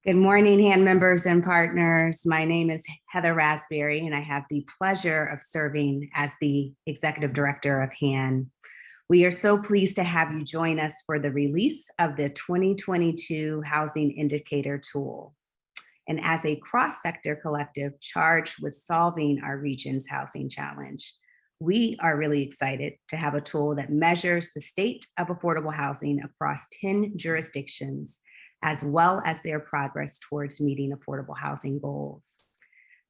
Good morning, HAN members and partners. My name is Heather Raspberry, and I have the pleasure of serving as the Executive Director of HAN. We are so pleased to have you join us for the release of the 2022 Housing Indicator Tool. And as a cross-sector collective charged with solving our region's housing challenge, we are really excited to have a tool that measures the state of affordable housing across 10 jurisdictions, as well as their progress towards meeting affordable housing goals.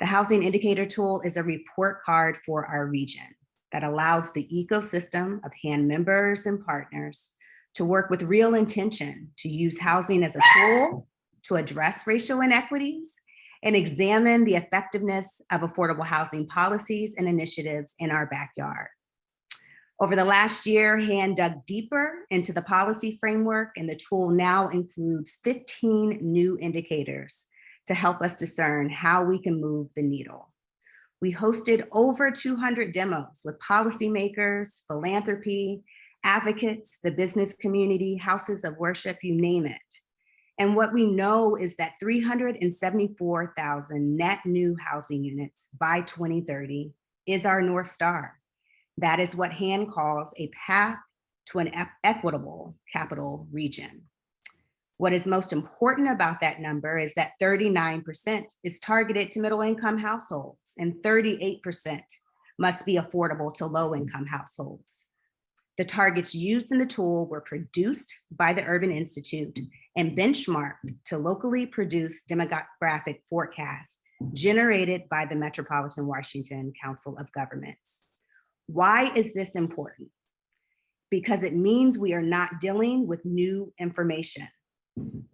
The Housing Indicator Tool is a report card for our region that allows the ecosystem of HAN members and partners to work with real intention to use housing as a tool to address racial inequities and examine the effectiveness of affordable housing policies and initiatives in our backyard. Over the last year, HAN dug deeper into the policy framework, and the tool now includes 15 new indicators to help us discern how we can move the needle. We hosted over 200 demos with policymakers, philanthropy, advocates, the business community, houses of worship, you name it. And what we know is that 374,000 net new housing units by 2030 is our North Star. That is what HAN calls a path to an equitable capital region. What is most important about that number is that 39% is targeted to middle-income households and 38% must be affordable to low-income households. The targets used in the tool were produced by the Urban Institute and benchmarked to locally produced demographic forecasts generated by the Metropolitan Washington Council of Governments. Why is this important? Because it means we are not dealing with new information.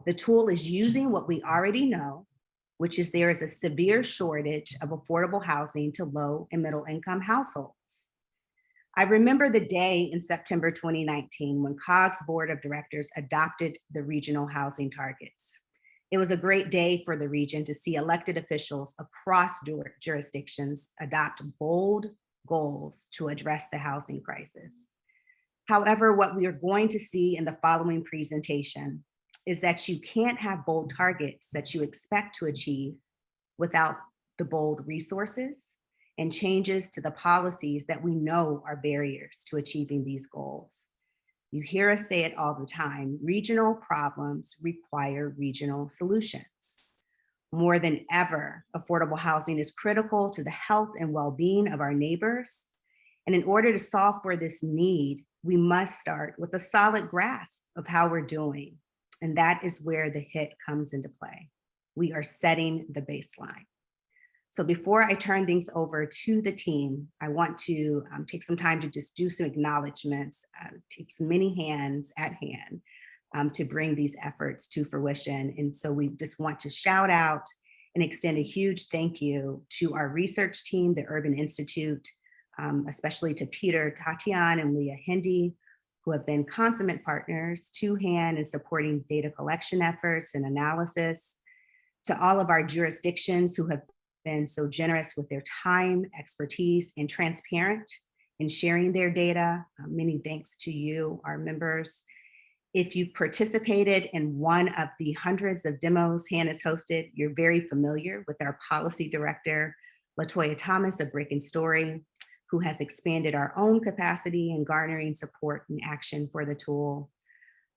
The tool is using what we already know, which is there is a severe shortage of affordable housing to low and middle income households. I remember the day in September 2019 when COG's Board of Directors adopted the regional housing targets. It was a great day for the region to see elected officials across jurisdictions adopt bold goals to address the housing crisis. However, what we are going to see in the following presentation is that you can't have bold targets that you expect to achieve without the bold resources and changes to the policies that we know are barriers to achieving these goals. You hear us say it all the time, regional problems require regional solutions. More than ever, affordable housing is critical to the health and well-being of our neighbors. And in order to solve for this need, we must start with a solid grasp of how we're doing. And that is where the HIT comes into play. We are setting the baseline. So before I turn things over to the team, I want to take some time to just do some acknowledgements, take some many hands at hand to bring these efforts to fruition. And so we just want to shout out and extend a huge thank you to our research team, the Urban Institute, especially to Peter Tatian and Leah Hindi, who have been consummate partners to HAN in supporting data collection efforts and analysis, to all of our jurisdictions who have been so generous with their time, expertise, and transparent in sharing their data. Many thanks to you, our members. If you've participated in one of the hundreds of demos HAN has hosted, you're very familiar with our policy director, Latoya Thomas of Brick and Story, who has expanded our own capacity in garnering support and action for the tool.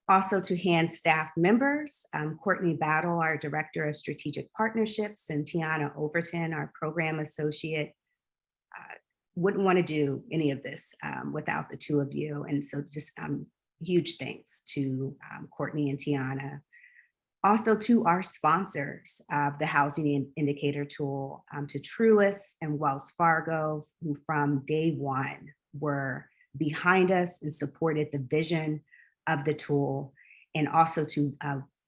Also to HAN staff members, Courtney Battle, our Director of Strategic Partnerships, and Tiana Overton, our Program Associate. Wouldn't want to do any of this without the two of you. And so just huge thanks to Courtney and Tiana. Also to our sponsors of the Housing Indicator Tool, to Truist and Wells Fargo, who from day one were behind us and supported the vision of the tool, and also to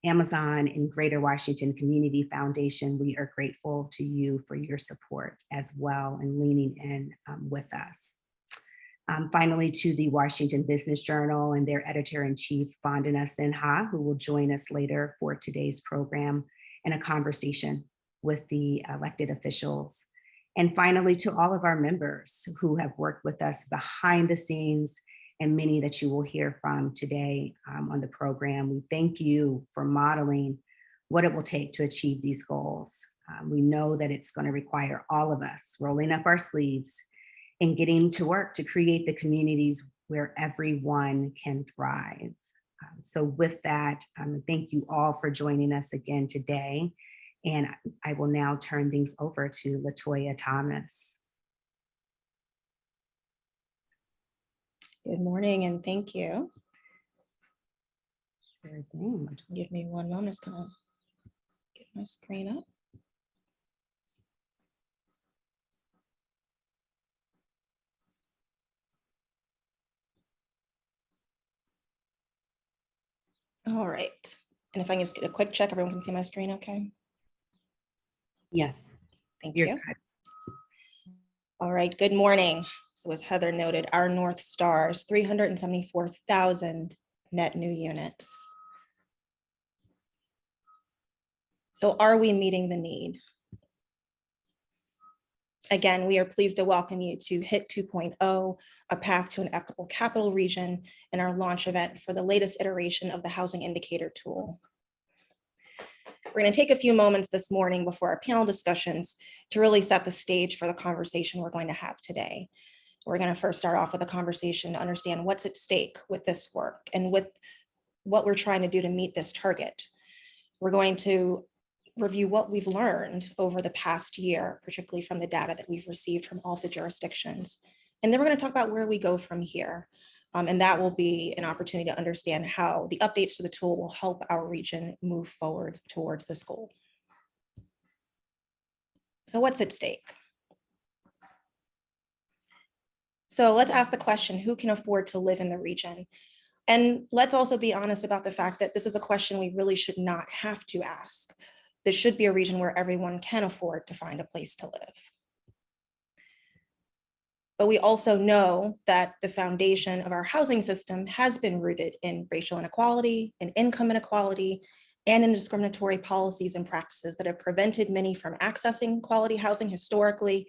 Amazon and Greater Washington Community Foundation. We are grateful to you for your support as well and leaning in with us. Finally, to the Washington Business Journal and their editor-in-chief, Vandana Sinha, who will join us later for today's program and a conversation with the elected officials. And finally, to all of our members who have worked with us behind the scenes and many that you will hear from today on the program. We thank you for modeling what it will take to achieve these goals. We know that it's going to require all of us rolling up our sleeves and getting to work to create the communities where everyone can thrive. So with that, thank you all for joining us again today. And I will now turn things over to LaToya Thomas. Good morning and thank you. Sure thing. Give me one moment, I'm just gonna get my screen up. All right, and if I can just get a quick check, everyone can see my screen okay? Yes. Thank you. All right, good morning. So as Heather noted, our North Star is 374,000 net new units. So are we meeting the need? Again, we are pleased to welcome you to HIT 2.0, a path to an equitable capital region, and our launch event for the latest iteration of the housing indicator tool. We're going to take a few moments this morning before our panel discussions to really set the stage for the conversation we're going to have today. We're going to first start off with a conversation to understand what's at stake with this work and with what we're trying to do to meet this target. We're going to review what we've learned over the past year, particularly from the data that we've received from all of the jurisdictions. And then we're going to talk about where we go from here. And that will be an opportunity to understand how the updates to the tool will help our region move forward towards this goal. So what's at stake? So let's ask the question, who can afford to live in the region? And let's also be honest about the fact that this is a question we really should not have to ask. This should be a region where everyone can afford to find a place to live. But we also know that the foundation of our housing system has been rooted in racial inequality, in income inequality, and in discriminatory policies and practices that have prevented many from accessing quality housing historically.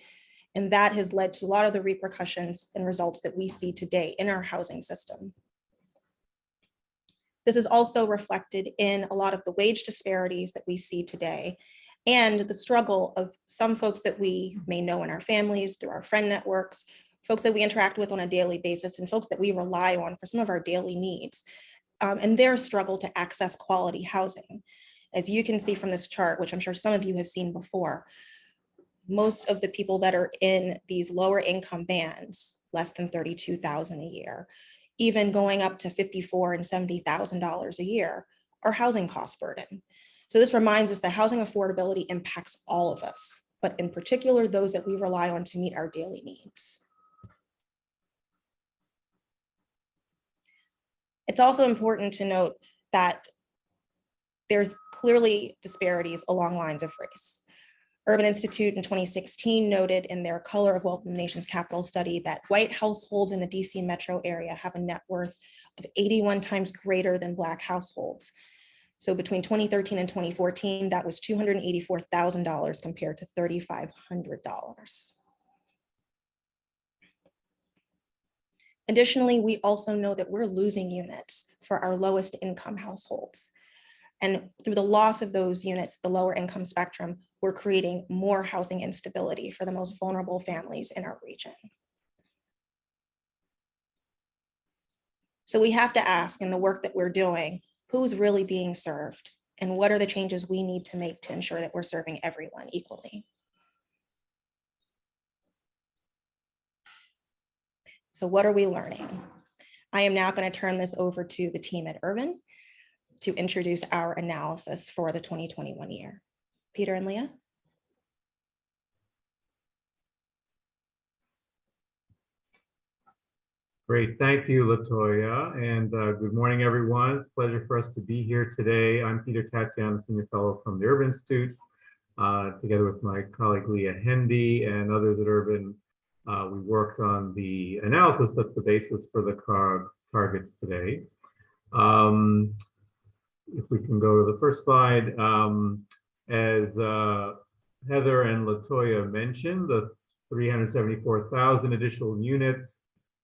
And that has led to a lot of the repercussions and results that we see today in our housing system. This is also reflected in a lot of the wage disparities that we see today and the struggle of some folks that we may know in our families, through our friend networks, folks that we interact with on a daily basis, and folks that we rely on for some of our daily needs, and their struggle to access quality housing. As you can see from this chart, which I'm sure some of you have seen before, most of the people that are in these lower income bands, less than $32,000 a year, even going up to $54,000 and $70,000 a year, are housing cost burden. So this reminds us that housing affordability impacts all of us, but in particular, those that we rely on to meet our daily needs. It's also important to note that there's clearly disparities along lines of race. Urban Institute in 2016 noted in their Color of Wealth in the Nation's Capital study that white households in the DC metro area have a net worth of 81 times greater than Black households. So between 2013 and 2014, that was $284,000 compared to $3,500. Additionally, we also know that we're losing units for our lowest income households. And through the loss of those units, the lower income spectrum, we're creating more housing instability for the most vulnerable families in our region. So we have to ask, in the work that we're doing, who's really being served and what are the changes we need to make to ensure that we're serving everyone equally? So what are we learning? I am now going to turn this over to the team at Urban to introduce our analysis for the 2021 year. Peter and Leah. Great, thank you, LaToya, and good morning, everyone. It's a pleasure for us to be here today. I'm Peter Tatiana, Senior Fellow from the Urban Institute, together with my colleague Leah Hendy and others at Urban. We worked on the analysis that's the basis for the targets today. If we can go to the first slide, as Heather and LaToya mentioned, the 374,000 additional units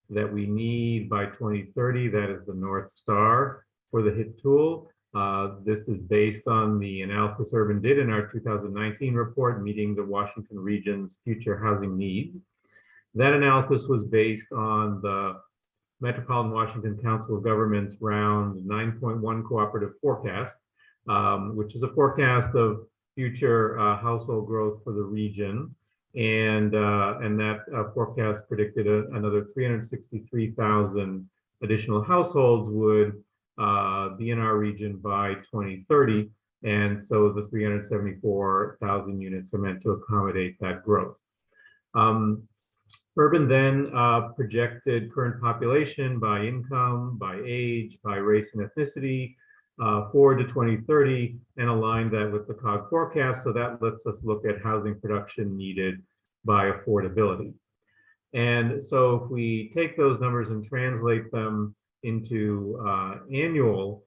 that we need by 2030, that is the North Star for the HIT tool. This is based on the analysis Urban did in our 2019 report, Meeting the Washington Region's Future Housing Needs. That analysis was based on the Metropolitan Washington Council of Governments Round 9.1 Cooperative Forecast, which is a forecast of future household growth for the region. And that forecast predicted another 363,000 additional households would be in our region by 2030. And so the 374,000 units are meant to accommodate that growth. Urban then projected current population by income, by age, by race and ethnicity forward to 2030 and aligned that with the COG forecast. So that lets us look at housing production needed by affordability. And so if we take those numbers and translate them into annual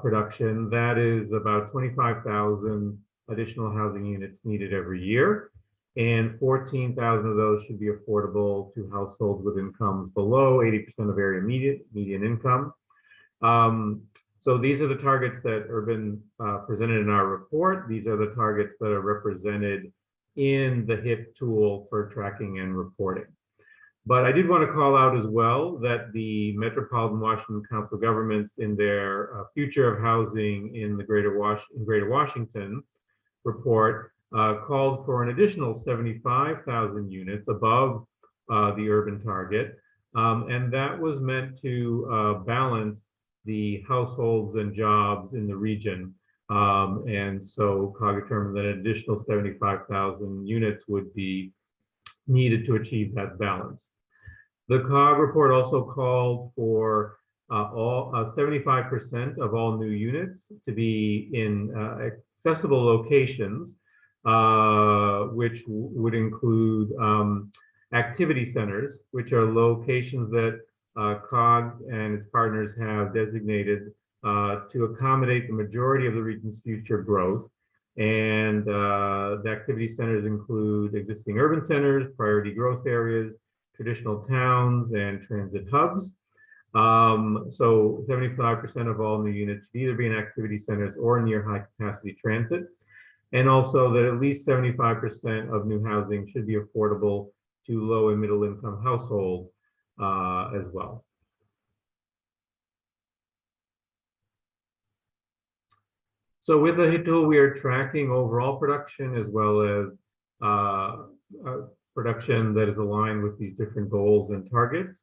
production, that is about 25,000 additional housing units needed every year. And 14,000 of those should be affordable to households with incomes below 80% of area median income. So these are the targets that Urban presented in our report. These are the targets that are represented in the HIT tool for tracking and reporting. But I did want to call out as well that the Metropolitan Washington Council of Governments in their Future of Housing in the Greater Washington report called for an additional 75,000 units above the urban target. And that was meant to balance the households and jobs in the region. And so COG determined that an additional 75,000 units would be needed to achieve that balance. The COG report also called for 75% of all new units to be in accessible locations, which would include activity centers, which are locations that COG and its partners have designated to accommodate the majority of the region's future growth. And the activity centers include existing urban centers, priority growth areas, traditional towns, and transit hubs. So 75% of all new units should either be in activity centers or near high capacity transit. And also that at least 75% of new housing should be affordable to low and middle income households as well. So with the HIT tool, we are tracking overall production as well as production that is aligned with these different goals and targets.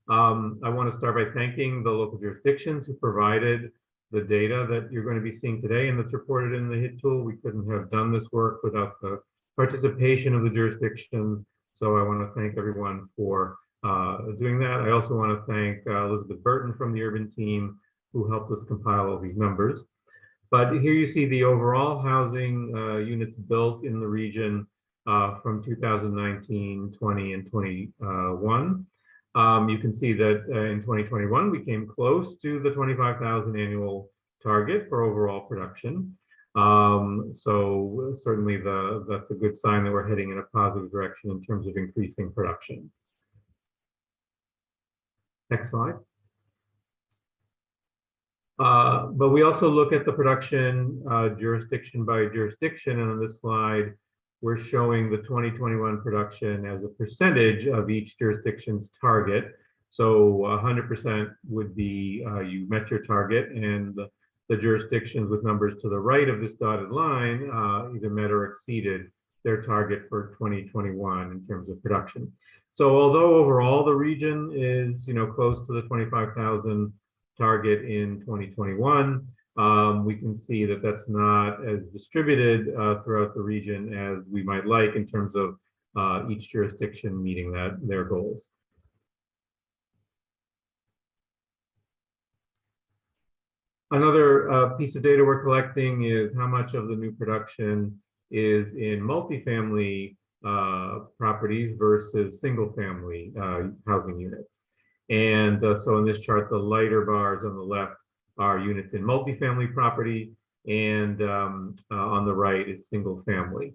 I want to start by thanking the local jurisdictions who provided the data that you're going to be seeing today and that's reported in the HIT tool. We couldn't have done this work without the participation of the jurisdictions. So I want to thank everyone for doing that. I also want to thank Elizabeth Burton from the Urban team who helped us compile all these numbers. But here you see the overall housing units built in the region from 2019, 20, and 21. You can see that in 2021, we came close to the 25,000 annual target for overall production. So certainly that's a good sign that we're heading in a positive direction in terms of increasing production. Next slide. But we also look at the production jurisdiction by jurisdiction, and on this slide, we're showing the 2021 production as a percentage of each jurisdiction's target. So 100% would be you met your target, and the jurisdictions with numbers to the right of this dotted line either met or exceeded their target for 2021 in terms of production. So although overall the region is close to the 25,000 target in 2021, we can see that that's not as distributed throughout the region as we might like in terms of each jurisdiction meeting their goals. Another piece of data we're collecting is how much of the new production is in multifamily properties versus single family housing units. And so in this chart, the lighter bars on the left are units in multifamily property, and on the right is single family.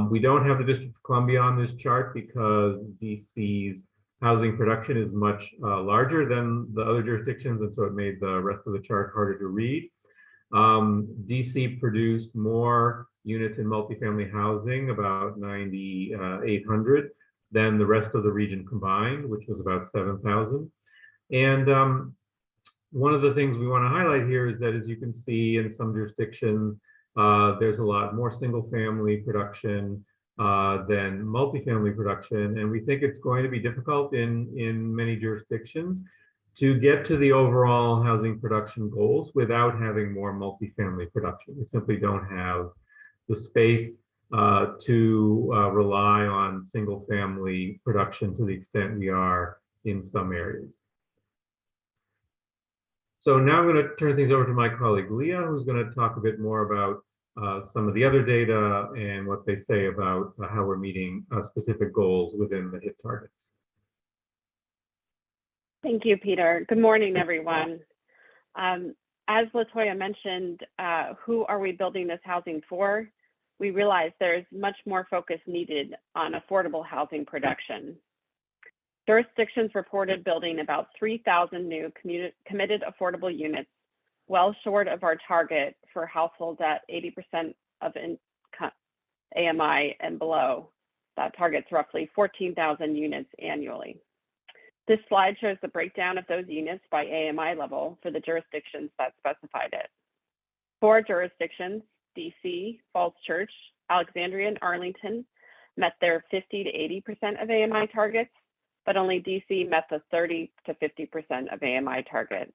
We don't have the District of Columbia on this chart because DC's housing production is much larger than the other jurisdictions, and so it made the rest of the chart harder to read. DC produced more units in multifamily housing, about 9,800, than the rest of the region combined, which was about 7,000. And one of the things we want to highlight here is that, as you can see in some jurisdictions, there's a lot more single family production than multifamily production. And we think it's going to be difficult in many jurisdictions to get to the overall housing production goals without having more multifamily production. We simply don't have the space to rely on single family production to the extent we are in some areas. So now I'm going to turn things over to my colleague Leah, who's going to talk a bit more about some of the other data and what they say about how we're meeting specific goals within the HIT targets. Thank you, Peter. Good morning, everyone. As LaToya mentioned, who are we building this housing for? We realize there's much more focus needed on affordable housing production. Jurisdictions reported building about 3,000 new committed affordable units, well short of our target for households at 80% of AMI and below. That target's roughly 14,000 units annually. This slide shows the breakdown of those units by AMI level for the jurisdictions that specified it. 4 jurisdictions, DC, Falls Church, Alexandria, and Arlington, met their 50 to 80% of AMI targets, but only DC met the 30 to 50% of AMI target.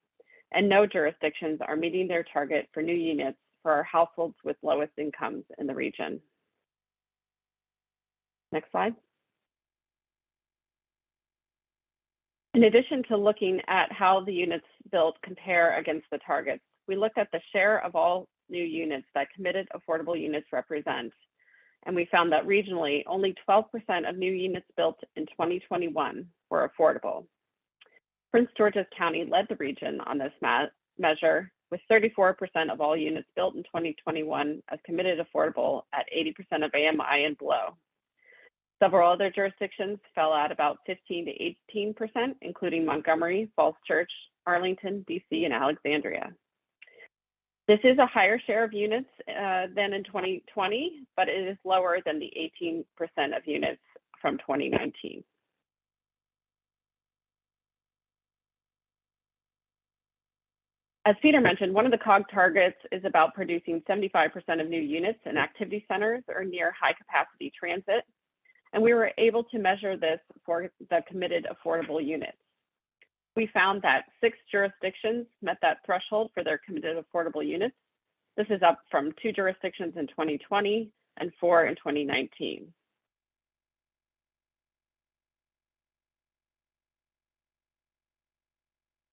And no jurisdictions are meeting their target for new units for our households with lowest incomes in the region. Next slide. In addition to looking at how the units built compare against the targets, we looked at the share of all new units that committed affordable units represent. And we found that regionally, only 12% of new units built in 2021 were affordable. Prince George's County led the region on this measure, with 34% of all units built in 2021 as committed affordable at 80% of AMI and below. Several other jurisdictions fell at about 15 to 18%, including Montgomery, Falls Church, Arlington, DC, and Alexandria. This is a higher share of units than in 2020, but it is lower than the 18% of units from 2019. As Peter mentioned, one of the COG targets is about producing 75% of new units in activity centers or near high capacity transit. And we were able to measure this for the committed affordable units. We found that 6 jurisdictions met that threshold for their committed affordable units. This is up from 2 jurisdictions in 2020 and 4 in 2019.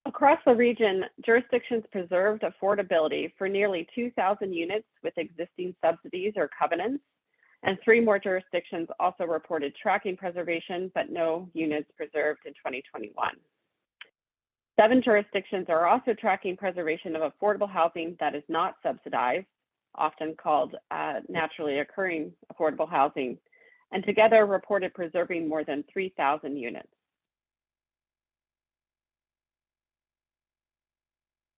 Across the region, jurisdictions preserved affordability for nearly 2,000 units with existing subsidies or covenants, and 3 more jurisdictions also reported tracking preservation, but no units preserved in 2021. 7 jurisdictions are also tracking preservation of affordable housing that is not subsidized, often called naturally occurring affordable housing, and together reported preserving more than 3,000 units.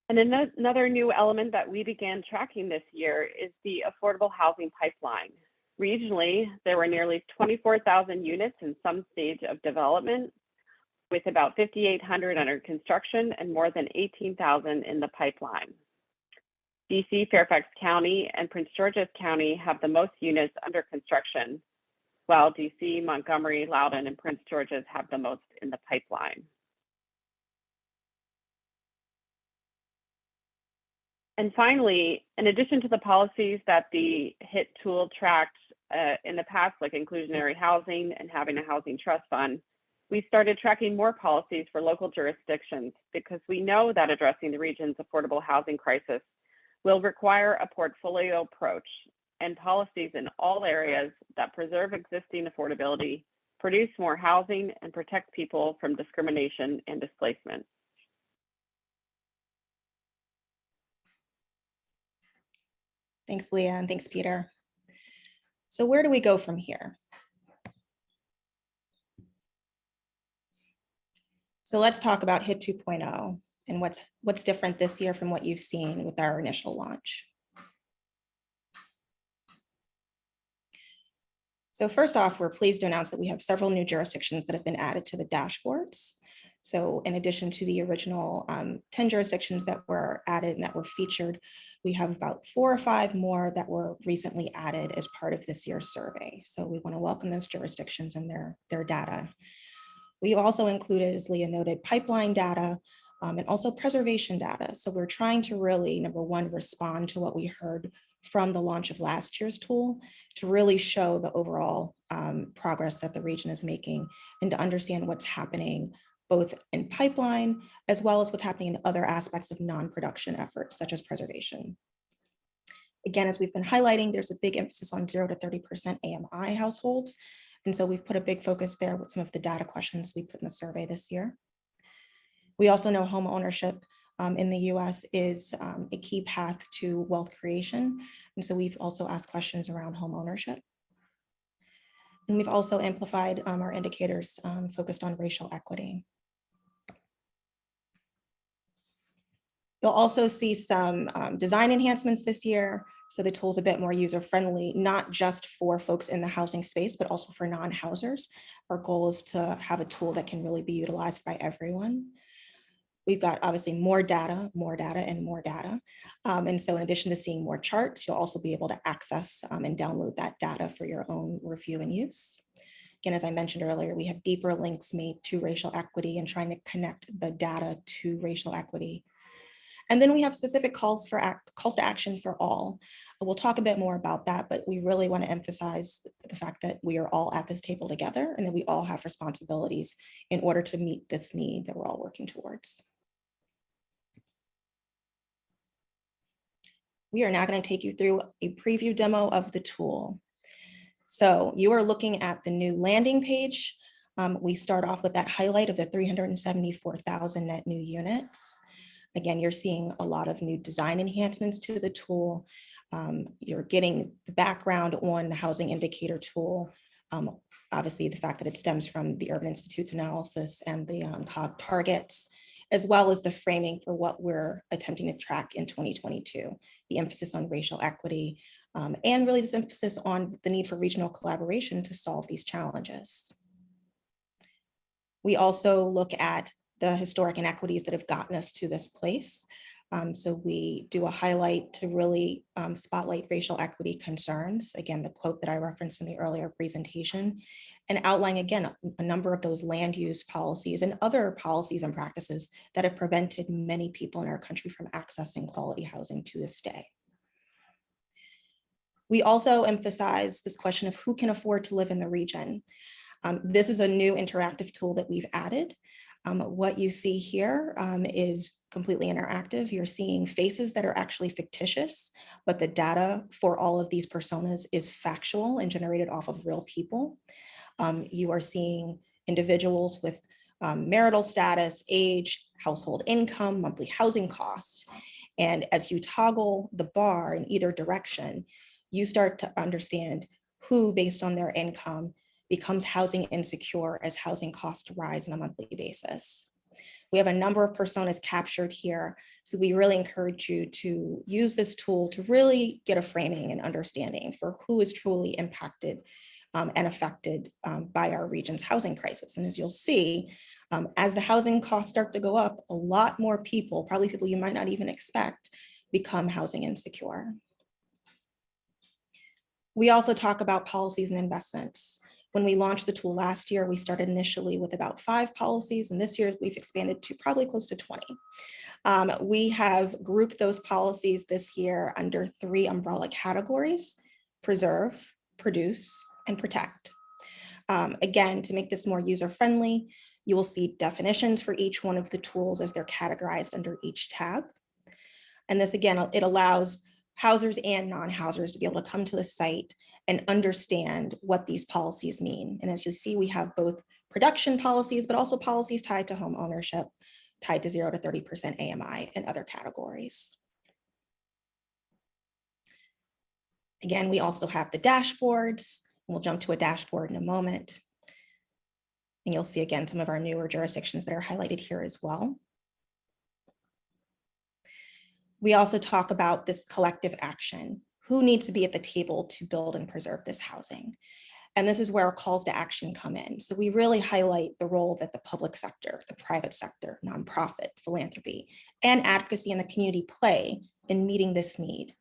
And another new element that we began tracking this year is the affordable housing pipeline. Regionally, there were nearly 24,000 units in some stage of development, with about 5,800 under construction and more than 18,000 in the pipeline. DC, Fairfax County, and Prince George's County have the most units under construction, while DC, Montgomery, Loudoun, and Prince George's have the most in the pipeline. And finally, in addition to the policies that the HIT tool tracked in the past, like inclusionary housing and having a housing trust fund, we started tracking more policies for local jurisdictions because we know that addressing the region's affordable housing crisis will require a portfolio approach and policies in all areas that preserve existing affordability, produce more housing, and protect people from discrimination and displacement. Thanks, Leah, and thanks, Peter. So where do we go from here? So let's talk about HIT 2.0. and what's different this year from what you've seen with our initial launch. So first off, we're pleased to announce that we have several new jurisdictions that have been added to the dashboards. So in addition to the original 10 jurisdictions that were added and that were featured, we have about 4 or 5 more that were recently added as part of this year's survey. So we want to welcome those jurisdictions and their data. We've also included, as Leah noted, pipeline data and also preservation data. So we're trying to really, number one, respond to what we heard from the launch of last year's tool to really show the overall progress that the region is making and to understand what's happening both in pipeline as well as what's happening in other aspects of non-production efforts such as preservation. Again, as we've been highlighting, there's a big emphasis on 0 to 30% AMI households. And so we've put a big focus there with some of the data questions we put in the survey this year. We also know home ownership in the US is a key path to wealth creation. And so we've also asked questions around home ownership. And we've also amplified our indicators focused on racial equity. You'll also see some design enhancements this year. So the tool's a bit more user-friendly, not just for folks in the housing space, but also for non-housers. Our goal is to have a tool that can really be utilized by everyone. We've got obviously more data, and more data. And so in addition to seeing more charts, you'll also be able to access and download that data for your own review and use. Again, as I mentioned earlier, we have deeper links made to racial equity and trying to connect the data to racial equity. And then we have specific calls to action for all. We'll talk a bit more about that, but we really want to emphasize the fact that we are all at this table together and that we all have responsibilities in order to meet this need that we're all working towards. We are now going to take you through a preview demo of the tool. So you are looking at the new landing page. We start off with that highlight of the 374,000 net new units. Again, you're seeing a lot of new design enhancements to the tool. You're getting the background on the housing indicator tool. Obviously, the fact that it stems from the Urban Institute's analysis and the COG targets, as well as the framing for what we're attempting to track in 2022, the emphasis on racial equity, and really this emphasis on the need for regional collaboration to solve these challenges. We also look at the historic inequities that have gotten us to this place. So we do a highlight to really spotlight racial equity concerns. Again, the quote that I referenced in the earlier presentation, and outline again a number of those land use policies and other policies and practices that have prevented many people in our country from accessing quality housing to this day. We also emphasize this question of who can afford to live in the region. This is a new interactive tool that we've added. What you see here is completely interactive. You're seeing faces that are actually fictitious, but the data for all of these personas is factual and generated off of real people. You are seeing individuals with marital status, age, household income, monthly housing costs. And as you toggle the bar in either direction, you start to understand who, based on their income, becomes housing insecure as housing costs rise on a monthly basis. We have a number of personas captured here, so we really encourage you to use this tool to really get a framing and understanding for who is truly impacted and affected by our region's housing crisis. And as you'll see, as the housing costs start to go up, a lot more people, probably people you might not even expect, become housing insecure. We also talk about policies and investments. When we launched the tool last year, we started initially with about 5 policies, and this year we've expanded to probably close to 20. We have grouped those policies this year under 3 umbrella categories: preserve, produce, and protect. Again, to make this more user-friendly, you will see definitions for each one of the tools as they're categorized under each tab. And this, again, it allows housers and non-housers to be able to come to the site and understand what these policies mean. And as you see, we have both production policies, but also policies tied to home ownership, tied to 0 to 30% AMI and other categories. Again, we also have the dashboards. We'll jump to a dashboard in a moment. And you'll see again some of our newer jurisdictions that are highlighted here as well. We also talk about this collective action. Who needs to be at the table to build and preserve this housing? And this is where our calls to action come in. So we really highlight the role that the public sector, the private sector, nonprofit, philanthropy, and advocacy in the community play in meeting this need.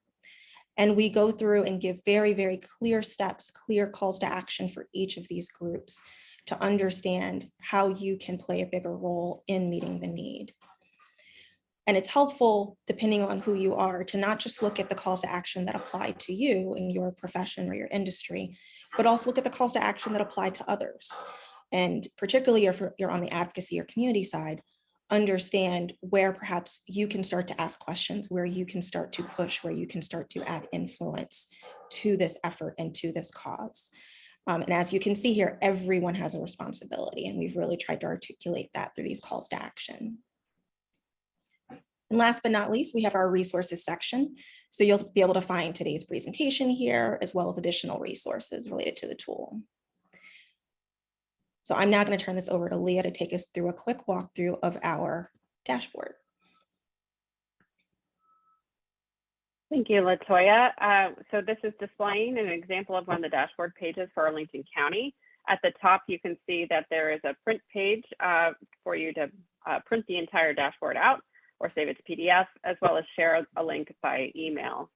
And we go through and give very, very clear steps, clear calls to action for each of these groups to understand how you can play a bigger role in meeting the need. And it's helpful, depending on who you are, to not just look at the calls to action that apply to you in your profession or your industry, but also look at the calls to action that apply to others. And particularly if you're on the advocacy or community side, understand where perhaps you can start to ask questions, where you can start to push, where you can start to add influence to this effort and to this cause. And as you can see here, everyone has a responsibility, and we've really tried to articulate that through these calls to action. And last but not least, we have our resources section. So you'll be able to find today's presentation here, as well as additional resources related to the tool. So I'm now going to turn this over to Leah to take us through a quick walkthrough of our dashboard. Thank you, Latoya. So this is displaying an example of one of the dashboard pages for Arlington County. At the top, you can see that there is a print page for you to print the entire dashboard out or save it to PDF, as well as share a link by email.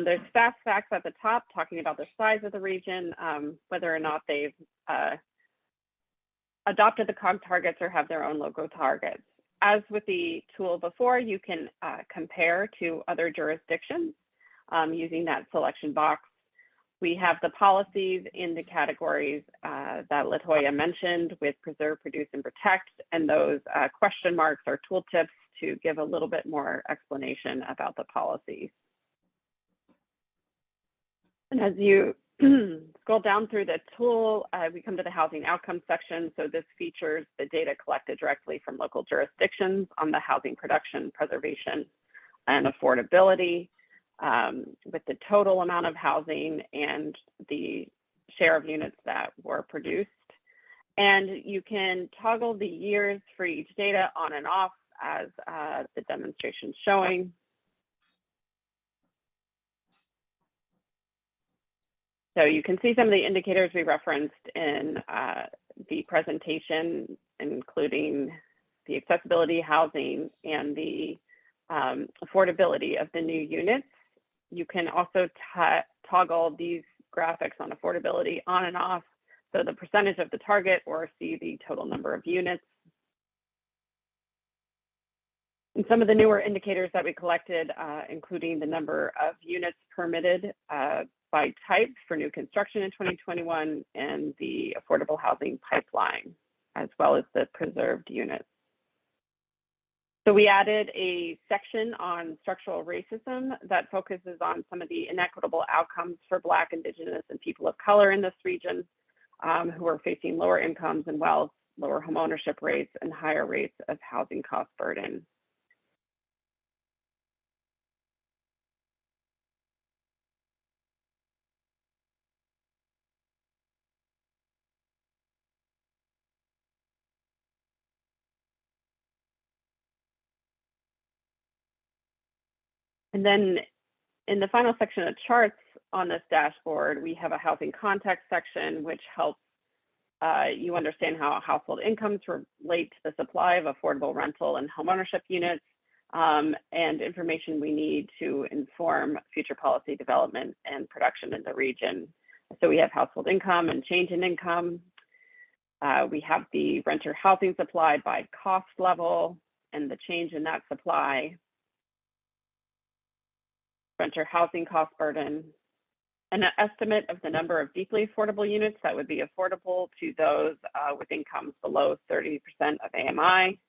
There's fast facts at the top talking about the size of the region, whether or not they've adopted the COG targets or have their own local targets. As with the tool before, you can compare to other jurisdictions using that selection box. We have the policies in the categories that Latoya mentioned with preserve, produce, and protect, and those question marks or tooltips to give a little bit more explanation about the policies. And as you scroll down through the tool, we come to the housing outcomes section. So this features the data collected directly from local jurisdictions on the housing production, preservation, and affordability, with the total amount of housing and the share of units that were produced. And you can toggle the years for each data on and off as the demonstration showing. So you can see some of the indicators we referenced in the presentation, including the accessibility, housing, and the affordability of the new units. You can also toggle these graphics on affordability on and off, so the percentage of the target or see the total number of units. And some of the newer indicators that we collected, including the number of units permitted by type for new construction in 2021 and the affordable housing pipeline, as well as the preserved units. So we added a section on structural racism that focuses on some of the inequitable outcomes for Black, Indigenous, and people of color in this region who are facing lower incomes and wealth, lower homeownership rates, and higher rates of housing cost burden. And then in the final section of charts on this dashboard, we have a housing context section, which helps you understand how household incomes relate to the supply of affordable rental and homeownership units, and information we need to inform future policy development and production in the region. So we have household income and change in income. We have the renter housing supply by cost level and the change in that supply. Renter housing cost burden, and an estimate of the number of deeply affordable units that would be affordable to those with incomes below 30% of AMI.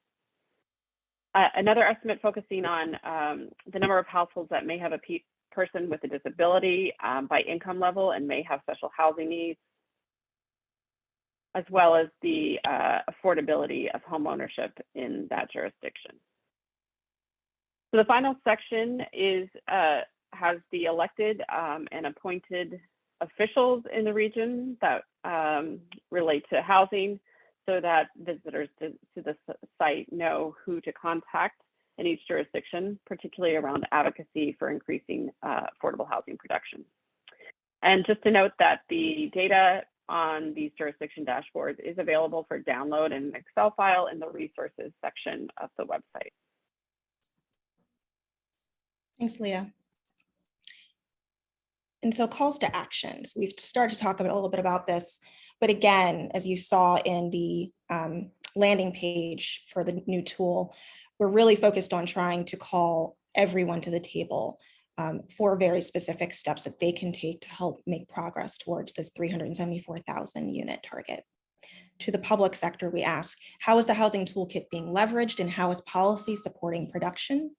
Another estimate focusing on the number of households that may have a person with a disability by income level and may have special housing needs, as well as the affordability of homeownership in that jurisdiction. So the final section is has the elected and appointed officials in the region that relate to housing, so that visitors to the site know who to contact in each jurisdiction, particularly around advocacy for increasing affordable housing production. And just to note that the data on these jurisdiction dashboards is available for download in an Excel file in the resources section of the website. Thanks, Leah. And so calls to actions. We've started to talk a little bit about this, but again, as you saw in the landing page for the new tool, we're really focused on trying to call everyone to the table for very specific steps that they can take to help make progress towards this 374,000 unit target. To the public sector, we ask, how is the housing toolkit being leveraged and how is policy supporting production?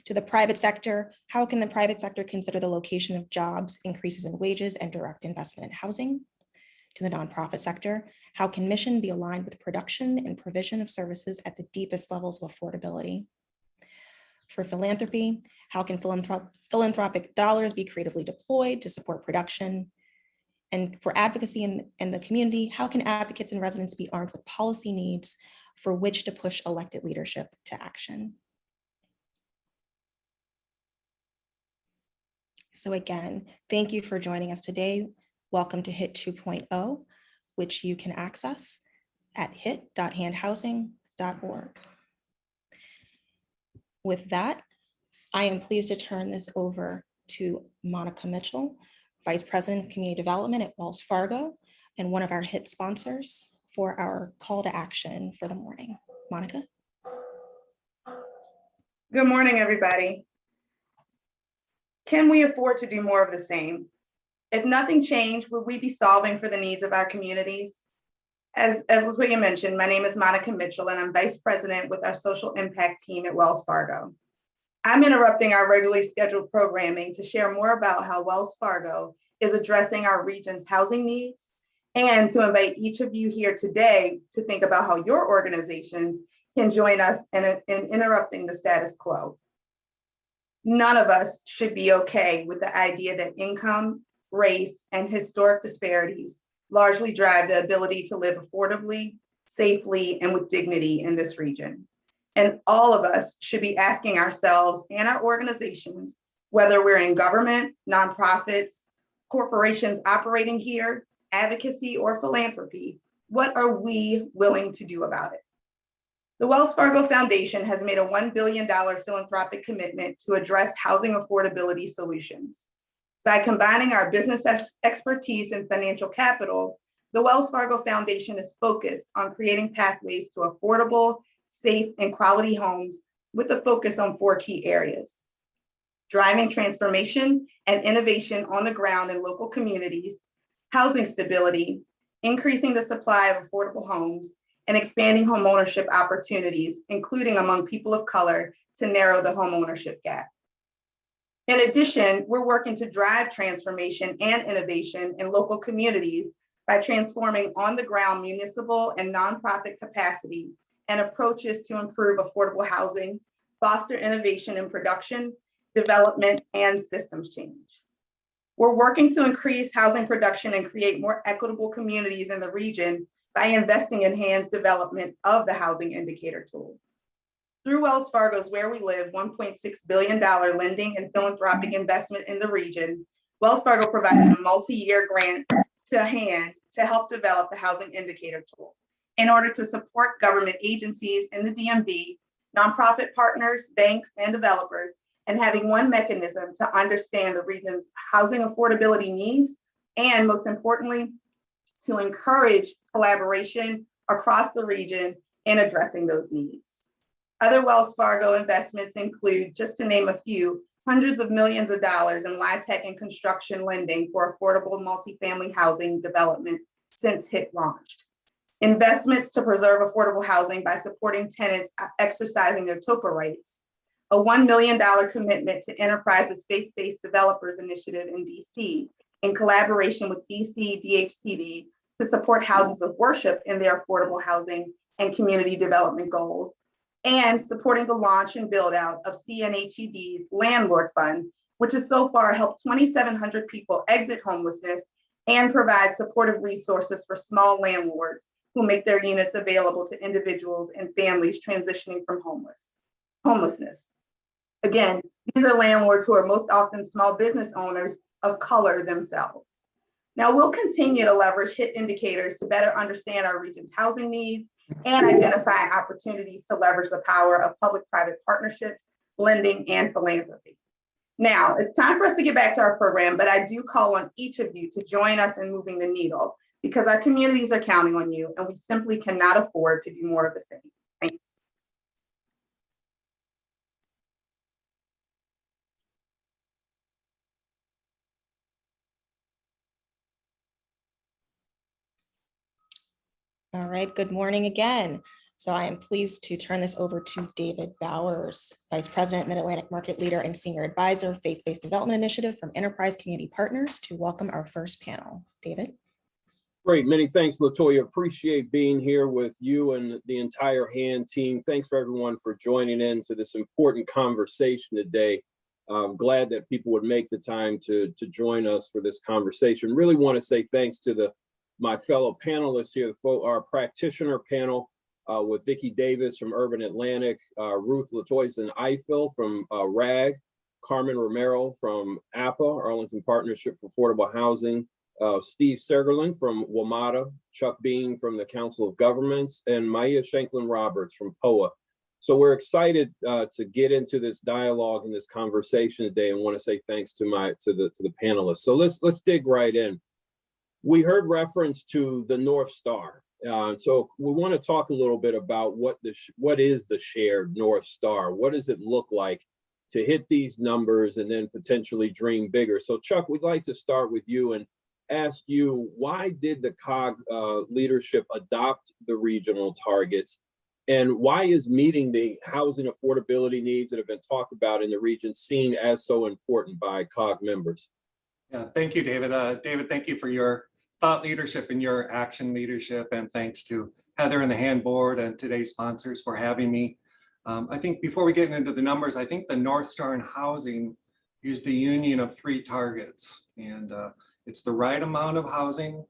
To the private sector, how can the private sector consider the location of jobs, increases in wages, and direct investment in housing? To the nonprofit sector, how can mission be aligned with production and provision of services at the deepest levels of affordability? For philanthropy, how can philanthropic dollars be creatively deployed to support production? And for advocacy in the community, how can advocates and residents be armed with policy needs for which to push elected leadership to action? So again, thank you for joining us today. Welcome to HIT 2.0, which you can access at hit.handhousing.org. With that, I am pleased to turn this over to Monica Mitchell, Vice President of Community Development at Wells Fargo, and one of our HIT sponsors for our call to action for the morning. Monica? Good morning, everybody. Can we afford to do more of the same? If nothing changed, would we be solving for the needs of our communities? As LaToya mentioned, my name is Monica Mitchell, and I'm Vice President with our Social Impact team at Wells Fargo. I'm interrupting our regularly scheduled programming to share more about how Wells Fargo is addressing our region's housing needs, and to invite each of you here today to think about how your organizations can join us in interrupting the status quo. None of us should be okay with the idea that income, race, and historic disparities largely drive the ability to live affordably, safely, and with dignity in this region. And all of us should be asking ourselves and our organizations, whether we're in government, nonprofits, corporations operating here, advocacy, or philanthropy, what are we willing to do about it? The Wells Fargo Foundation has made a $1 billion philanthropic commitment to address housing affordability solutions. By combining our business expertise and financial capital, the Wells Fargo Foundation is focused on creating pathways to affordable, safe, and quality homes with a focus on 4 key areas: driving transformation and innovation on the ground in local communities, housing stability, increasing the supply of affordable homes, and expanding homeownership opportunities, including among people of color, to narrow the homeownership gap. In addition, we're working to drive transformation and innovation in local communities by transforming on-the-ground municipal and nonprofit capacity and approaches to improve affordable housing, foster innovation in production, development, and systems change. We're working to increase housing production and create more equitable communities in the region by investing in enhanced development of the housing indicator tool. Through Wells Fargo's Where We Live $1.6 billion lending and philanthropic investment in the region, Wells Fargo provided a multi-year grant to HAND to help develop the housing indicator tool in order to support government agencies in the DMV, nonprofit partners, banks, and developers, and having one mechanism to understand the region's housing affordability needs, and most importantly, to encourage collaboration across the region in addressing those needs. Other Wells Fargo investments include, just to name a few, hundreds of millions of dollars in LIHTC and construction lending for affordable multifamily housing development since HIT launched. Investments to preserve affordable housing by supporting tenants exercising their TOPA rights. A $1 million commitment to Enterprise's Faith-Based Developers Initiative in DC in collaboration with DC DHCD to support houses of worship in their affordable housing and community development goals, and supporting the launch and build out of CNHED's Landlord Fund, which has so far helped 2,700 people exit homelessness and provide supportive resources for small landlords who make their units available to individuals and families transitioning from homeless. homelessness. Again, these are landlords who are most often small business owners of color themselves. Now, we'll continue to leverage HIT indicators to better understand our region's housing needs and identify opportunities to leverage the power of public-private partnerships, lending, and philanthropy. Now, it's time for us to get back to our program, but I do call on each of you to join us in moving the needle because our communities are counting on you and we simply cannot afford to do more of the same. Thank you. All right, good morning again. So I am pleased to turn this over to David Bowers, Vice President, Mid-Atlantic Market Leader and Senior Advisor, Faith-Based Development Initiative from Enterprise Community Partners, to welcome our first panel. David? Great, many thanks, Latoya. Appreciate being here with you and the entire HAND team. Thanks for everyone for joining in to this important conversation today. I'm glad that people would make the time to join us for this conversation. Really want to say thanks to my fellow panelists here, our practitioner panel with Vicki Davis from Urban Atlantic, Ruth Latoyson-Eiffel from RAG, Carmen Romero from APA, Arlington Partnership for Affordable Housing, Steve Sergerland from WMATA, Chuck Bean from the Council of Governments, and Maya Shanklin-Roberts from POA. So we're excited to get into this dialogue and this conversation today, and want to say thanks to the panelists. So let's dig right in. We heard reference to the North Star. So we want to talk a little bit about what is the shared North Star? What does it look like to hit these numbers and then potentially dream bigger? So Chuck, we'd like to start with you and ask you, why did the COG leadership adopt the regional targets? And why is meeting the housing affordability needs that have been talked about in the region seen as so important by COG members? Yeah, thank you, David. David, thank you for your thought leadership and your action leadership. And thanks to Heather and the HAND board and today's sponsors for having me. I think before we get into the numbers, I think the North Star in housing is the union of three targets. And it's the right amount of housing,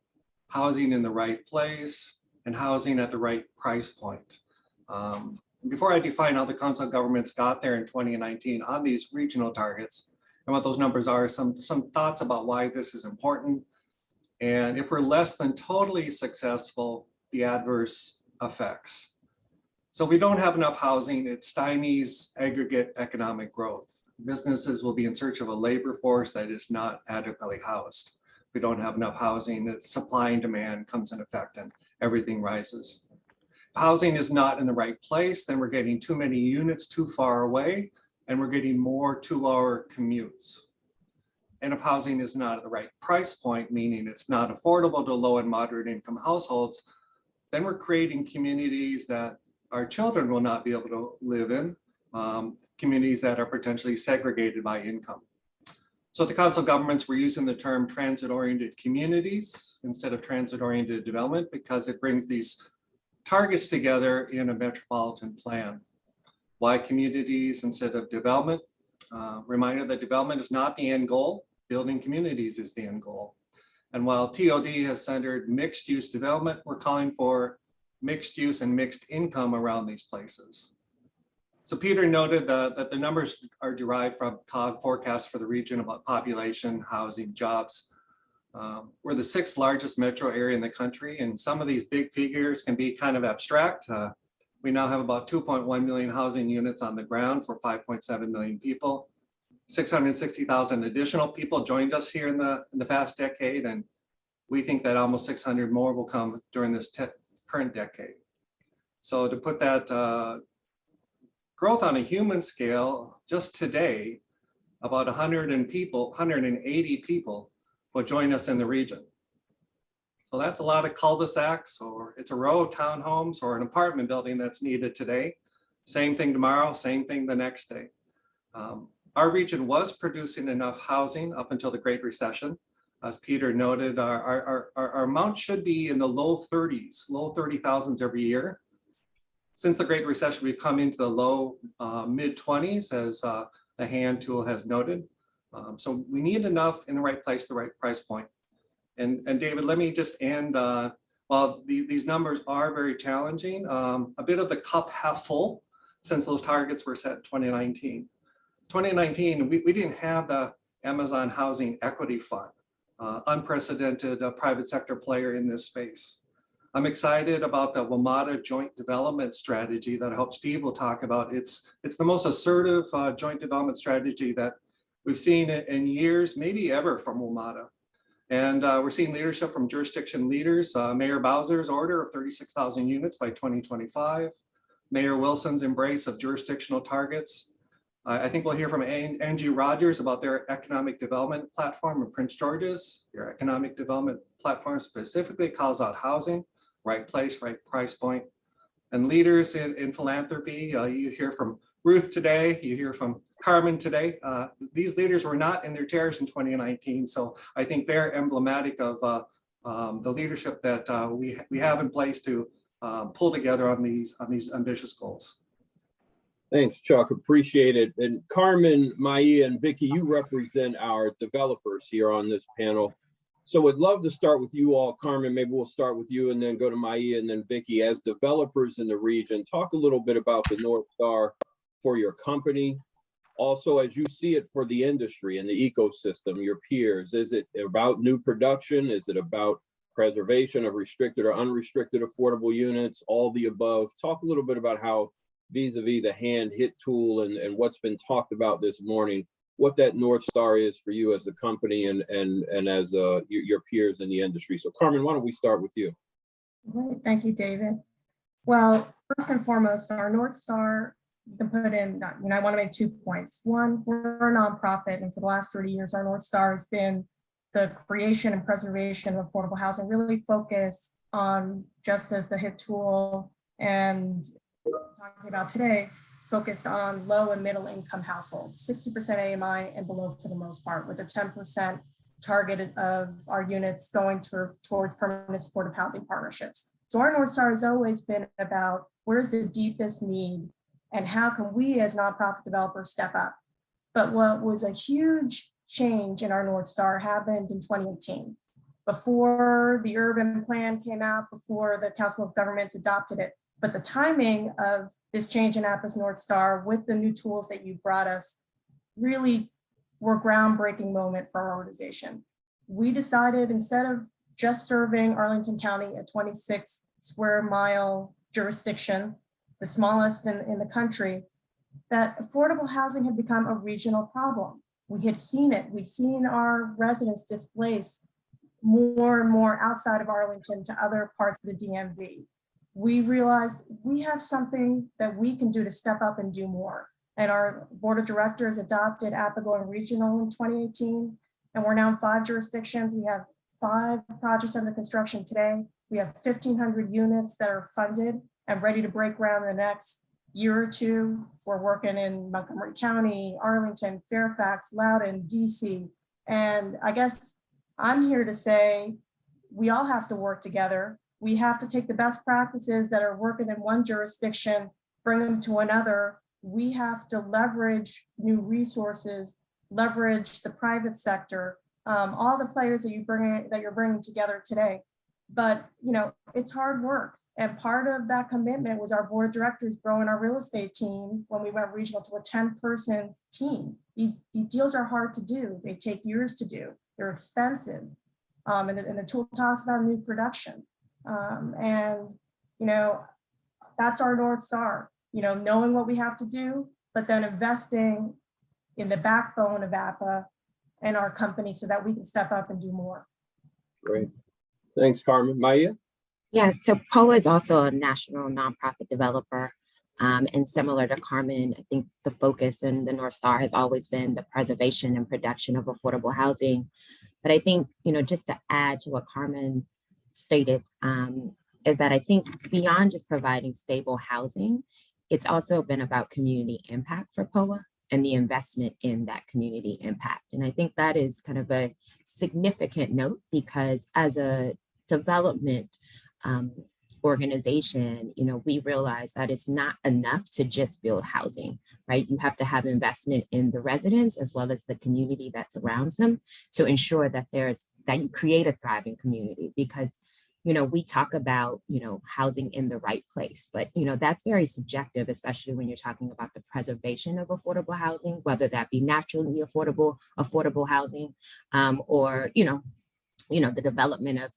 housing in the right place, and housing at the right price point. Before I define how the Council of Governments got there in 2019 on these regional targets and what those numbers are, some thoughts about why this is important. And if we're less than totally successful, the adverse effects. So we don't have enough housing, it stymies aggregate economic growth. Businesses will be in search of a labor force that is not adequately housed. If we don't have enough housing, the supply and demand comes in effect and everything rises. If housing is not in the right place, then we're getting too many units too far away, and we're getting more 2-hour commutes. And if housing is not at the right price point, meaning it's not affordable to low and moderate income households, then we're creating communities that our children will not be able to live in, communities that are potentially segregated by income. So at the Council of Governments, we're using the term transit-oriented communities instead of transit-oriented development because it brings these targets together in a metropolitan plan. Why communities instead of development? Reminder that development is not the end goal, building communities is the end goal. And while TOD has centered mixed use development, we're calling for mixed use and mixed income around these places. So Peter noted that the numbers are derived from COG forecasts for the region about population, housing, jobs. We're the 6th largest metro area in the country, and some of these big figures can be kind of abstract. We now have about 2.1 million housing units on the ground for 5.7 million people. 660,000 additional people joined us here in the past decade, and we think that almost 600 more will come during this current decade. So to put that growth on a human scale, just today, about 180 people will join us in the region. So that's a lot of cul-de-sacs, or it's a row of townhomes or an apartment building that's needed today. Same thing tomorrow, same thing the next day. Our region was producing enough housing up until the Great Recession. As Peter noted, our amount should be in the low 30,000s every year. Since the Great Recession, we've come into the low mid-20s, as the HAND tool has noted. So we need enough in the right place, the right price point. And David, let me just end, while these numbers are very challenging, a bit of the cup half full since those targets were set in 2019. 2019, we didn't have the Amazon Housing Equity Fund, unprecedented private sector player in this space. I'm excited about the WMATA joint development strategy that I hope Steve will talk about. It's the most assertive joint development strategy that we've seen in years, maybe ever, from WMATA. And we're seeing leadership from jurisdiction leaders. Mayor Bowser's order of 36,000 units by 2025. Mayor Wilson's embrace of jurisdictional targets. I think we'll hear from Angie Rogers about their economic development platform in Prince George's. Your economic development platform specifically calls out housing, right place, right price point. And leaders in philanthropy, you hear from Ruth today, you hear from Carmen today. These leaders were not in their chairs in 2019, so I think they're emblematic of the leadership that we have in place to pull together on these ambitious goals. Thanks, Chuck. Appreciate it. And Carmen, Maya, and Vicky, you represent our developers here on this panel. So would love to start with you all. Carmen, maybe we'll start with you and then go to Maya and then Vicky. As developers in the region, talk a little bit about the North Star for your company. Also, as you see it for the industry and the ecosystem, your peers, is it about new production? Is it about preservation of restricted or unrestricted affordable units? All the above. Talk a little bit about how vis-a-vis the hand hit tool and what's been talked about this morning, what that North Star is for you as a company and as your peers in the industry. So Carmen, why don't we start with you? Great, thank you, David. Well, first and foremost, our North Star, you can put in, I want to make 2 points. One, we're a nonprofit, and for the last 30 years, our North Star has been the creation and preservation of affordable housing, really focused on, just as the HIT tool and talking about today, focused on low and middle income households, 60% AMI and below for the most part, with a 10% target of our units going towards permanent supportive housing partnerships. So our North Star has always been about where's the deepest need and how can we as nonprofit developers step up. But what was a huge change in our North Star happened in 2018. Before the urban plan came out, before the Council of Governments adopted it, but the timing of this change in APA's North Star with the new tools that you brought us really were a groundbreaking moment for our organization. We decided, instead of just serving Arlington County, a 26 square mile jurisdiction, the smallest in the country, that affordable housing had become a regional problem. We had seen it. We'd seen our residents displaced more and more outside of Arlington to other parts of the DMV. We realized we have something that we can do to step up and do more. And our board of directors adopted APA going regional in 2018. And we're now in 5 jurisdictions. We have 5 projects under construction today. We have 1,500 units that are funded and ready to break ground in the next year or 2. We're working in Montgomery County, Arlington, Fairfax, Loudoun, DC. And I guess I'm here to say we all have to work together. We have to take the best practices that are working in one jurisdiction, bring them to another. We have to leverage new resources, leverage the private sector, all the players that you're bringing together today. But it's hard work, and part of that commitment was our board of directors growing our real estate team when we went regional to a 10-person team. These deals are hard to do. They take years to do. They're expensive, and the tool talks about new production. That's our North Star, knowing what we have to do, but then investing in the backbone of APA and our company so that we can step up and do more. Great. Thanks, Carmen. Maya? Yes, so POA is also a national nonprofit developer. And similar to Carmen, I think the focus and the North Star has always been the preservation and production of affordable housing. But I think, just to add to what Carmen stated, is that I think beyond just providing stable housing, it's also been about community impact for POA and the investment in that community impact. And I think that is kind of a significant note, because as a development organization, we realize that it's not enough to just build housing, right? You have to have investment in the residents as well as the community that surrounds them to ensure that you create a thriving community. Because we talk about, housing in the right place, but, that's very subjective, especially when you're talking about the preservation of affordable housing, whether that be naturally affordable housing, or, the development of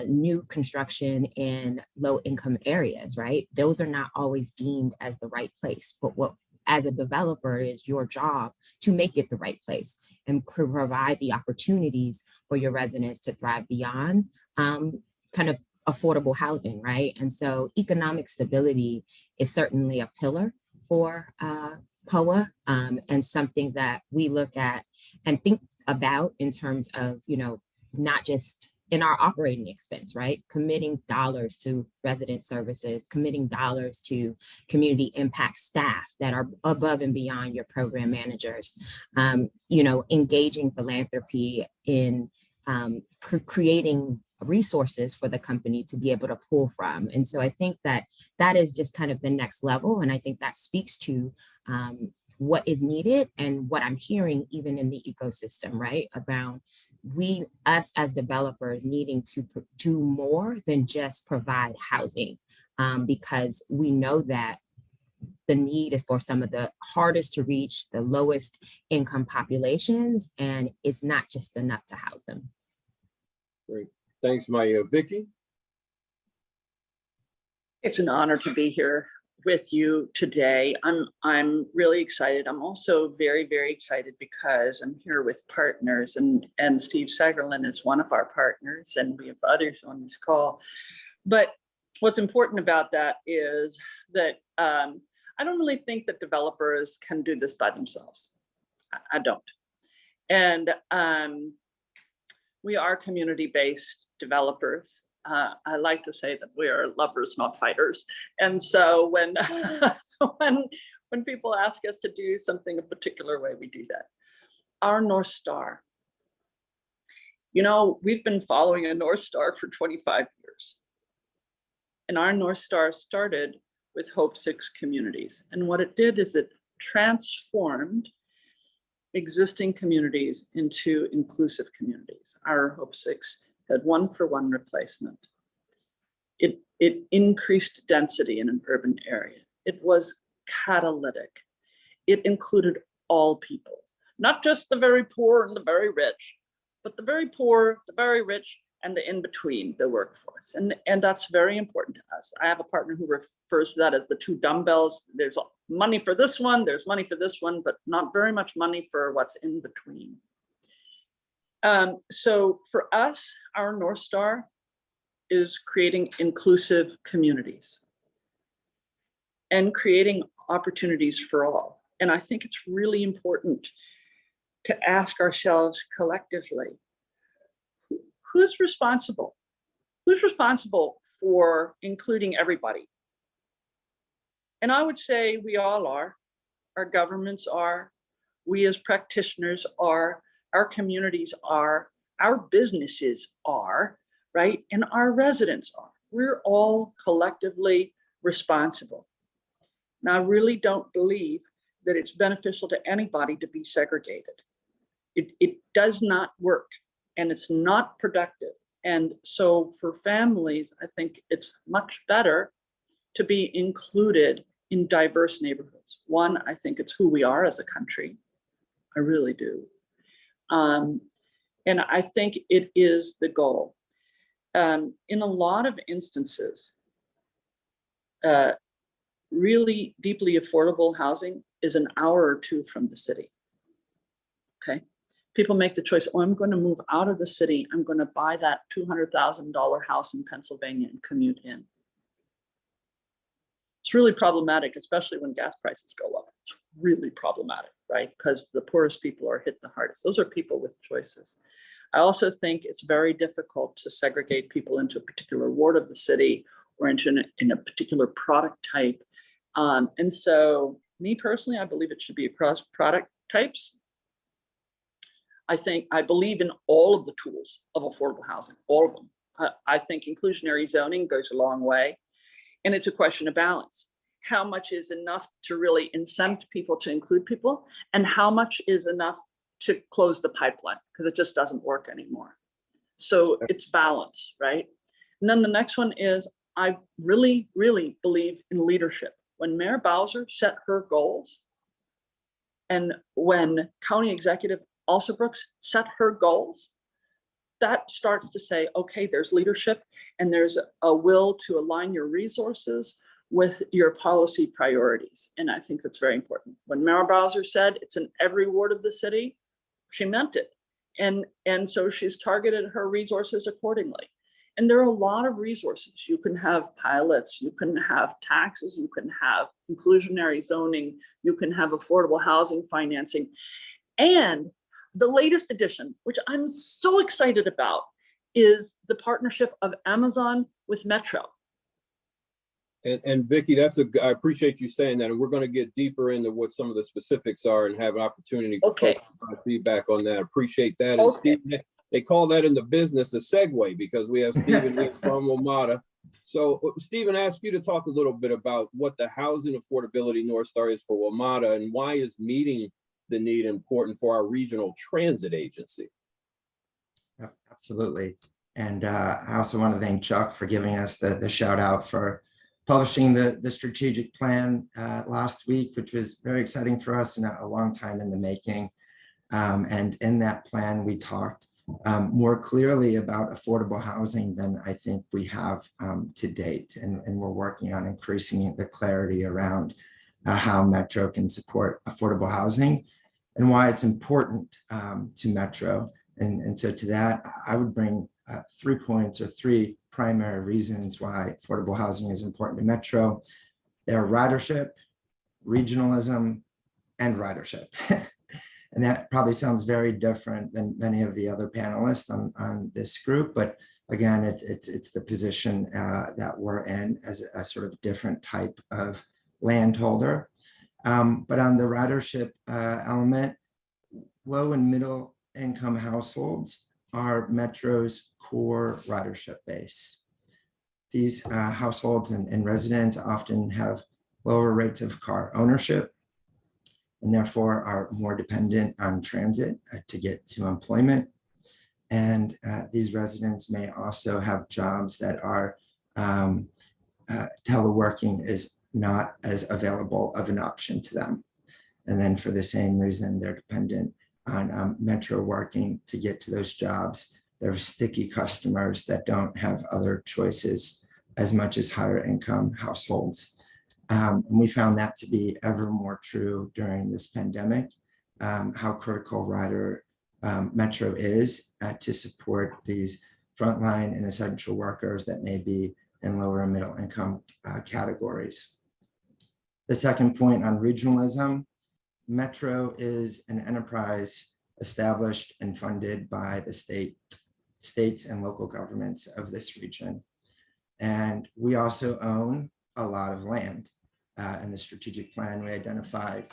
new construction in low income areas, right? Those are not always deemed as the right place, but what as a developer is your job to make it the right place and provide the opportunities for your residents to thrive beyond kind of affordable housing, right? And so economic stability is certainly a pillar for POA, and something that we look at and think about in terms of, not just in our operating expense, right? Committing dollars to resident services, committing dollars to community impact staff that are above and beyond your program managers, engaging philanthropy in creating resources for the company to be able to pull from. And so I think that that is just kind of the next level. And I think that speaks to what is needed and what I'm hearing even in the ecosystem, right? Around us as developers needing to do more than just provide housing, because we know that the need is for some of the hardest to reach, the lowest income populations, and it's not just enough to house them. Great. Thanks, Maya. Vicky? It's an honor to be here with you today. I'm really excited. I'm also very, very excited because I'm here with partners, and Steve Sagerlin is one of our partners, and we have others on this call. But what's important about that is that I don't really think that developers can do this by themselves. I don't. And we are community-based developers. I like to say that we are lovers, not fighters. And so when when people ask us to do something a particular way, we do that. Our North Star. We've been following a North Star for 25 years. And our North Star started with Hope 6 communities. And what it did is it transformed existing communities into inclusive communities. Our Hope 6 had 1-for-1 replacement. It increased density in an urban area. It was catalytic. It included all people, not just the very poor and the very rich, but the very poor, the very rich, and the in-between, the workforce. And that's very important to us. I have a partner who refers to that as the two dumbbells. There's money for this one, there's money for this one, but not very much money for what's in between. So for us, our North Star is creating inclusive communities and creating opportunities for all. And I think it's really important to ask ourselves collectively, who's responsible? Who's responsible for including everybody? And I would say we all are. Our governments are, we as practitioners are, our communities are, our businesses are, right? And our residents are. We're all collectively responsible. Now, I really don't believe that it's beneficial to anybody to be segregated. It does not work, and it's not productive. And so for families, I think it's much better to be included in diverse neighborhoods. One, I think it's who we are as a country. I really do. And I think it is the goal. In a lot of instances, really deeply affordable housing is an hour or two from the city. Okay, people make the choice, oh, I'm going to move out of the city. I'm going to buy that $200,000 house in Pennsylvania and commute in. It's really problematic, especially when gas prices go up. It's really problematic, right? Because the poorest people are hit the hardest. Those are people with choices. I also think it's very difficult to segregate people into a particular ward of the city or into in a particular product type. And so me personally, I believe it should be across product types. I believe in all of the tools of affordable housing, all of them. I think inclusionary zoning goes a long way. And it's a question of balance. How much is enough to really incent people to include people, and how much is enough to close the pipeline, because it just doesn't work anymore. So it's balance, right? And then the next one is, I really, really believe in leadership. When Mayor Bowser set her goals, and when County Executive Alsobrooks set her goals, that starts to say, okay, there's leadership and there's a will to align your resources with your policy priorities. And I think that's very important. When Mayor Bowser said it's in every ward of the city, she meant it. And so she's targeted her resources accordingly. And there are a lot of resources. You can have pilots, you can have taxes, you can have inclusionary zoning, you can have affordable housing financing. And the latest addition, which I'm so excited about, is the partnership of Amazon with Metro. And Vicky, I appreciate you saying that. And we're going to get deeper into what some of the specifics are and have an opportunity for Okay. feedback on that. Appreciate that. And Okay. Steve, they call that in the business a segue, because we have Stephen from WMATA. So Stephen, ask you to talk a little bit about what the Housing Affordability North Star is for WMATA, and why is meeting the need important for our regional transit agency. Yep, absolutely. And I also want to thank Chuck for giving us the shout out for publishing the strategic plan last week, which was very exciting for us and a long time in the making. And in that plan, we talked more clearly about affordable housing than I think we have to date. And we're working on increasing the clarity around how Metro can support affordable housing and why it's important to Metro. And so to that, I would bring 3 points or 3 primary reasons why affordable housing is important to Metro. They're ridership, regionalism, and ridership. And that probably sounds very different than many of the other panelists on this group, but again, it's the position that we're in as a sort of different type of landholder. But on the ridership element, low and middle income households are Metro's core ridership base. These households and residents often have lower rates of car ownership and therefore are more dependent on transit to get to employment. And these residents may also have jobs that are teleworking is not as available of an option to them. And then for the same reason, they're dependent on Metro working to get to those jobs. They're sticky customers that don't have other choices as much as higher income households. And we found that to be ever more true during this pandemic, how critical Metro is to support these frontline and essential workers that may be in lower and middle income categories. The second point on regionalism, Metro is an enterprise established and funded by the states and local governments of this region. And we also own a lot of land. In the strategic plan, we identified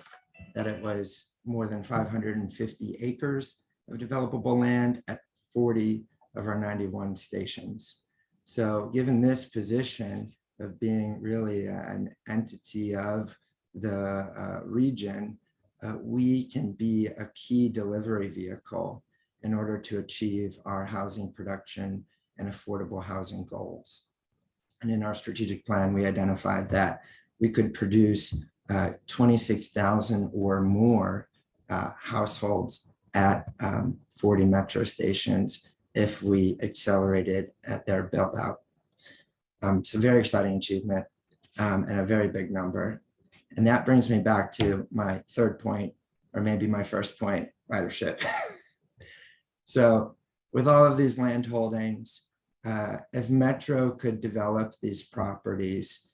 that it was more than 550 acres of developable land at 40 of our 91 stations. So given this position of being really an entity of the region, we can be a key delivery vehicle in order to achieve our housing production and affordable housing goals. And in our strategic plan, we identified that we could produce 26,000 or more households at 40 Metro stations if we accelerated at their build out. So very exciting achievement and a very big number. And that brings me back to my third point, or maybe my first point, ridership. So with all of these land holdings, if Metro could develop these properties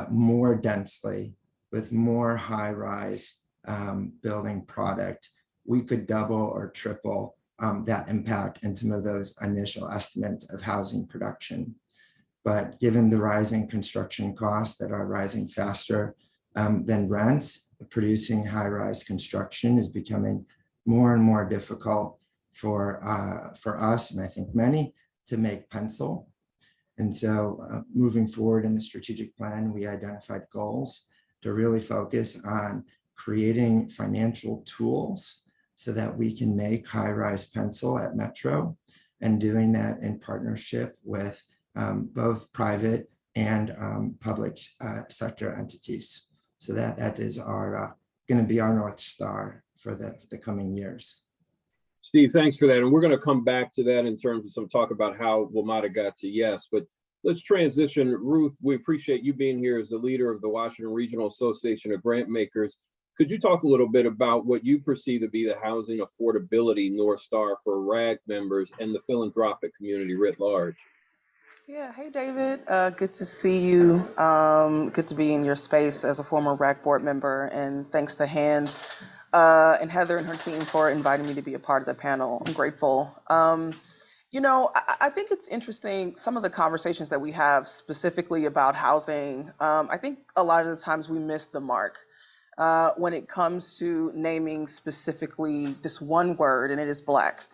more densely with more high-rise building product, we could double or triple that impact in some of those initial estimates of housing production. But given the rising construction costs that are rising faster than rents, producing high-rise construction is becoming more and more difficult for us, and I think many, to make pencil. And so moving forward in the strategic plan, we identified goals to really focus on creating financial tools so that we can make high-rise pencil at Metro, and doing that in partnership with both private and public sector entities. So that is our going to be our North Star for the coming years. Steve, thanks for that. And we're going to come back to that in terms of some talk about how WMATA got to yes, but let's transition. Ruth, we appreciate you being here as the leader of the Washington Regional Association of Grant Makers. Could you talk a little bit about what you perceive to be the housing affordability North Star for RAG members and the philanthropic community writ large? Yeah, hey David, good to see you. Good to be in your space as a former RAC board member, and thanks to Hand and Heather and her team for inviting me to be a part of the panel. I'm grateful. I think it's interesting, some of the conversations that we have specifically about housing. I think a lot of the times we miss the mark when it comes to naming specifically this one word, and it is Black.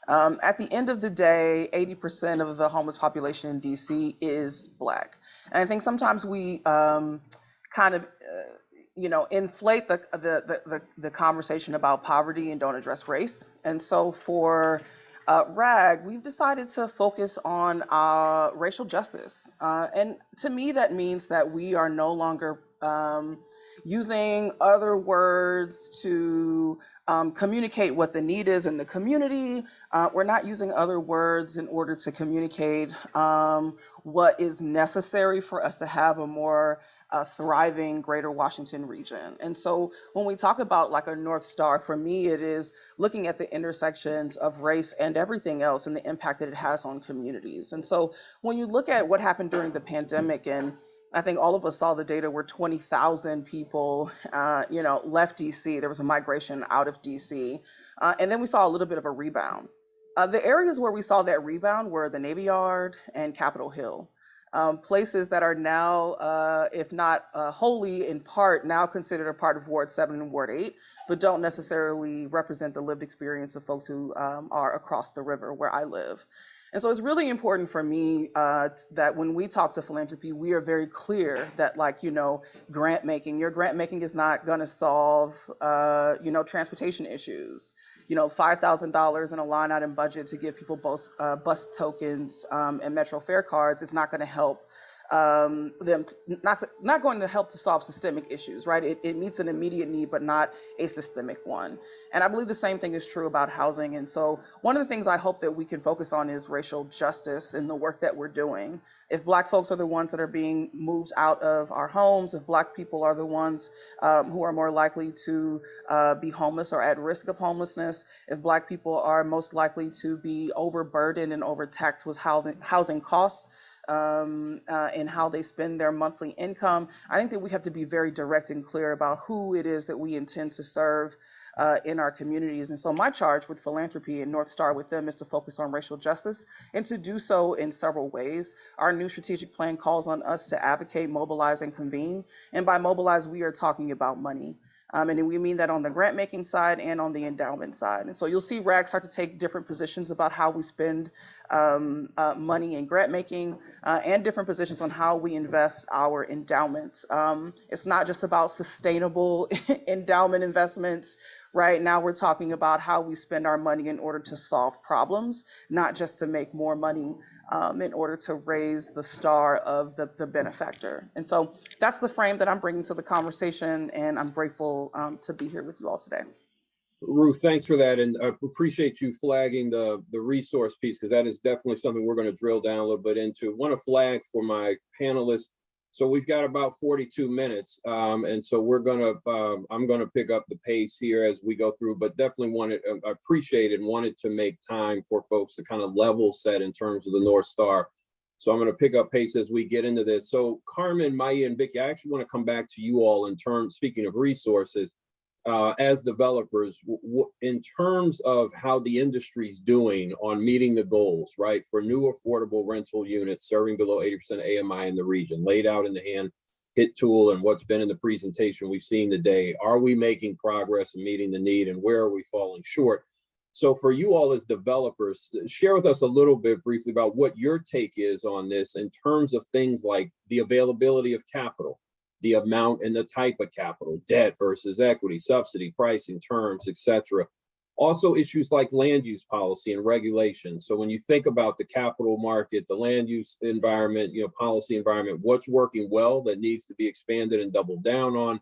At the end of the day, 80% of the homeless population in DC is Black. And I think sometimes we inflate the conversation about poverty and don't address race. And so for RAG, we've decided to focus on racial justice. And to me, that means that we are no longer using other words to communicate what the need is in the community. We're not using other words in order to communicate what is necessary for us to have a more thriving greater Washington region. And so when we talk about like a North Star, for me, it is looking at the intersections of race and everything else and the impact that it has on communities. And so when you look at what happened during the pandemic, and I think all of us saw the data where 20,000 people, left DC. There was a migration out of DC. And then we saw a little bit of a rebound. The areas where we saw that rebound were the Navy Yard and Capitol Hill. Places that are now, if not wholly in part, now considered a part of Ward 7 and Ward 8, but don't necessarily represent the lived experience of folks who are across the river where I live. And so it's really important for me that when we talk to philanthropy, we are very clear that grant making is not going to solve, transportation issues. $5,000 in a line item budget to give people both bus tokens and Metro fare cards is not going to help not going to help to solve systemic issues, right? It meets an immediate need, but not a systemic one. And I believe the same thing is true about housing. And so one of the things I hope that we can focus on is racial justice in the work that we're doing. If Black folks are the ones that are being moved out of our homes, if Black people are the ones who are more likely to be homeless or at risk of homelessness, if Black people are most likely to be overburdened and overtaxed with housing costs, and how they spend their monthly income, I think that we have to be very direct and clear about who it is that we intend to serve in our communities. And so my charge with philanthropy and North Star with them is to focus on racial justice and to do so in several ways. Our new strategic plan calls on us to advocate, mobilize, and convene. And by mobilize, we are talking about money. And we mean that on the grant making side and on the endowment side. And so you'll see RAG start to take different positions about how we spend money in grant making and different positions on how we invest our endowments. It's not just about sustainable endowment investments. Right now, we're talking about how we spend our money in order to solve problems, not just to make more money in order to raise the star of the benefactor. And so that's the frame that I'm bringing to the conversation, and I'm grateful to be here with you all today. Ruth, thanks for that. And I appreciate you flagging the resource piece, because that is definitely something we're going to drill down a little bit into. Want to flag for my panelists. So we've got about 42 minutes. And so I'm going to pick up the pace here as we go through, but definitely appreciated and wanted to make time for folks to kind of level set in terms of the North Star. So I'm going to pick up pace as we get into this. So Carmen, Maya, and Vicki, I actually want to come back to you all in terms, speaking of resources, as developers, in terms of how the industry's doing on meeting the goals, right, for new affordable rental units serving below 80% AMI in the region, laid out in the hand HIT tool and what's been in the presentation we've seen today. Are we making progress in meeting the need, and where are we falling short? So for you all as developers, share with us a little bit briefly about what your take is on this in terms of things like the availability of capital, the amount and the type of capital, debt versus equity, subsidy, pricing, terms, et cetera. Also issues like land use policy and regulation. So when you think about the capital market, the land use environment, policy environment, what's working well that needs to be expanded and doubled down on,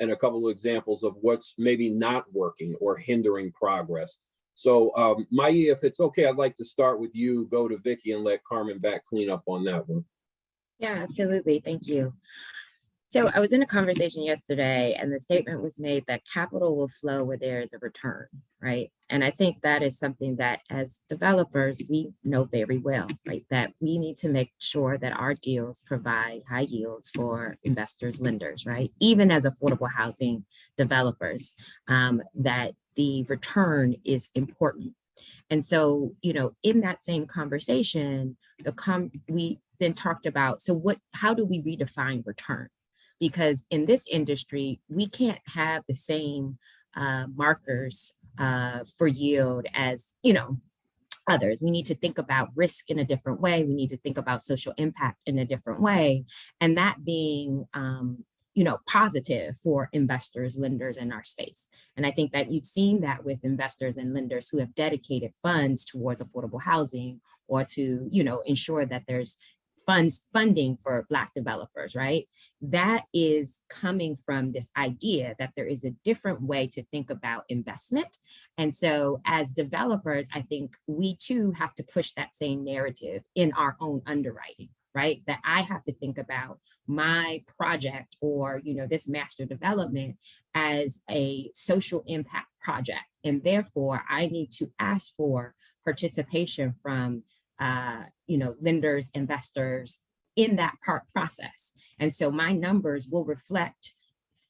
and a couple of examples of what's maybe not working or hindering progress. So Maia, if it's okay, I'd like to start with you, go to Vicky, and let Carmen back clean up on that one. Yeah, absolutely. Thank you. So I was in a conversation yesterday and the statement was made that capital will flow where there is a return, right? And I think that is something that as developers, we know very well, right? That we need to make sure that our deals provide high yields for investors, lenders, right? Even as affordable housing developers, that the return is important. And so, in that same conversation, we then talked about, how do we redefine return? Because in this industry, we can't have the same markers for yield as, others. We need to think about risk in a different way. We need to think about social impact in a different way. And that being, positive for investors, lenders in our space. And I think that you've seen that with investors and lenders who have dedicated funds towards affordable housing or to, ensure that there's funding for Black developers, right? That is coming from this idea that there is a different way to think about investment. And so as developers, I think we too have to push that same narrative in our own underwriting, right? That I have to think about my project or, this master development as a social impact project. And therefore I need to ask for participation from lenders, investors in that process. And so my numbers will reflect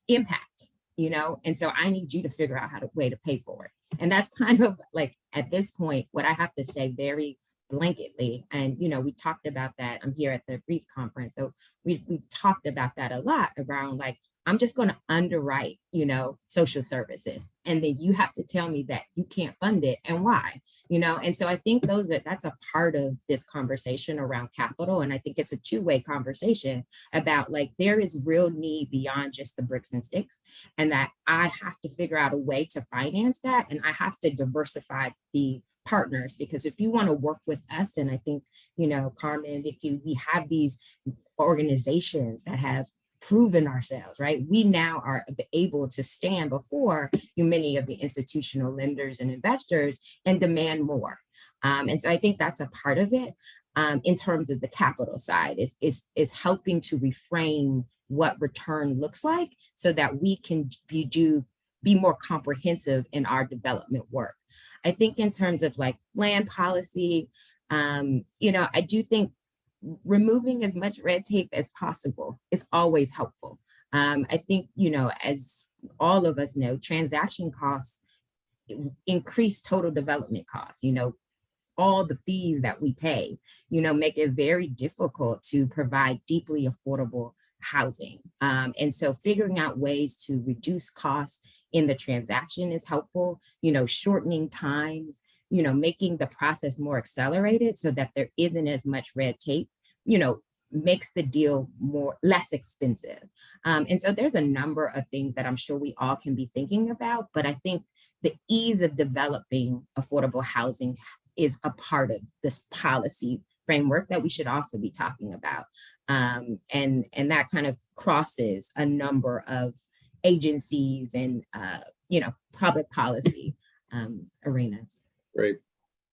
impact, and so I need you to figure out way to pay for it. And that's kind of like, at this point, what I have to say very blanketly. And, we talked about that. I'm here at the REIS conference. So we've talked about that a lot around like, I'm just going to underwrite, social services. And then you have to tell me that you can't fund it and why, and so I think that's a part of this conversation around capital. And I think it's a two-way conversation about like, there is real need beyond just the bricks and sticks, and that I have to figure out a way to finance that. And I have to diversify the partners, because if you want to work with us, and I think, Carmen, Vicky, we have these organizations that have proven ourselves, right? We now are able to stand before many of the institutional lenders and investors and demand more. And so I think that's a part of it. In terms of the capital side, is helping to reframe what return looks like so that we can be more comprehensive in our development work. I think in terms of like land policy, I do think removing as much red tape as possible is always helpful. I think, as all of us know, transaction costs increase total development costs. All the fees that we pay, make it very difficult to provide deeply affordable housing. And so figuring out ways to reduce costs in the transaction is helpful, shortening times, making the process more accelerated so that there isn't as much red tape, makes the deal less expensive. And so there's a number of things that I'm sure we all can be thinking about, but I think the ease of developing affordable housing is a part of this policy framework that we should also be talking about. And that kind of crosses a number of agencies and, public policy arenas. Great.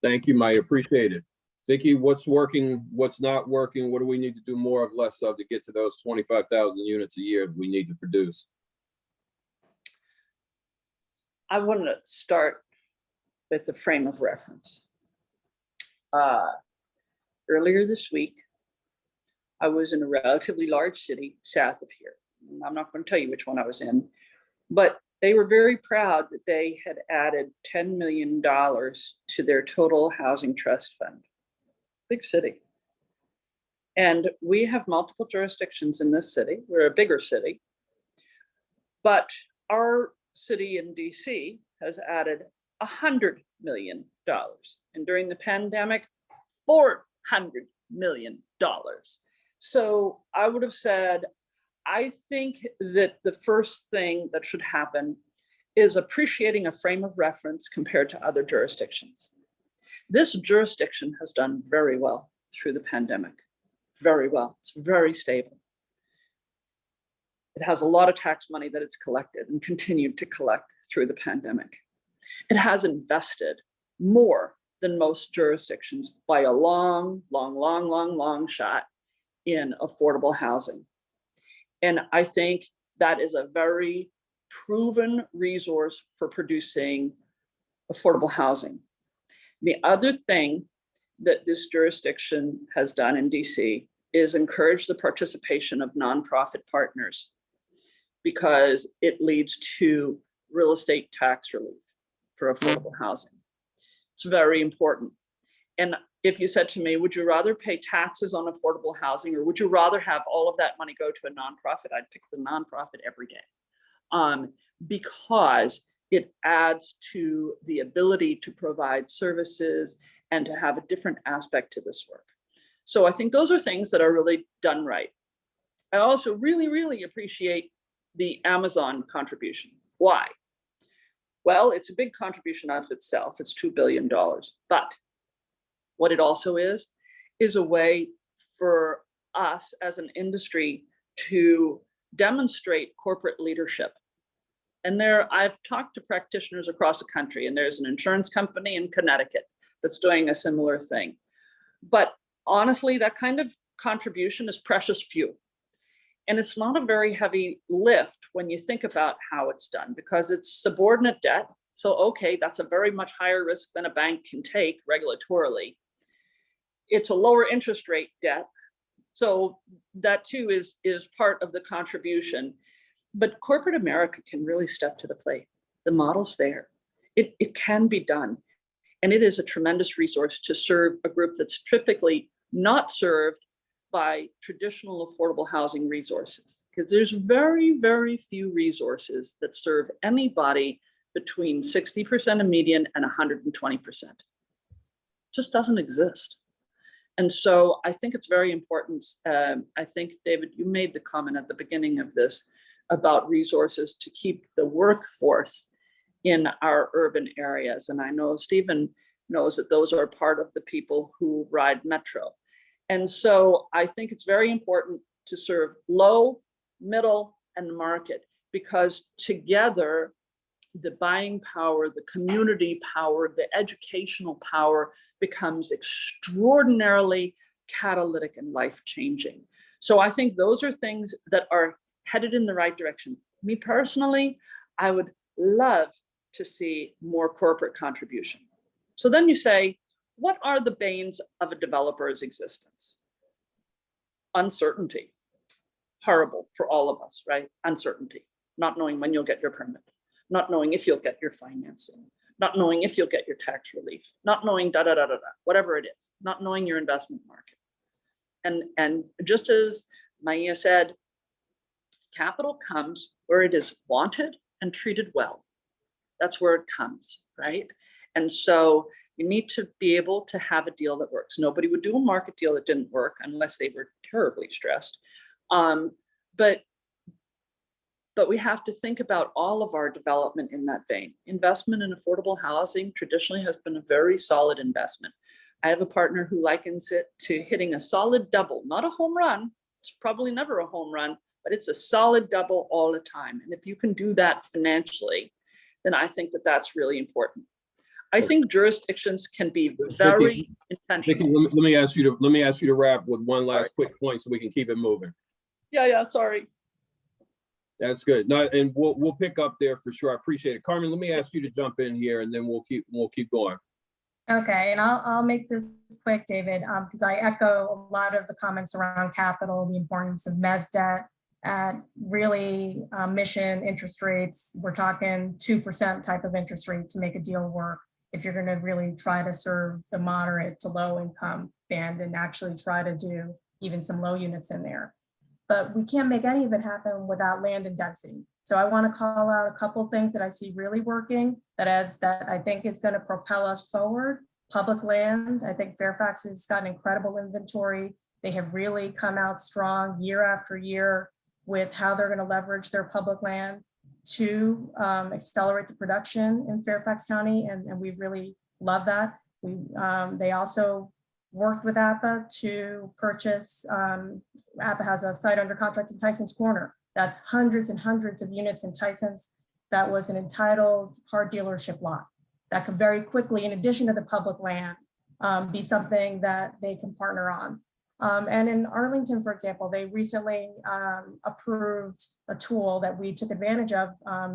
Thank you, Maya. Appreciate it. Vicky, what's working, what's not working? What do we need to do more of, less of, to get to those 25,000 units a year that we need to produce? I want to start with the frame of reference. Earlier this week, I was in a relatively large city south of here. I'm not going to tell you which one I was in, but they were very proud that they had added $10 million to their total housing trust fund. Big city. And we have multiple jurisdictions in this city. We're a bigger city, but our city in DC has added $100 million. And during the pandemic, $400 million. So I would have said, I think that the first thing that should happen is appreciating a frame of reference compared to other jurisdictions. This jurisdiction has done very well through the pandemic, very well. It's very stable. It has a lot of tax money that it's collected and continued to collect through the pandemic. It has invested more than most jurisdictions by a long shot in affordable housing. And I think that is a very proven resource for producing affordable housing. The other thing that this jurisdiction has done in DC is encourage the participation of nonprofit partners, because it leads to real estate tax relief for affordable housing. It's very important. And if you said to me, would you rather pay taxes on affordable housing, or would you rather have all of that money go to a nonprofit? I'd pick the nonprofit every day, because it adds to the ability to provide services and to have a different aspect to this work. So I think those are things that are really done right. I also really appreciate the Amazon contribution. Why? Well, it's a big contribution of itself. It's $2 billion. But what it also is a way for us as an industry to demonstrate corporate leadership. And I've talked to practitioners across the country, and there's an insurance company in Connecticut that's doing a similar thing. But honestly, that kind of contribution is precious few. And it's not a very heavy lift when you think about how it's done, because it's subordinate debt. So, okay, that's a very much higher risk than a bank can take regulatorily. It's a lower interest rate debt. So that too is part of the contribution. But corporate America can really step to the plate. The model's there. It can be done. And it is a tremendous resource to serve a group that's typically not served by traditional affordable housing resources, because there's very few resources that serve anybody between 60% of median and 120%. Just doesn't exist. And so I think it's very important. I think, David, you made the comment at the beginning of this about resources to keep the workforce in our urban areas. And I know Stephen knows that those are part of the people who ride Metro. And so I think it's very important to serve low, middle, and market, because together the buying power, the community power, the educational power becomes extraordinarily catalytic and life-changing. So I think those are things that are headed in the right direction. Me personally, I would love to see more corporate contribution. So then you say, what are the banes of a developer's existence? Uncertainty. Horrible for all of us, right? Uncertainty. Not knowing when you'll get your permit, not knowing if you'll get your financing, not knowing if you'll get your tax relief, not knowing whatever it is, not knowing your investment market. And just as Maya said, capital comes where it is wanted and treated well. That's where it comes, right? And so you need to be able to have a deal that works. Nobody would do a market deal that didn't work unless they were terribly stressed. But we have to think about all of our development in that vein. Investment in affordable housing traditionally has been a very solid investment. I have a partner who likens it to hitting a solid double, not a home run. It's probably never a home run, but it's a solid double all the time. And if you can do that financially, then I think that that's really important. I think jurisdictions can be very intentional. Vicki, let me ask you to wrap with one last quick point so we can keep it moving. Yeah, sorry. That's good. No, and we'll pick up there for sure. I appreciate it. Carmen, let me ask you to jump in here, and then we'll keep going. Okay, and I'll make this quick, David, because I echo a lot of the comments around capital, the importance of mezz debt at really mission interest rates. We're talking 2% type of interest rate to make a deal work if you're going to really try to serve the moderate to low income band and actually try to do even some low units in there. But we can't make any of it happen without land and density. So I want to call out a couple of things that I see really working that I think is going to propel us forward. Public land. I think Fairfax has got an incredible inventory. They have really come out strong year after year with how they're going to leverage their public land. to accelerate the production in Fairfax County, and we really love that. They also worked with APA to purchase, APA has a site under contract in Tyson's Corner. That's hundreds and hundreds of units in Tyson's. That was an entitled car dealership lot that could very quickly, in addition to the public land, be something that they can partner on. And in Arlington, for example, they recently approved a tool that we took advantage of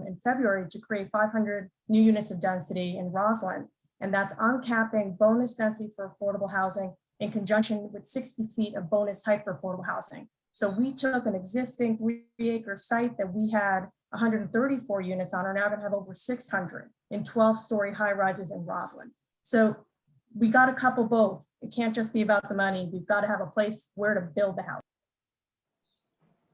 in February to create 500 new units of density in Roslyn. And that's uncapping bonus density for affordable housing in conjunction with 60 feet of bonus height for affordable housing. So we took an existing 3-acre site that we had 134 units on, are now gonna have over 600 in 12-story high rises in Roslyn. So we got to couple both. It can't just be about the money. We've got to have a place where to build the house.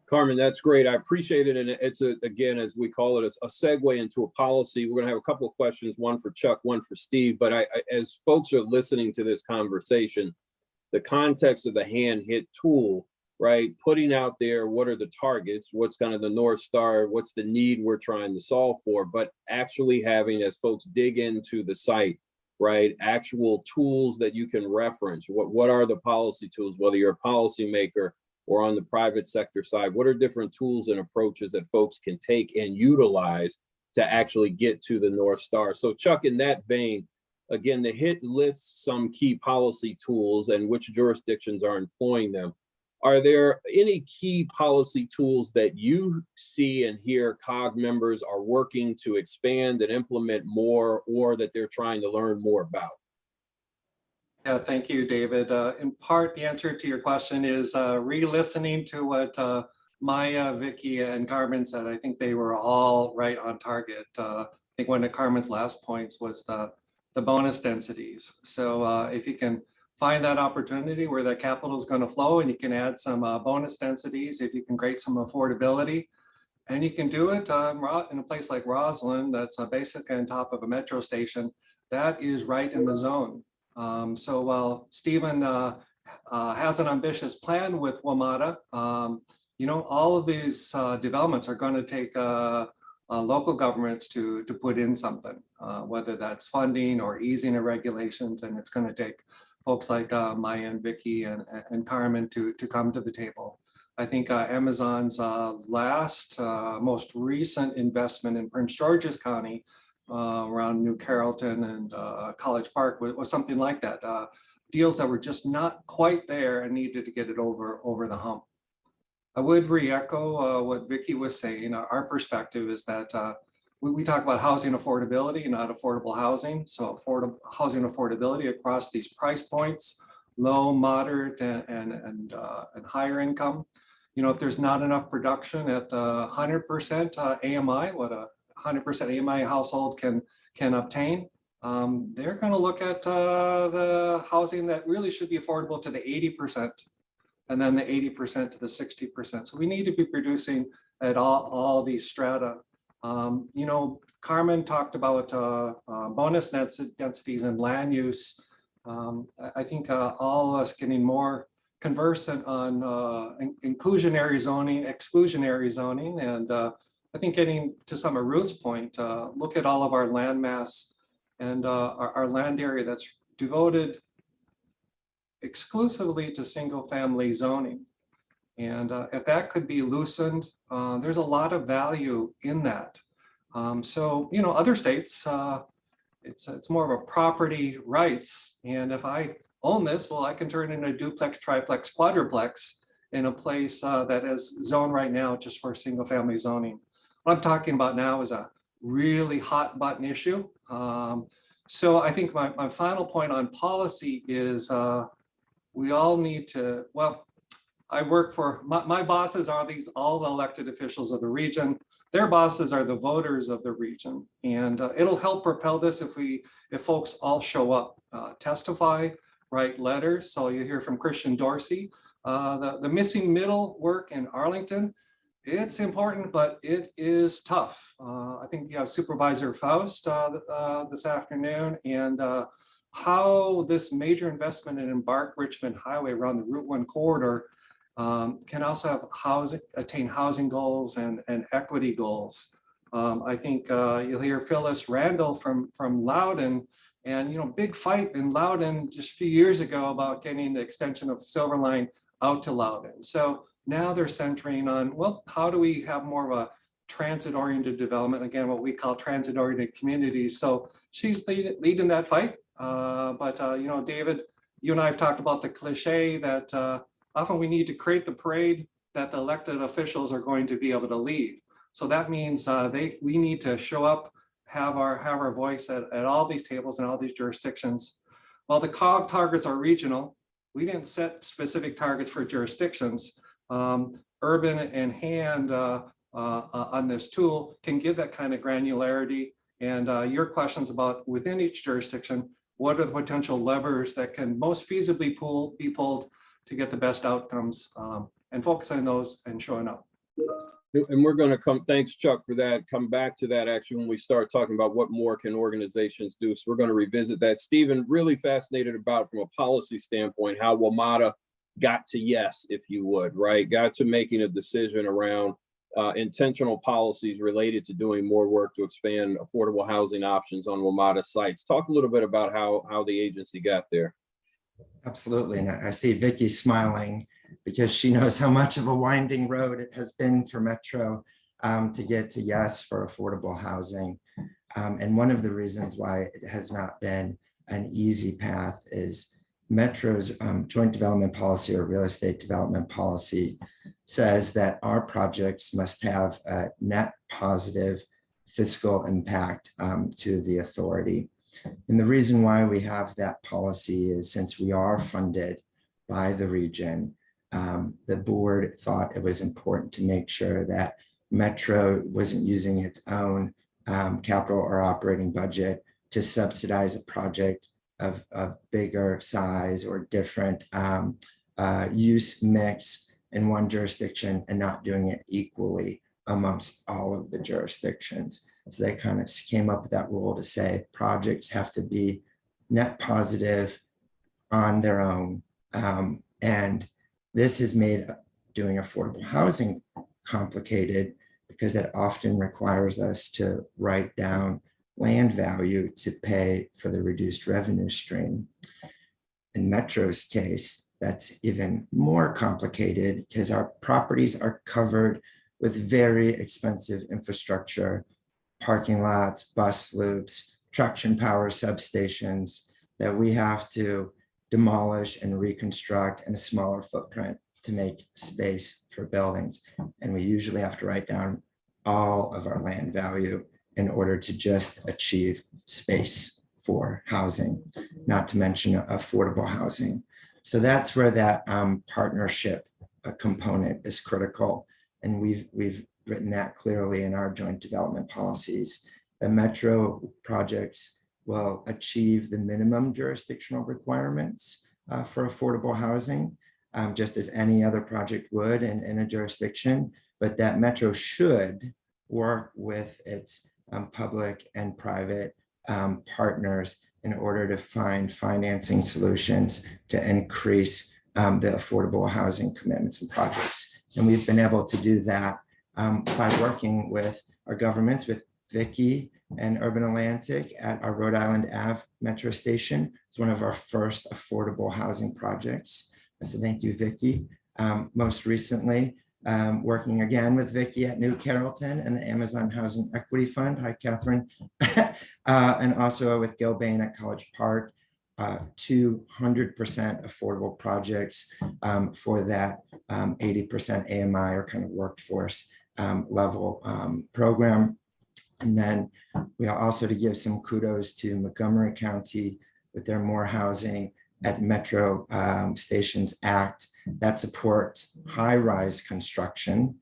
Carmen, that's great. I appreciate it. And it's, again, as we call it, a segue into a policy. We're going to have a couple of questions, one for Chuck, one for Steve. But as folks are listening to this conversation, the context of the hand hit tool, right? Putting out there, what are the targets? What's kind of the North Star? What's the need we're trying to solve for? But actually having, as folks dig into the site, right, actual tools that you can reference. What are the policy tools, whether you're a policymaker or on the private sector side? What are different tools and approaches that folks can take and utilize to actually get to the North Star? So Chuck, in that vein, again, the HIT lists some key policy tools and which jurisdictions are employing them. Are there any key policy tools that you see and hear COG members are working to expand and implement more, or that they're trying to learn more about? Yeah, thank you, David. In part, the answer to your question is re-listening to what Maya, Vicky, and Carmen said. I think they were all right on target. I think one of Carmen's last points was the bonus densities. So if you can find that opportunity where that capital is going to flow and you can add some bonus densities, if you can create some affordability, and you can do it in a place like Roslyn that's basically on top of a metro station, that is right in the zone. So while Stephen has an ambitious plan with WMATA, you know, all of these developments are going to take local governments to put in something, whether that's funding or easing of regulations, and it's going to take folks like Maya and Vicky and Carmen to come to the table. I think Amazon's most recent investment in Prince George's County around New Carrollton and College Park was something like that. Deals that were just not quite there and needed to get it over the hump. I would re-echo what Vicky was saying. Our perspective is that we talk about housing affordability, not affordable housing. So affordable housing affordability across these price points, low, moderate, and higher income. You know, if there's not enough production at the 100% AMI, what a 100% AMI household can obtain, they're going to look at the housing that really should be affordable to the 80%, and then the 80% to the 60%. So we need to be producing at all these strata. You know, Carmen talked about bonus densities and land use. I think all of us getting more conversant on inclusionary zoning, exclusionary zoning, and I think getting to some of Ruth's point, look at all of our land mass and our land area that's devoted exclusively to single family zoning. And if that could be loosened, there's a lot of value in that. So, you know, other states, it's more of a property rights. And if I own this, well, I can turn it into a duplex, triplex, quadruplex in a place that is zoned right now just for single family zoning. What I'm talking about now is a really hot button issue. So I think my final point on policy is we all need to, well, I work for, my bosses are all the elected officials of the region. Their bosses are the voters of the region. And it'll help propel this if folks all show up, testify, write letters. So you hear from Christian Dorsey. The missing middle work in Arlington, it's important, but it is tough. I think you have Supervisor Faust this afternoon, and how this major investment in Embark Richmond Highway around the Route 1 corridor can also have attain housing goals and equity goals. I think you'll hear Phyllis Randall from Loudon, and big fight in Loudon just a few years ago about getting the extension of Silver Line out to Loudon. So now they're centering on, well, how do we have more of a transit-oriented development? Again, what we call transit-oriented communities. So she's leading that fight. David, you and I have talked about the cliche that often we need to create the parade that the elected officials are going to be able to lead. So that means we need to show up, have our voice at all these tables and all these jurisdictions. While the COG targets are regional, we didn't set specific targets for jurisdictions. Urban and Hand on this tool can give that kind of granularity. And your questions about within each jurisdiction, what are the potential levers that can most feasibly be pulled to get the best outcomes, and focus on those and showing up. And we're going to thanks Chuck for that, come back to that actually when we start talking about what more can organizations do. So we're going to revisit that. Stephen, really fascinated about from a policy standpoint, how WMATA got to yes, if you would, right? Got to making a decision around intentional policies related to doing more work to expand affordable housing options on WMATA sites. Talk a little bit about how the agency got there. Absolutely. And I see Vicky smiling because she knows how much of a winding road it has been for Metro to get to yes for affordable housing. And one of the reasons why it has not been an easy path is Metro's joint development policy or real estate development policy says that our projects must have a net positive fiscal impact to the authority. And the reason why we have that policy is since we are funded by the region, the board thought it was important to make sure that Metro wasn't using its own capital or operating budget to subsidize a project of bigger size or different use mix in one jurisdiction and not doing it equally amongst all of the jurisdictions. So they kind of came up with that rule to say projects have to be net positive on their own. And this has made doing affordable housing complicated because it often requires us to write down land value to pay for the reduced revenue stream. In Metro's case, that's even more complicated because our properties are covered with very expensive infrastructure, parking lots, bus loops, traction power substations that we have to demolish and reconstruct in a smaller footprint to make space for buildings. And we usually have to write down all of our land value in order to just achieve space for housing, not to mention affordable housing. So that's where that partnership component is critical. And we've written that clearly in our joint development policies. The Metro projects will achieve the minimum jurisdictional requirements for affordable housing, just as any other project would in a jurisdiction, but that Metro should work with its public and private partners in order to find financing solutions to increase the affordable housing commitments and projects. And we've been able to do that by working with our governments, with Vicky and Urban Atlantic at our Rhode Island Ave Metro Station. It's one of our first affordable housing projects. So thank you, Vicky. Most recently, working again with Vicky at New Carrollton and the Amazon Housing Equity Fund. Hi, Catherine. And also with Gil Bain at College Park, 200% affordable projects for that 80% AMI or kind of workforce level program. And then we are also to give some kudos to Montgomery County with their More Housing at Metro Stations Act that supports high-rise construction,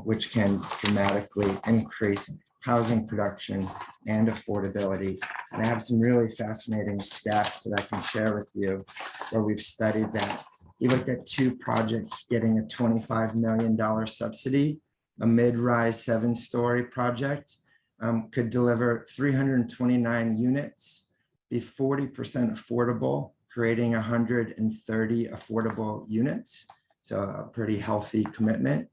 which can dramatically increase housing production and affordability. And I have some really fascinating stats that I can share with you where we've studied that. We looked at 2 projects getting a $25 million subsidy. A mid-rise 7-story project could deliver 329 units, be 40% affordable, creating 130 affordable units. So a pretty healthy commitment.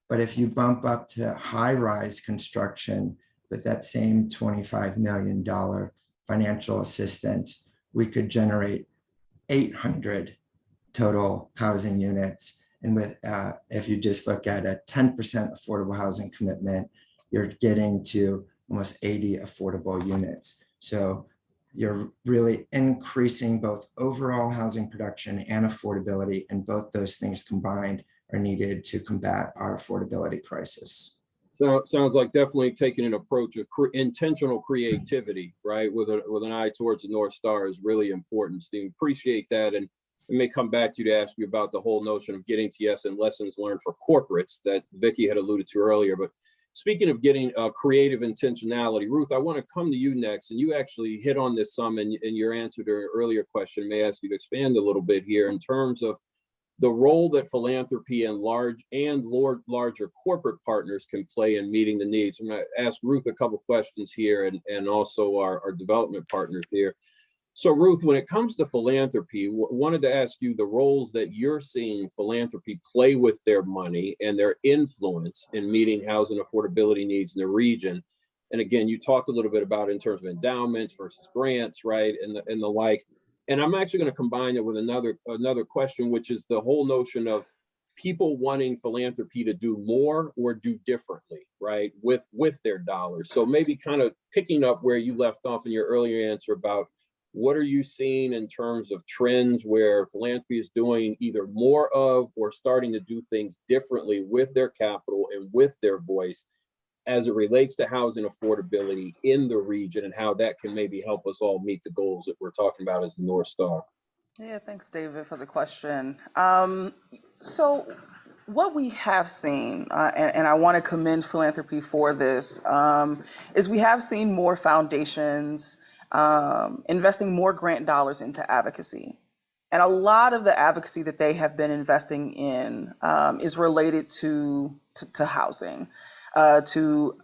But if you bump up to high-rise construction with that same $25 million financial assistance, we could generate 800 total housing units. And with, if you just look at a 10% affordable housing commitment, you're getting to almost 80 affordable units. So you're really increasing both overall housing production and affordability, and both those things combined are needed to combat our affordability crisis. So sounds like definitely taking an approach of intentional creativity, right? With an eye towards the North Star is really important. Steve, appreciate that. And I may come back to you to ask you about the whole notion of getting TS and lessons learned for corporates that Vicki had alluded to earlier. But speaking of getting creative intentionality, Ruth, I want to come to you next. And you actually hit on this some in your answer to an earlier question. I may ask you to expand a little bit here in terms of the role that philanthropy and larger corporate partners can play in meeting the needs. I'm going to ask Ruth a couple questions here and also our development partners here. So Ruth, when it comes to philanthropy, wanted to ask you the roles that you're seeing philanthropy play with their money and their influence in meeting housing affordability needs in the region. And again, you talked a little bit about in terms of endowments versus grants, right? And the like. And I'm actually going to combine it with another question, which is the whole notion of people wanting philanthropy to do more or do differently, right, with their dollars. So maybe kind of picking up where you left off in your earlier answer about what are you seeing in terms of trends where philanthropy is doing either more of or starting to do things differently with their capital and with their voice as it relates to housing affordability in the region, and how that can maybe help us all meet the goals that we're talking about as the North Star. Yeah, thanks, David, for the question. So what we have seen, and I want to commend philanthropy for this, is we have seen more foundations investing more grant dollars into advocacy. And a lot of the advocacy that they have been investing in is related to housing. To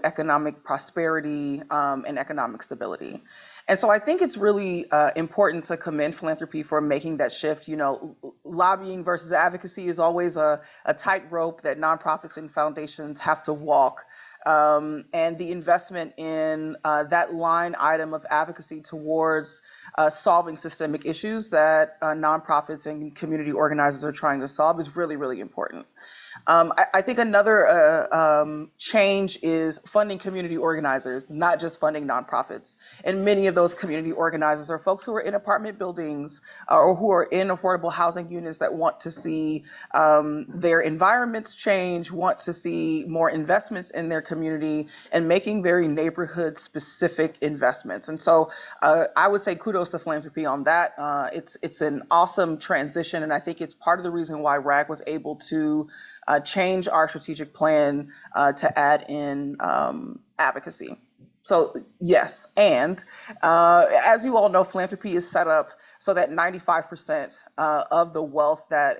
economic prosperity and economic stability. And so I think it's really important to commend philanthropy for making that shift. You know, lobbying versus advocacy is always a tightrope that nonprofits and foundations have to walk. And the investment in that line item of advocacy towards solving systemic issues that nonprofits and community organizers are trying to solve is really, really important. I think another change is funding community organizers, not just funding nonprofits. And many of those community organizers are folks who are in apartment buildings or who are in affordable housing units that want to see their environments change, want to see more investments in their community, and making very neighborhood specific investments. And so I would say kudos to philanthropy on that. It's an awesome transition. And I think it's part of the reason why RAG was able to change our strategic plan to add in advocacy. So yes, and as you all know, philanthropy is set up so that 95% of the wealth that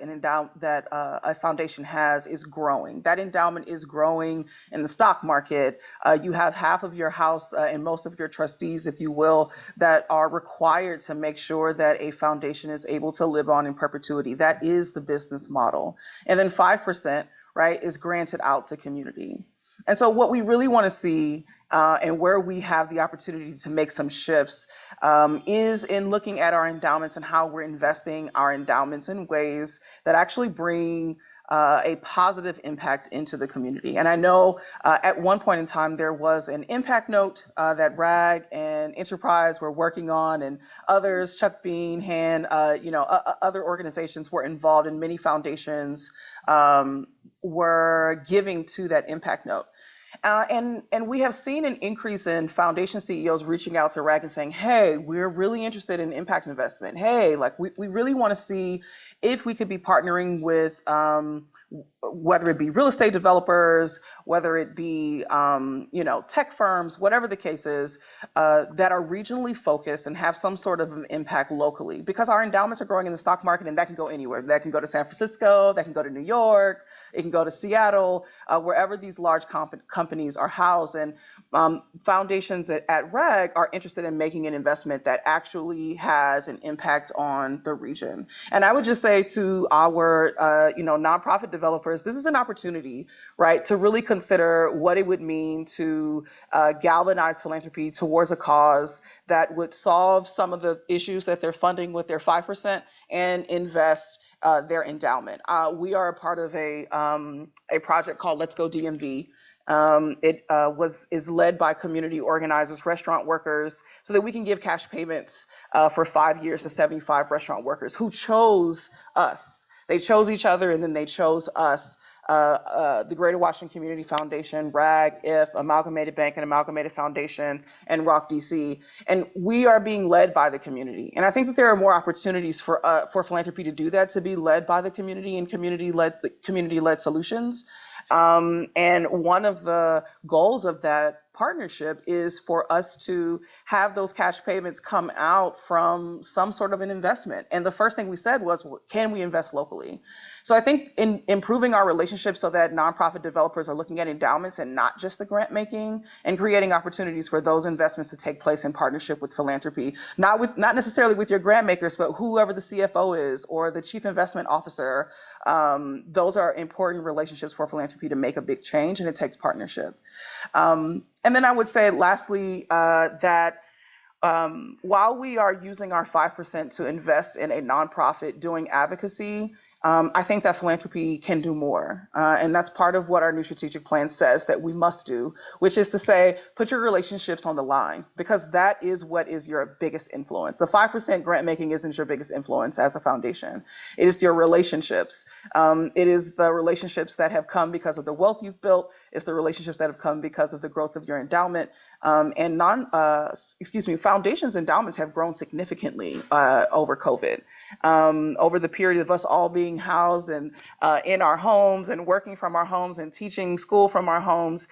a foundation has is growing. That endowment is growing in the stock market. You have half of your house and most of your trustees, if you will, that are required to make sure that a foundation is able to live on in perpetuity. That is the business model. And then 5%, right, is granted out to community. And so what we really want to see and where we have the opportunity to make some shifts is in looking at our endowments and how we're investing our endowments in ways that actually bring a positive impact into the community. And I know at one point in time, there was an impact note that RAG and Enterprise were working on, and others, Chuck Bean, Han, other organizations were involved, and many foundations were giving to that impact note. And we have seen an increase in foundation CEOs reaching out to RAG and saying, hey, we're really interested in impact investment. Hey, like we really want to see if we could be partnering with whether it be real estate developers, whether it be tech firms, whatever the case is, that are regionally focused and have some sort of an impact locally. Because our endowments are growing in the stock market, and that can go anywhere. That can go to San Francisco, that can go to New York, it can go to Seattle, wherever these large companies companies are housed, and foundations at RAG are interested in making an investment that actually has an impact on the region. And I would just say to our nonprofit developers, this is an opportunity, right, to really consider what it would mean to galvanize philanthropy towards a cause that would solve some of the issues that they're funding with their 5% and invest their endowment. We are a part of a project called Let's Go DMV. It is led by community organizers, restaurant workers, so that we can give cash payments for 5 years to 75 restaurant workers who chose us. They chose each other, and then they chose us. The Greater Washington Community Foundation, RAG, IF, Amalgamated Bank and Amalgamated Foundation, and Rock DC. And we are being led by the community. And I think that there are more opportunities for philanthropy to do that, to be led by the community and community-led solutions. And one of the goals of that partnership is for us to have those cash payments come out from some sort of an investment. And the first thing we said was, well, can we invest locally? So I think in improving our relationship so that nonprofit developers are looking at endowments and not just the grant making, and creating opportunities for those investments to take place in partnership with philanthropy, not necessarily with your grant makers, but whoever the CFO is or the chief investment officer. Those are important relationships for philanthropy to make a big change, and it takes partnership. And then I would say lastly that while we are using our 5% to invest in a nonprofit doing advocacy, I think that philanthropy can do more. And that's part of what our new strategic plan says that we must do, which is to say, put your relationships on the line, because that is what is your biggest influence. The 5% grant making isn't your biggest influence as a foundation. It is your relationships. It is the relationships that have come because of the wealth you've built. It's the relationships that have come because of the growth of your endowment. And foundations endowments have grown significantly over COVID. Over the period of us all being housed and in our homes and working from our homes and teaching school from our homes,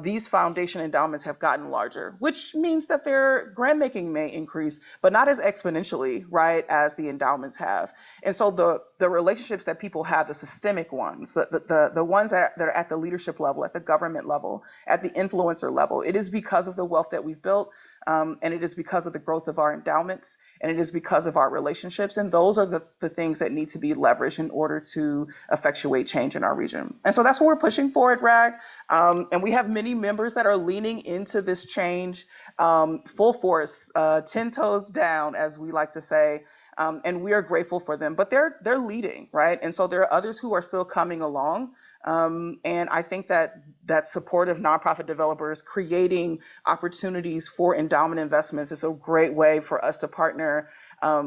these foundation endowments have gotten larger, which means that their grant making may increase, but not as exponentially, right, as the endowments have. And so the relationships that people have, the systemic ones, the ones that are at the leadership level, at the government level, at the influencer level, it is because of the wealth that we've built. And it is because of the growth of our endowments, and it is because of our relationships. And those are the things that need to be leveraged in order to effectuate change in our region. And so that's what we're pushing for at RAG. And we have many members that are leaning into this change full force, 10 toes down, as we like to say. And we are grateful for them, but they're leading, right? And so there are others who are still coming along. And I think that support of nonprofit developers creating opportunities for endowment investments is a great way for us to partner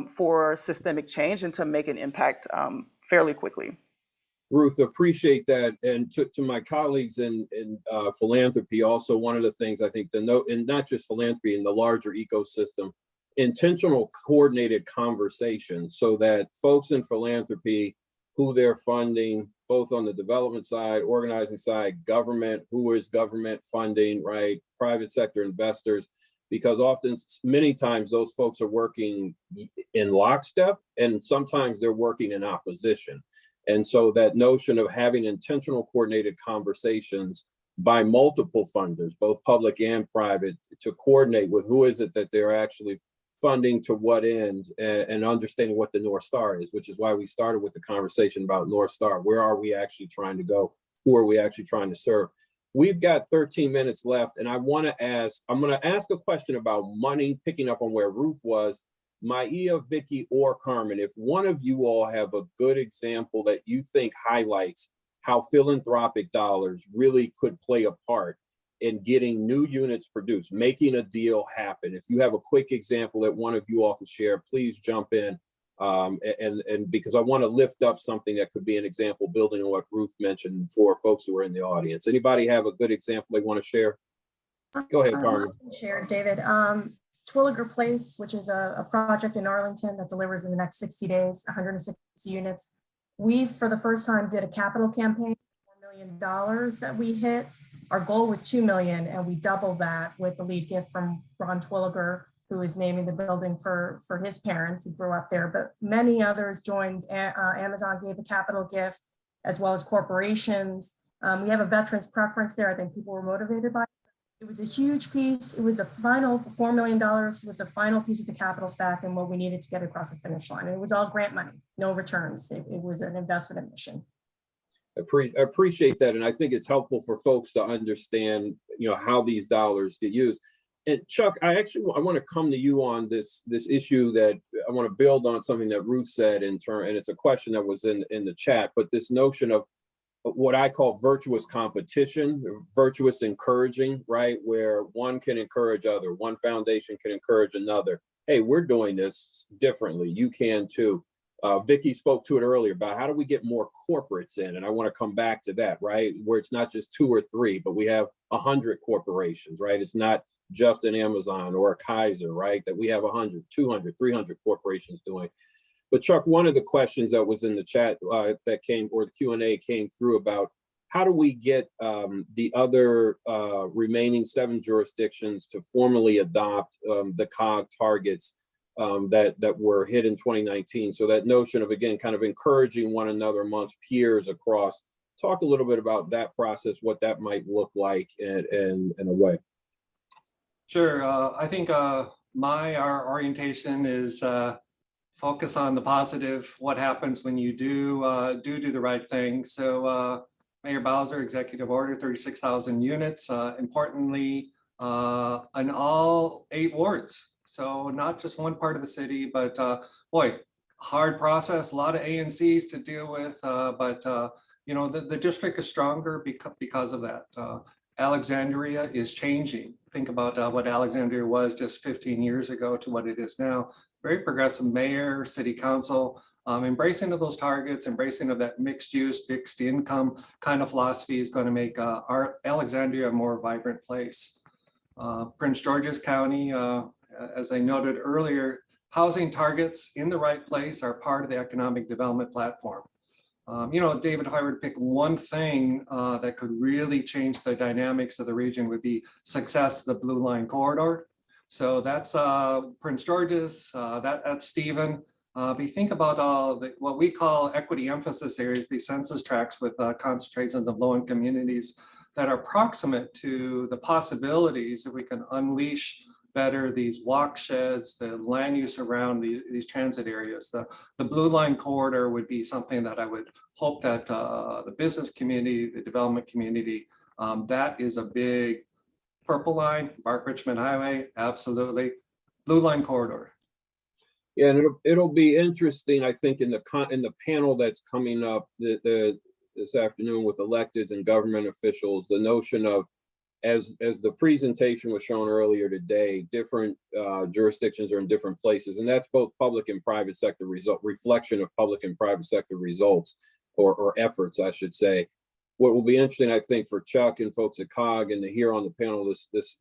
for systemic change and to make an impact fairly quickly. Ruth, appreciate that. And to my colleagues in philanthropy, also one of the things I think and not just philanthropy, in the larger ecosystem, intentional coordinated conversations so that folks in philanthropy, who they're funding, both on the development side, organizing side, government, who is government funding, right, private sector investors, because often, many times those folks are working in lockstep, and sometimes they're working in opposition. And so that notion of having intentional coordinated conversations by multiple funders, both public and private, to coordinate with who is it that they're actually funding to what end, and understanding what the North Star is, which is why we started with the conversation about North Star. Where are we actually trying to go? Who are we actually trying to serve? We've got 13 minutes left, and I'm going to ask a question about money, picking up on where Ruth was. Maia, Vicky, or Carmen, if one of you all have a good example that you think highlights how philanthropic dollars really could play a part in getting new units produced, making a deal happen. If you have a quick example that one of you all can share, please jump in. And because I want to lift up something that could be an example, building on what Ruth mentioned for folks who are in the audience. Anybody have a good example they want to share? Go ahead, Carmen. Share, David. Twilliger Place, which is a project in Arlington that delivers in the next 60 days, 160 units. We, for the first time, did a capital campaign, $4 million that we hit. Our goal was 2 million, and we doubled that with the lead gift from Ron Twilliger, who is naming the building for his parents who grew up there. But many others joined. Amazon gave a capital gift, as well as corporations. We have a veterans preference there. I think people were motivated by it. It was a huge piece. It was the final $4 million was the final piece of the capital stack and what we needed to get across the finish line. And it was all grant money, no returns. It was an investment in mission. I appreciate that. And I think it's helpful for folks to understand, how these dollars get used. And Chuck, I want to come to you on this issue that I want to build on something that Ruth said and it's a question that was in the chat, but this notion of what I call virtuous competition, virtuous encouraging, right? Where one can encourage other, one foundation can encourage another. Hey, we're doing this differently. You can too. Vicki spoke to it earlier about how do we get more corporates in? And I want to come back to that, right? Where it's not just 2 or 3, but we have 100 corporations, right? It's not just an Amazon or a Kaiser, right? That we have 100, 200, 300 corporations doing. But Chuck, one of the questions that was in the chat that came, or the Q&A came through about how do we get the other remaining 7 jurisdictions to formally adopt the COG targets that were hit in 2019. So that notion of, again, kind of encouraging one another amongst peers across. Talk a little bit about that process, what that might look like in a way. Sure. I think our orientation is focus on the positive, what happens when you do the right thing. So Mayor Bowser, Executive Order, 36,000 units, importantly, in all 8 wards. So not just one part of the city, but boy, hard process, a lot of ANCs to deal with, but the district is stronger because of that. Alexandria is changing. Think about what Alexandria was just 15 years ago to what it is now. Very progressive mayor, city council, embracing of those targets, embracing of that mixed use, mixed income kind of philosophy is going to make our Alexandria a more vibrant place. Prince George's County, as I noted earlier, housing targets in the right place are part of the economic development platform. David, if I were to pick one thing that could really change the dynamics of the region would be success of the Blue Line Corridor. So that's Prince George's, that's Stephen. But you think about what we call equity emphasis areas, these census tracts with concentrations of low-income communities that are proximate to the possibilities that we can unleash better these walk sheds, the land use around these transit areas. The Blue Line Corridor would be something that I would hope that the business community, the development community, that is a big purple line, Park Richmond Highway, absolutely. Blue Line Corridor. Yeah, and it'll be interesting, I think, in the panel that's coming up this afternoon with electeds and government officials, the notion of, as the presentation was shown earlier today, different jurisdictions are in different places, and that's both public and private sector reflection of public and private sector results or efforts, I should say. What will be interesting, I think, for Chuck and folks at COG and to hear on the panel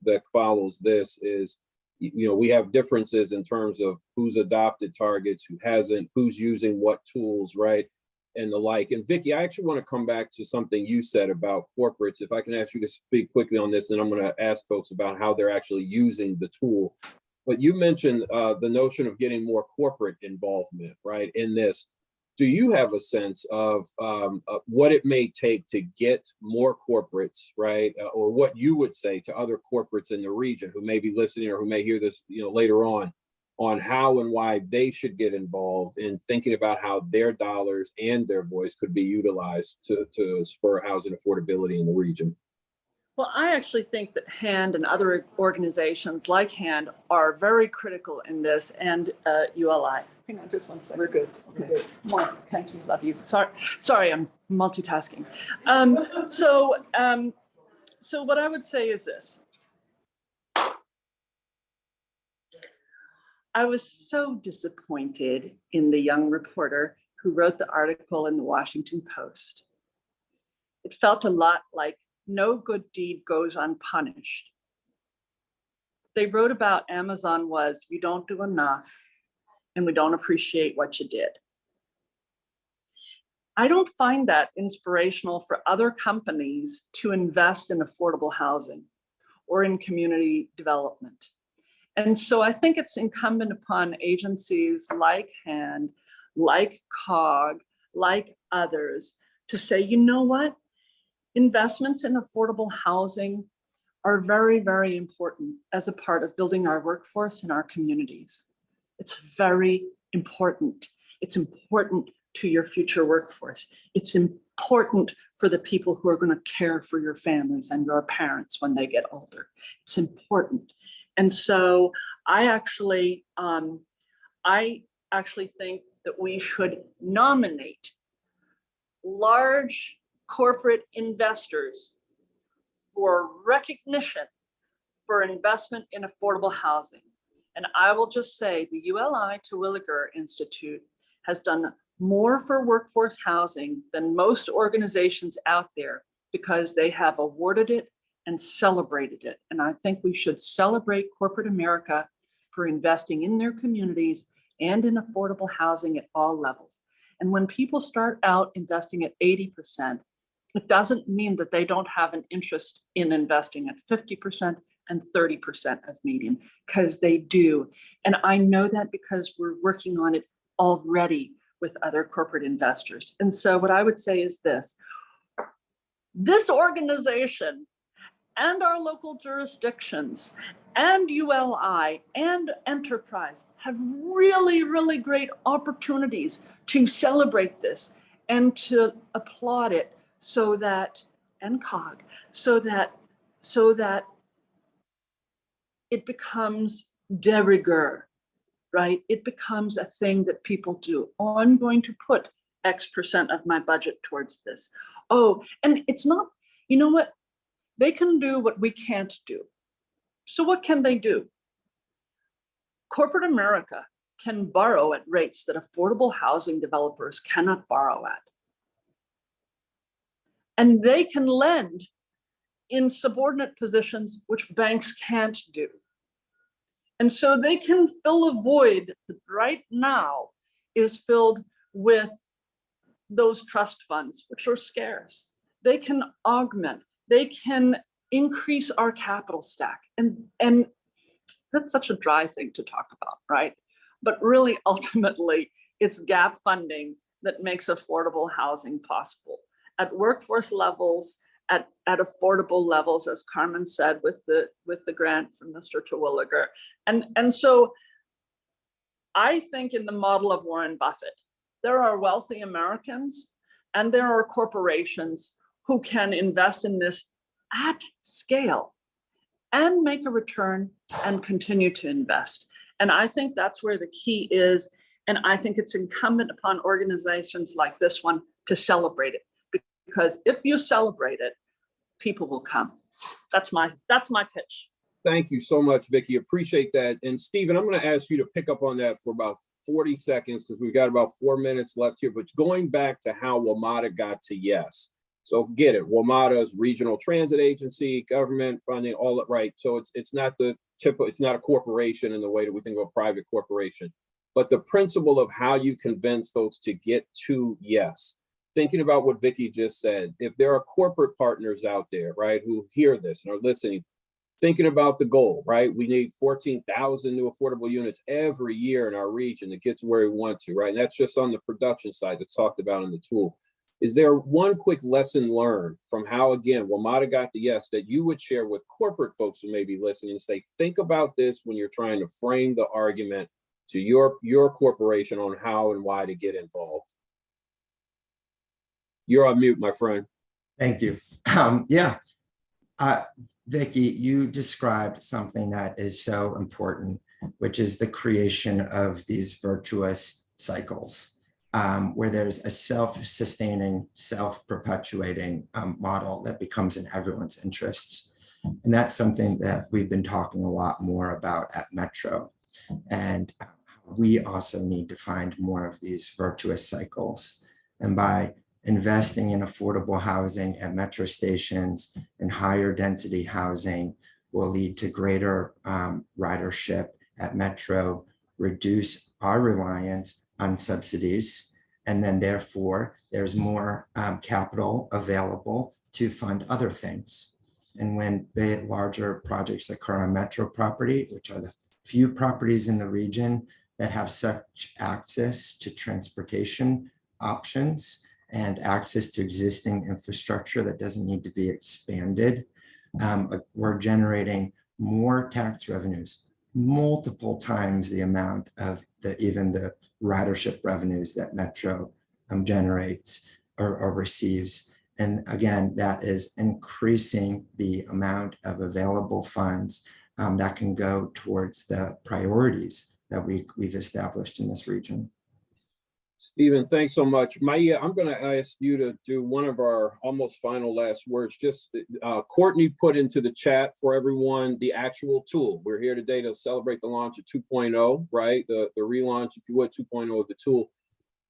that follows this is, we have differences in terms of who's adopted targets, who hasn't, who's using what tools, right? And the like. And Vicki, I actually want to come back to something you said about corporates. If I can ask you to speak quickly on this, and I'm going to ask folks about how they're actually using the tool. But you mentioned the notion of getting more corporate involvement, right, in this. Do you have a sense of what it may take to get more corporates, right, or what you would say to other corporates in the region who may be listening or who may hear this, later on how and why they should get involved in thinking about how their dollars and their voice could be utilized to spur housing affordability in the region? Well, I actually think that HAND and other organizations like HAND are very critical in this, and ULI. Hang on just one second. We're good. Okay. Come on. Thank you. Love you. Sorry, I'm multitasking. So what I would say is this. I was so disappointed in the young reporter who wrote the article in the Washington Post. It felt a lot like no good deed goes unpunished. They wrote about Amazon was, you don't do enough and we don't appreciate what you did. I don't find that inspirational for other companies to invest in affordable housing or in community development. And so I think it's incumbent upon agencies like HAND, like COG, like others to say, you know what? Investments in affordable housing are very, very important as a part of building our workforce in our communities. It's very important. It's important to your future workforce. It's important for the people who are going to care for your families and your parents when they get older. It's important. And so I actually think that we should nominate large corporate investors for recognition for investment in affordable housing. And I will just say the ULI Terwilliger Institute has done more for workforce housing than most organizations out there because they have awarded it and celebrated it. And I think we should celebrate corporate America for investing in their communities and in affordable housing at all levels. And when people start out investing at 80%, it doesn't mean that they don't have an interest in investing at 50% and 30% of median, because they do. And I know that because we're working on it already with other corporate investors. And so what I would say is this organization and our local jurisdictions and ULI and Enterprise have really, really great opportunities to celebrate this and to applaud it so that, and COG, so that it becomes de rigueur, right? It becomes a thing that people do. Oh, I'm going to put X% of my budget towards this. Oh, and it's not, you know what? They can do what we can't do. So what can they do? Corporate America can borrow at rates that affordable housing developers cannot borrow at. And they can lend in subordinate positions which banks can't do. And so they can fill a void that right now is filled with those trust funds, which are scarce. They can augment, they can increase our capital stack. And that's such a dry thing to talk about, right? But really, ultimately, it's gap funding that makes affordable housing possible at workforce levels, at affordable levels, as Carmen said, with the grant from Mr. Terwilliger. And so I think in the model of Warren Buffett, there are wealthy Americans and there are corporations who can invest in this at scale and make a return and continue to invest. And I think that's where the key is. And I think it's incumbent upon organizations like this one to celebrate it, because if you celebrate it, people will come. That's my pitch. Thank you so much, Vicki. Appreciate that. And Stephen, I'm going to ask you to pick up on that for about 40 seconds because we've got about 4 minutes left here. But going back to how WMATA got to yes. So get it. WMATA's regional transit agency, government funding, all that, right? So it's not the typical, it's not a corporation in the way that we think of a private corporation, but the principle of how you convince folks to get to yes. Thinking about what Vicki just said, if there are corporate partners out there, right, who hear this and are listening, thinking about the goal, right? We need 14,000 new affordable units every year in our region to get to where we want to, right? And that's just on the production side that's talked about in the tool. Is there one quick lesson learned from how, again, WMATA got the yes that you would share with corporate folks who may be listening and say, think about this when you're trying to frame the argument to your corporation on how and why to get involved? You're on mute, my friend. Thank you. Vicki, you described something that is so important, which is the creation of these virtuous cycles, where there's a self-sustaining, self-perpetuating model that becomes in everyone's interests. And that's something that we've been talking a lot more about at Metro. And we also need to find more of these virtuous cycles. And by investing in affordable housing at metro stations and higher density housing will lead to greater ridership at Metro, reduce our reliance on subsidies, and then therefore there's more capital available to fund other things. And when the larger projects occur on Metro property, which are the few properties in the region that have such access to transportation options, and access to existing infrastructure that doesn't need to be expanded. We're generating more tax revenues, multiple times the amount of even the ridership revenues that Metro generates or receives. And again, that is increasing the amount of available funds that can go towards the priorities that we've established in this region. Stephen, thanks so much. Maya, I'm going to ask you to do one of our almost final last words. Just Courtney put into the chat for everyone the actual tool. We're here today to celebrate the launch of 2.0, right? The relaunch, if you would, 2.0 of the tool.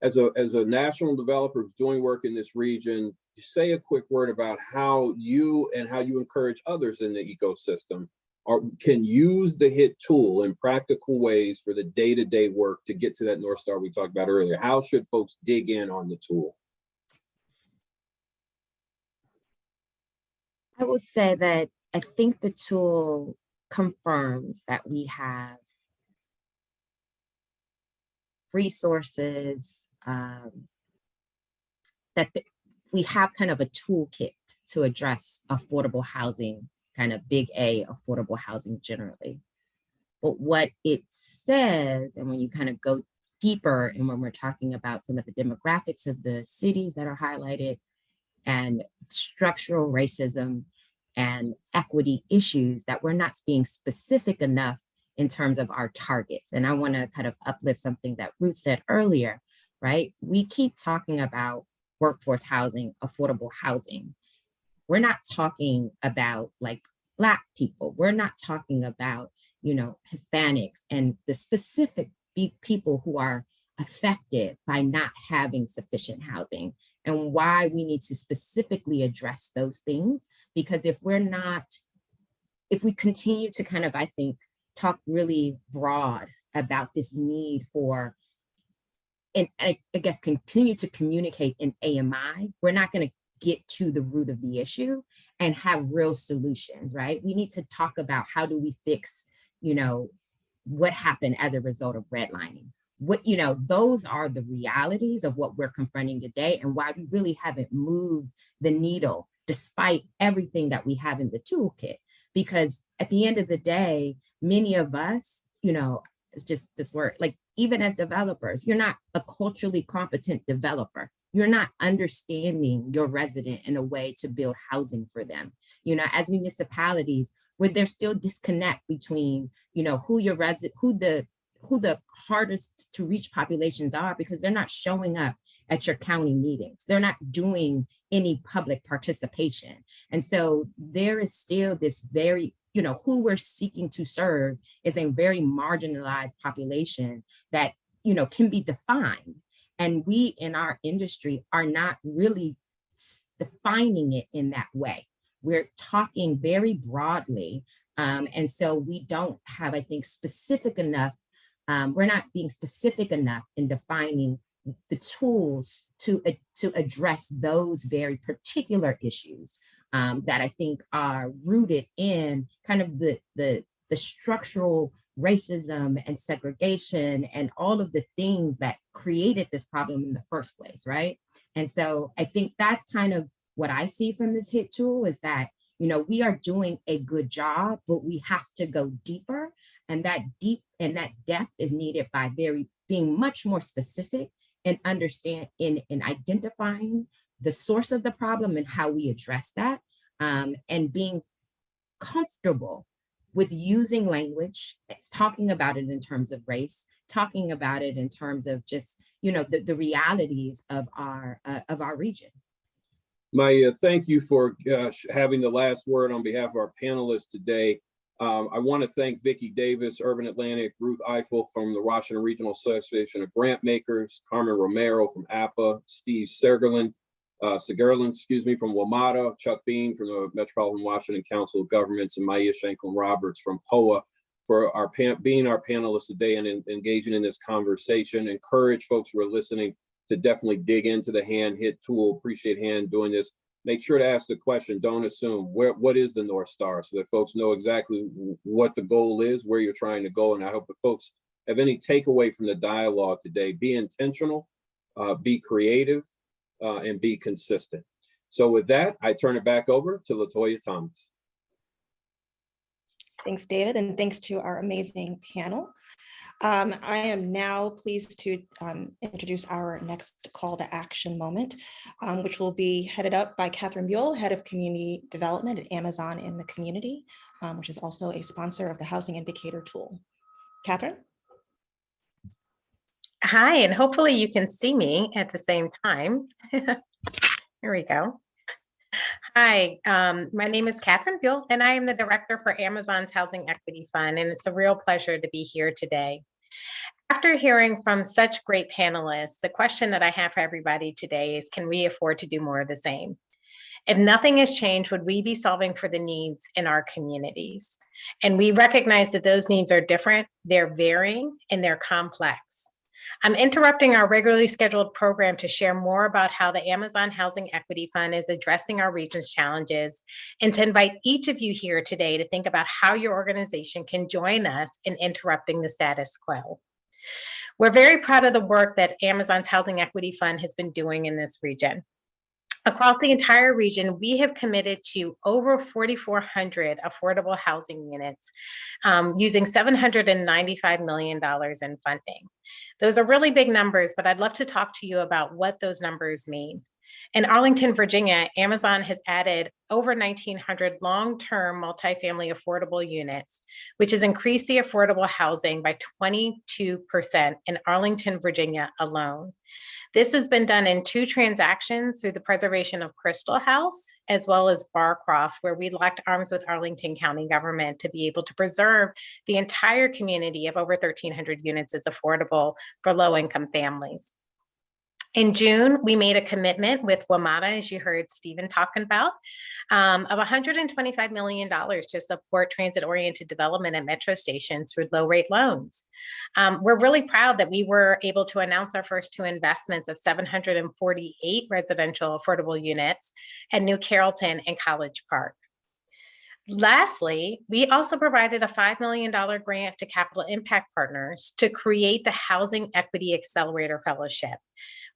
As a national developer who's doing work in this region, say a quick word about how you encourage others in the ecosystem can use the HIT tool in practical ways for the day-to-day work to get to that North Star we talked about earlier. How should folks dig in on the tool? I will say that I think the tool confirms that we have resources, we have kind of a toolkit to address affordable housing, kind of big A, affordable housing generally. But what it says, and when you kind of go deeper, and when we're talking about some of the demographics of the cities that are highlighted and structural racism and equity issues, that we're not being specific enough in terms of our targets. And I want to kind of uplift something that Ruth said earlier, right? We keep talking about workforce housing, affordable housing. We're not talking about like Black people. We're not talking about, you know, Hispanics and the specific people who are affected by not having sufficient housing, and why we need to specifically address those things. Because if we continue to kind of, I think, talk really broad about this need for, and I guess continue to communicate in AMI, we're not going to get to the root of the issue and have real solutions, right? We need to talk about how do we fix, you know, what happened as a result of redlining. What, you know, those are the realities of what we're confronting today and why we really haven't moved the needle despite everything that we have in the toolkit. Because at the end of the day, many of us, you know, just this word, like even as developers, you're not a culturally competent developer. You're not understanding your resident in a way to build housing for them. You know, as municipalities, where there's still disconnect between, you know, who the hardest to reach populations are, because they're not showing up at your county meetings. They're not doing any public participation. And so there is still this very, you know, who we're seeking to serve is a very marginalized population that, you know, can be defined. And we in our industry are not really defining it in that way. We're talking very broadly. And so we don't have, I think, specific enough, we're not being specific enough in defining the tools to address those very particular issues that I think are rooted in kind of the structural racism and segregation and all of the things that created this problem in the first place, right? And so I think that's kind of what I see from this HIT tool is that, you know, we are doing a good job, but we have to go deeper. And that deep and that depth is needed by being much more specific and understand in identifying the source of the problem and how we address that, and being comfortable with using language, talking about it in terms of race, talking about it in terms of just, you know, the realities of our region. Maya, thank you for having the last word on behalf of our panelists today. I want to thank Vicki Davis, Urban Atlantic, Ruth Eiffel from the Washington Regional Association of Grant Makers, Carmen Romero from APA, Steve Segerlin, from WMATA, Chuck Bean from the Metropolitan Washington Council of Governments, and Maya Shanklin Roberts from POA for being our panelists today and engaging in this conversation. Encourage folks who are listening to definitely dig into the HIT tool. Appreciate HAND doing this. Make sure to ask the question, don't assume what is the North Star, so that folks know exactly what the goal is, where you're trying to go. And I hope that folks have any takeaway from the dialogue today. Be intentional, be creative, and be consistent. So with that, I turn it back over to LaToya Thomas. Thanks, David, and thanks to our amazing panel. I am now pleased to introduce our next call to action moment, which will be headed up by Catherine Buell, Head of Community Development at Amazon in the Community, which is also a sponsor of the Housing Indicator Tool. Catherine? Hi, and hopefully you can see me at the same time. Here we go. Hi, my name is Catherine Buell, and I am the Director for Amazon's Housing Equity Fund, and it's a real pleasure to be here today. After hearing from such great panelists, the question that I have for everybody today is, can we afford to do more of the same? If nothing has changed, would we be solving for the needs in our communities? And we recognize that those needs are different, they're varying, and they're complex. I'm interrupting our regularly scheduled program to share more about how the Amazon Housing Equity Fund is addressing our region's challenges, and to invite each of you here today to think about how your organization can join us in interrupting the status quo. We're very proud of the work that Amazon's Housing Equity Fund has been doing in this region. Across the entire region, we have committed to over 4,400 affordable housing units using $795 million in funding. Those are really big numbers, but I'd love to talk to you about what those numbers mean. In Arlington, Virginia, Amazon has added over 1,900 long-term multifamily affordable units, which has increased the affordable housing by 22% in Arlington, Virginia alone. This has been done in 2 transactions through the preservation of Crystal House, as well as Barcroft, where we locked arms with Arlington County government to be able to preserve the entire community of over 1,300 units as affordable for low-income families. In June, we made a commitment with WMATA, as you heard Stephen talking about, of $125 million to support transit-oriented development at metro stations through low-rate loans. We're really proud that we were able to announce our first 2 investments of 748 residential affordable units at New Carrollton and College Park. Lastly, we also provided a $5 million grant to Capital Impact Partners to create the Housing Equity Accelerator Fellowship,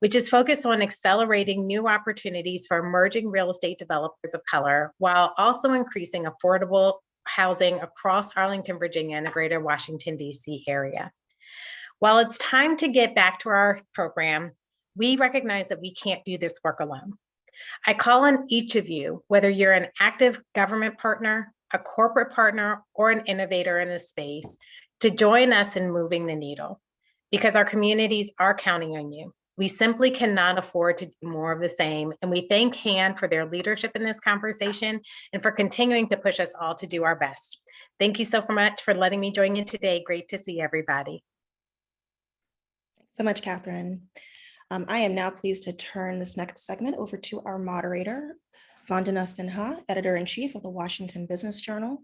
which is focused on accelerating new opportunities for emerging real estate developers of color, while also increasing affordable housing across Arlington, Virginia, and the greater Washington, D.C. area. While it's time to get back to our program, we recognize that we can't do this work alone. I call on each of you, whether you're an active government partner, a corporate partner, or an innovator in this space, to join us in moving the needle, because our communities are counting on you. We simply cannot afford to do more of the same. And we thank HAND for their leadership in this conversation and for continuing to push us all to do our best. Thank you so much for letting me join you today. Great to see everybody. Thanks so much, Catherine. I am now pleased to turn this next segment over to our moderator, Vandana Sinha, Editor-in-Chief of the Washington Business Journal,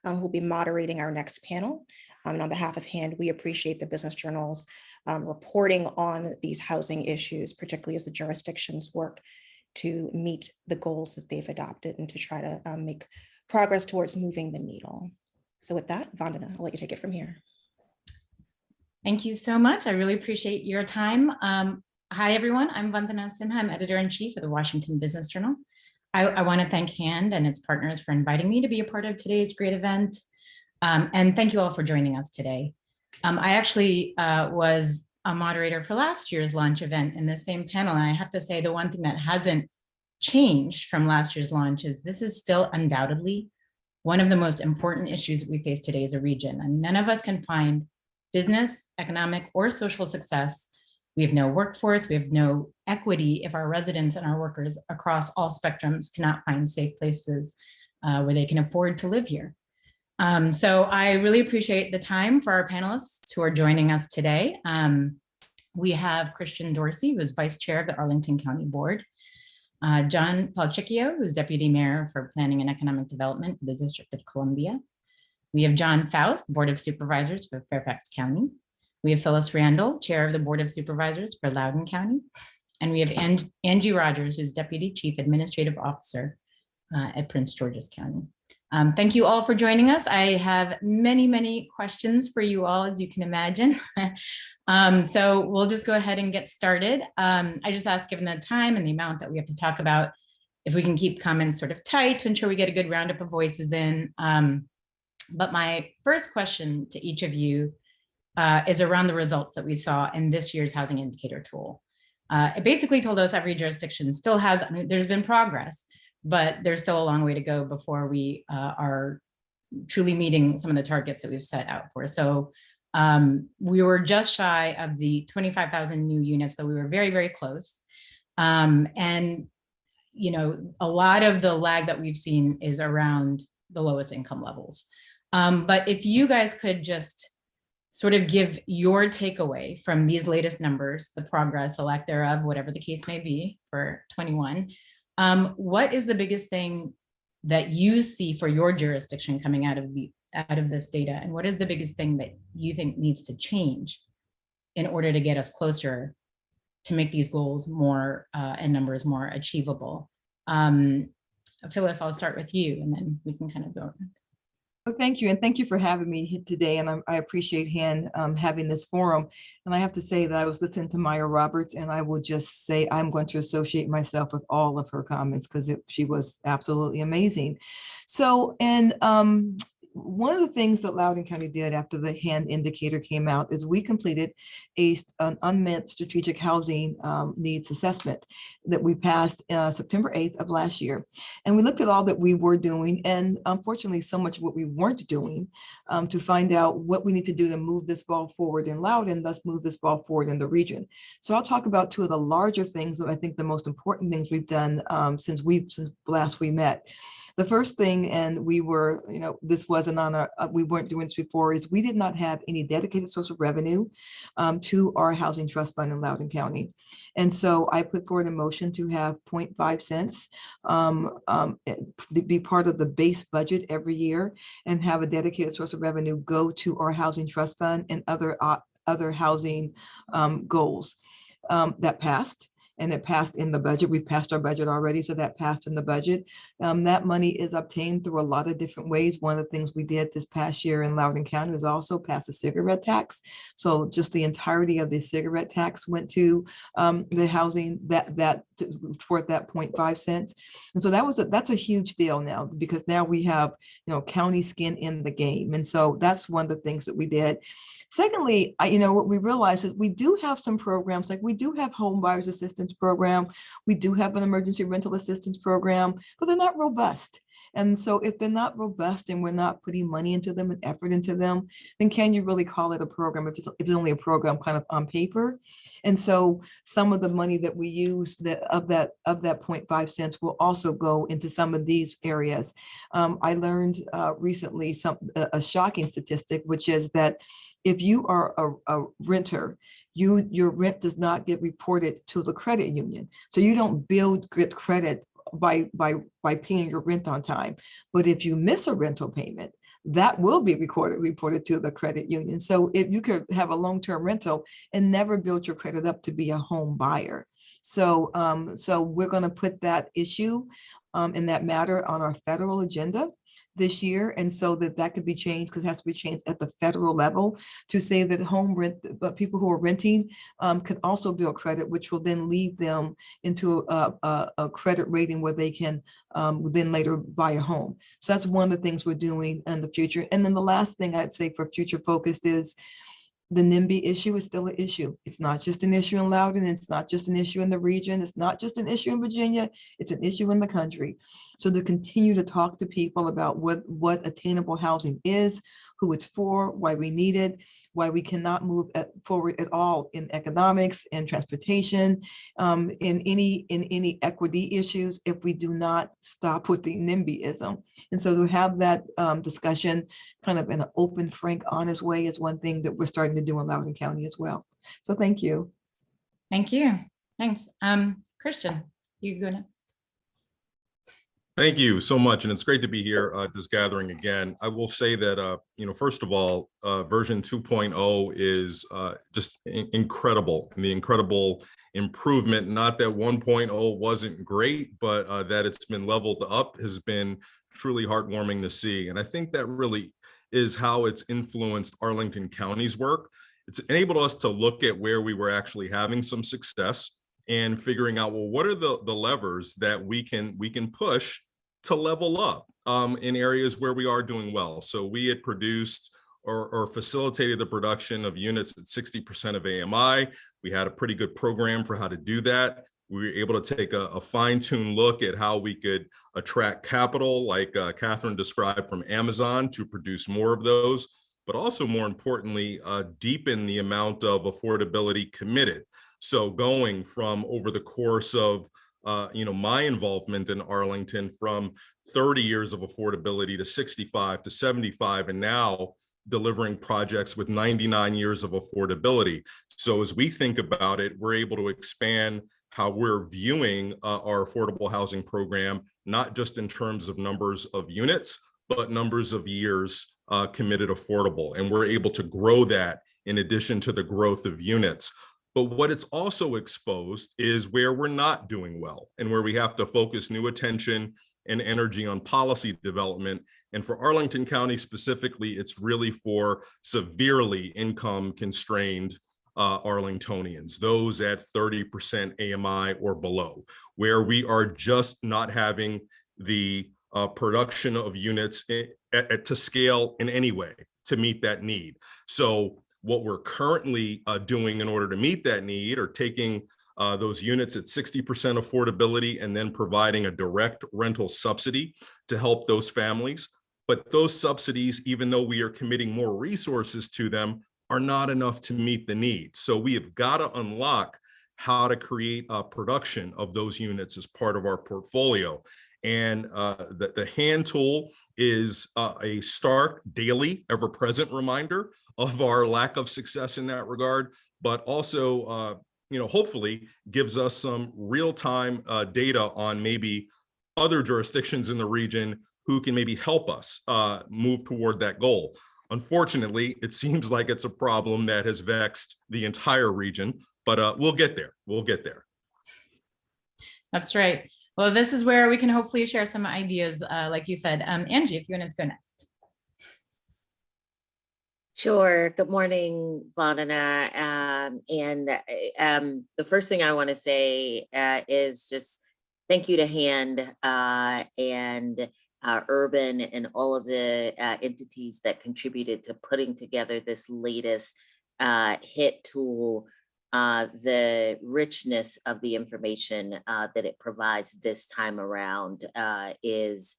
who will be moderating our next panel. And on behalf of HAND, we appreciate the Business Journal's reporting on these housing issues, particularly as the jurisdictions work to meet the goals that they've adopted and to try to make progress towards moving the needle. So with that, Vandana, I'll let you take it from here. Thank you so much. I really appreciate your time. Hi, everyone. I'm Vandana Sinha. I'm Editor-in-Chief of the Washington Business Journal. I want to thank HAND and its partners for inviting me to be a part of today's great event. And thank you all for joining us today. I actually was a moderator for last year's launch event in the same panel. And I have to say the one thing that hasn't changed from last year's launch is this is still undoubtedly one of the most important issues that we face today as a region. I mean, none of us can find business, economic, or social success. We have no workforce, we have no equity if our residents and our workers across all spectrums cannot find safe places where they can afford to live here. So I really appreciate the time for our panelists who are joining us today. We have Christian Dorsey, who is Vice Chair of the Arlington County Board, John Palchicchio, who's Deputy Mayor for Planning and Economic Development for the District of Columbia. We have John Faust, Board of Supervisors for Fairfax County. We have Phyllis Randall, Chair of the Board of Supervisors for Loudoun County. And we have Angie Rogers, who's Deputy Chief Administrative Officer at Prince George's County. Thank you all for joining us. I have many, many questions for you all, as you can imagine. So we'll just go ahead and get started. I just ask, given the time and the amount that we have to talk about, if we can keep comments sort of tight to ensure we get a good roundup of voices in. But my first question to each of you is around the results that we saw in this year's housing indicator tool. It basically told us every jurisdiction still has, I mean, there's been progress, but there's still a long way to go before we are truly meeting some of the targets that we've set out for. So we were just shy of the 25,000 new units, though we were very, very close. And you know, a lot of the lag that we've seen is around the lowest income levels. But if you guys could just sort of give your takeaway from these latest numbers, the progress, the lack thereof, whatever the case may be for 21, what is the biggest thing that you see for your jurisdiction coming out of this data? And what is the biggest thing that you think needs to change in order to get us closer to make these goals more and numbers more achievable? Phyllis, I'll start with you and then we can kind of go. Well, thank you. And thank you for having me here today. And I appreciate Han having this forum. And I have to say that I was listening to Maya Roberts, and I will just say I'm going to associate myself with all of her comments because she was absolutely amazing. So, and one of the things that Loudoun County did after the HAND indicator came out is we completed an unmet strategic housing needs assessment that we passed September 8th of last year. And we looked at all that we were doing, and unfortunately so much of what we weren't doing, to find out what we need to do to move this ball forward in Loudoun, thus move this ball forward in the region. So I'll talk about two of the larger things that I think the most important things we've done since last we met. The first thing, and we were, you know, this wasn't on our, we weren't doing this before, is we did not have any dedicated source of revenue to our housing trust fund in Loudoun County. And so I put forward a motion to have 0.5 cents be part of the base budget every year and have a dedicated source of revenue go to our housing trust fund and other housing goals. That passed. And it passed in the budget. We passed our budget already, so that passed in the budget. That money is obtained through a lot of different ways. One of the things we did this past year in Loudoun County was also pass a cigarette tax. So just the entirety of the cigarette tax went to the housing toward that 0.5 cents. And so that's a huge deal now, because now we have, you know, county skin in the game. And so that's one of the things that we did. Secondly, you know, what we realized is we do have some programs, like we do have home buyers assistance program. We do have an emergency rental assistance program, but they're not robust. And so if they're not robust and we're not putting money into them and effort into them, then can you really call it a program if it's only a program kind of on paper? And so some of the money that we use of that 0.5 cents will also go into some of these areas. I learned recently a shocking statistic, which is that if you are a renter, your rent does not get reported to the credit union. So you don't build good credit by paying your rent on time. But if you miss a rental payment, that will be reported to the credit union. So if you could have a long-term rental and never build your credit up to be a home buyer. So we're going to put that issue in that matter on our federal agenda this year, and so that could be changed, because it has to be changed at the federal level to say that home rent, but people who are renting can also build credit, which will then lead them into a credit rating where they can then later buy a home. So that's one of the things we're doing in the future. And then the last thing I'd say for future focused is the NIMBY issue is still an issue. It's not just an issue in Loudoun. It's not just an issue in the region. It's not just an issue in Virginia. It's an issue in the country. So to continue to talk to people about what attainable housing is, who it's for, why we need it, why we cannot move forward at all in economics and transportation, in any equity issues if we do not stop with the NIMBYism. And so to have that discussion kind of in an open, frank, honest way is one thing that we're starting to do in Loudoun County as well. So thank you. Thank you. Thanks. Christian, you go next. Thank you so much. And it's great to be here at this gathering again. I will say that, you know, first of all, version 2.0 is just incredible, and the incredible improvement, not that 1.0 wasn't great, but that it's been leveled up has been truly heartwarming to see. And I think that really is how it's influenced Arlington County's work. It's enabled us to look at where we were actually having some success and figuring out, well, what are the levers that we can push to level up in areas where we are doing well. So we had produced or facilitated the production of units at 60% of AMI. We had a pretty good program for how to do that. We were able to take a fine-tuned look at how we could attract capital, like Catherine described, from Amazon to produce more of those, but also more importantly, deepen the amount of affordability committed. So going from over the course of my involvement in Arlington from 30 years of affordability to 65 to 75, and now delivering projects with 99 years of affordability. So as we think about it, we're able to expand how we're viewing our affordable housing program, not just in terms of numbers of units, but numbers of years committed affordable. And we're able to grow that in addition to the growth of units. But what it's also exposed is where we're not doing well and where we have to focus new attention and energy on policy development. And for Arlington County specifically, it's really for severely income constrained Arlingtonians, those at 30% AMI or below, where we are just not having the production of units to scale in any way to meet that need. So what we're currently doing in order to meet that need are taking those units at 60% affordability and then providing a direct rental subsidy to help those families. But those subsidies, even though we are committing more resources to them, are not enough to meet the need. So we have got to unlock how to create a production of those units as part of our portfolio. And the hand tool is a stark, daily, ever-present reminder of our lack of success in that regard, but also, hopefully gives us some real-time data on maybe other jurisdictions in the region who can maybe help us move toward that goal. Unfortunately, it seems like it's a problem that has vexed the entire region, but we'll get there. We'll get there. That's right. Well, this is where we can hopefully share some ideas, like you said. Angie, if you wanted to go next. Sure. Good morning, Vandana. The first thing I want to say is just thank you to HAND and Urban and all of the entities that contributed to putting together this latest HIT tool. The richness of the information that it provides this time around is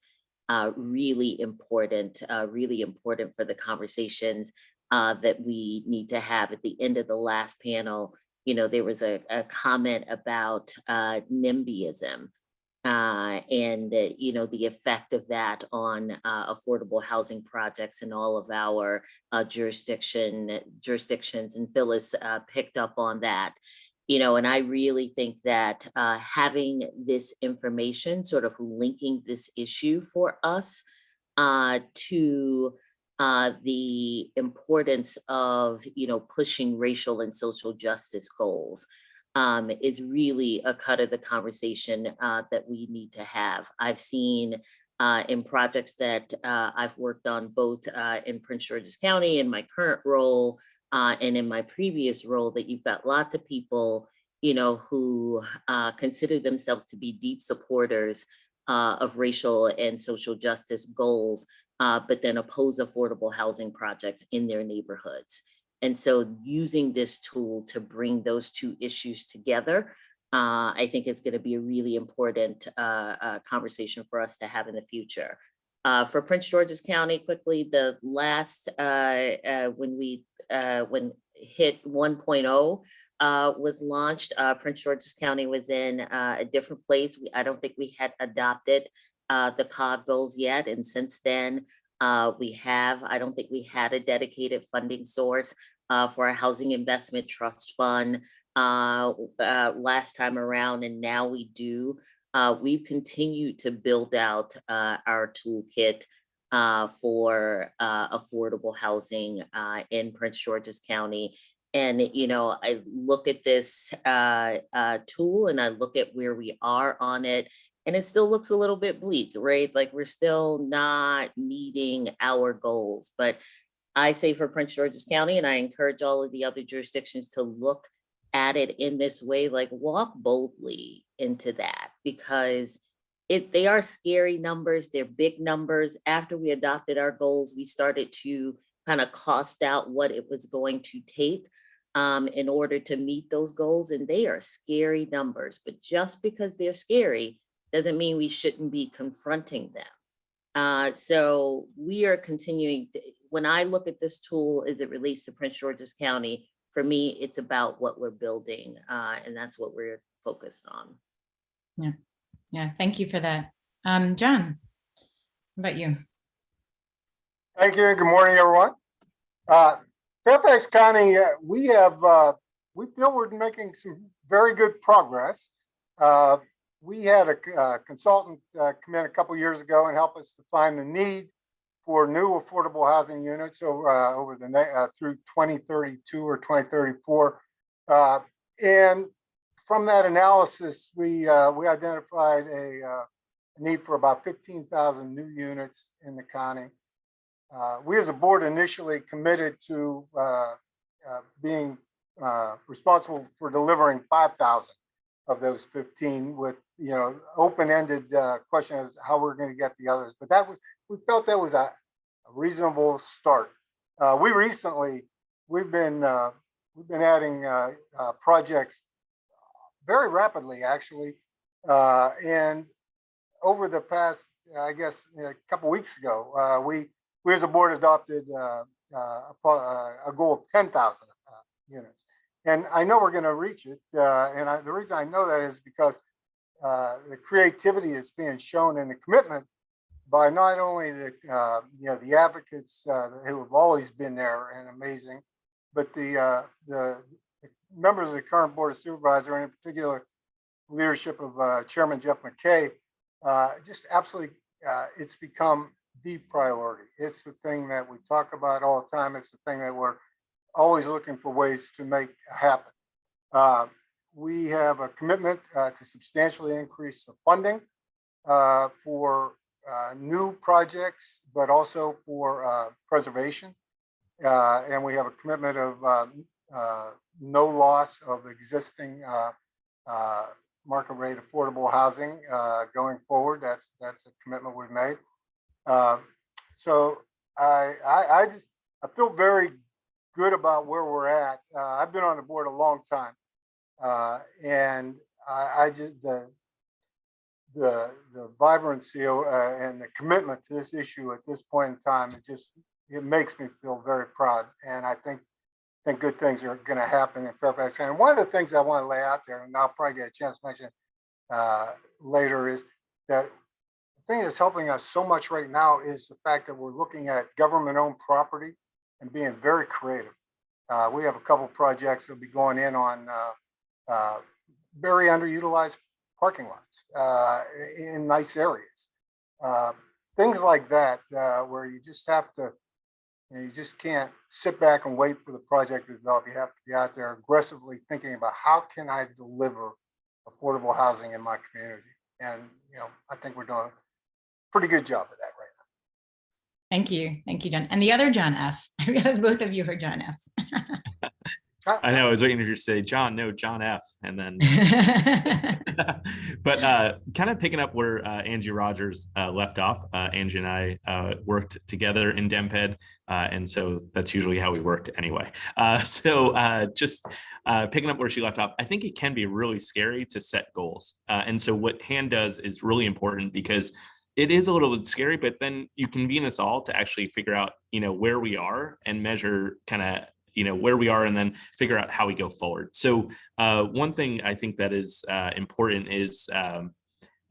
really important for the conversations that we need to have. At the end of the last panel, there was a comment about NIMBYism and the effect of that on affordable housing projects in all of our jurisdictions, and Phyllis picked up on that. And I really think that having this information, sort of linking this issue for us to the importance of, pushing racial and social justice goals is really a cut of the conversation that we need to have. I've seen in projects that I've worked on, both in Prince George's County in my current role and in my previous role, that you've got lots of people, who consider themselves to be deep supporters of racial and social justice goals, but then oppose affordable housing projects in their neighborhoods. And so using this tool to bring those two issues together, I think is going to be a really important conversation for us to have in the future. For Prince George's County, quickly, the last, when HIT 1.0 was launched, Prince George's County was in a different place. I don't think we had adopted the COG goals yet. And since then, I don't think we had a dedicated funding source for a housing investment trust fund last time around, and now we do. We've continued to build out our toolkit for affordable housing in Prince George's County. And, I look at this tool and I look at where we are on it, and it still looks a little bit bleak, right? Like we're still not meeting our goals. But I say for Prince George's County, and I encourage all of the other jurisdictions to look at it in this way, like walk boldly into that, because they are scary numbers, they're big numbers. After we adopted our goals, we started to kind of cost out what it was going to take in order to meet those goals. And they are scary numbers, but just because they're scary doesn't mean we shouldn't be confronting them. So we are continuing, when I look at this tool as it relates to Prince George's County, for me, it's about what we're building, and that's what we're focused on. Yeah, thank you for that. John, what about you? Thank you. Good morning, everyone. Fairfax County, we feel we're making some very good progress. We had a consultant come in a couple years ago and help us define the need for new affordable housing units over through 2032 or 2034. And from that analysis, we identified a need for about 15,000 new units in the county. We as a board initially committed to being responsible for delivering 5,000 of those 15 with, open-ended question as how we're going to get the others. But we felt that was a reasonable start. We've been adding projects very rapidly, actually. And over the past, I guess, a couple weeks ago, we as a board adopted a goal of 10,000 units. And I know we're going to reach it. The reason I know that is because the creativity is being shown and the commitment by not only the advocates who have always been there and amazing, but the members of the current Board of Supervisors, and in particular leadership of Chairman Jeff McKay. Just absolutely, it's become the priority. It's the thing that we talk about all the time. It's the thing that we're always looking for ways to make happen. We have a commitment to substantially increase the funding for new projects, but also for preservation. And we have a commitment of no loss of existing market rate affordable housing going forward. That's a commitment we've made. So I feel very good about where we're at. I've been on the board a long time, and I just the vibrancy and the commitment to this issue at this point in time, it makes me feel very proud. And I think good things are going to happen in Fairfax County. And one of the things I want to lay out there, and I'll probably get a chance to mention later, is that the thing that's helping us so much right now is the fact that we're looking at government-owned property and being very creative. We have a couple projects that'll be going in on very underutilized parking lots in nice areas. Things like that, where you just have to, you just can't sit back and wait for the project to develop. You have to be out there aggressively thinking about how can I deliver affordable housing in my community. And I think we're doing a pretty good job of that right now. Thank you, John. And the other John F. I realize both of you are John Fs. I know, I was waiting for you to say John, no, John F. And then, but kind of picking up where Angie Rogers left off, Angie and I worked together in DemPed. And so that's usually how we worked anyway. Just picking up where she left off, I think it can be really scary to set goals. And so what HAND does is really important because it is a little bit scary, but then you convene us all to actually figure out, where we are and measure kind of, where we are and then figure out how we go forward. So one thing I think that is important is, in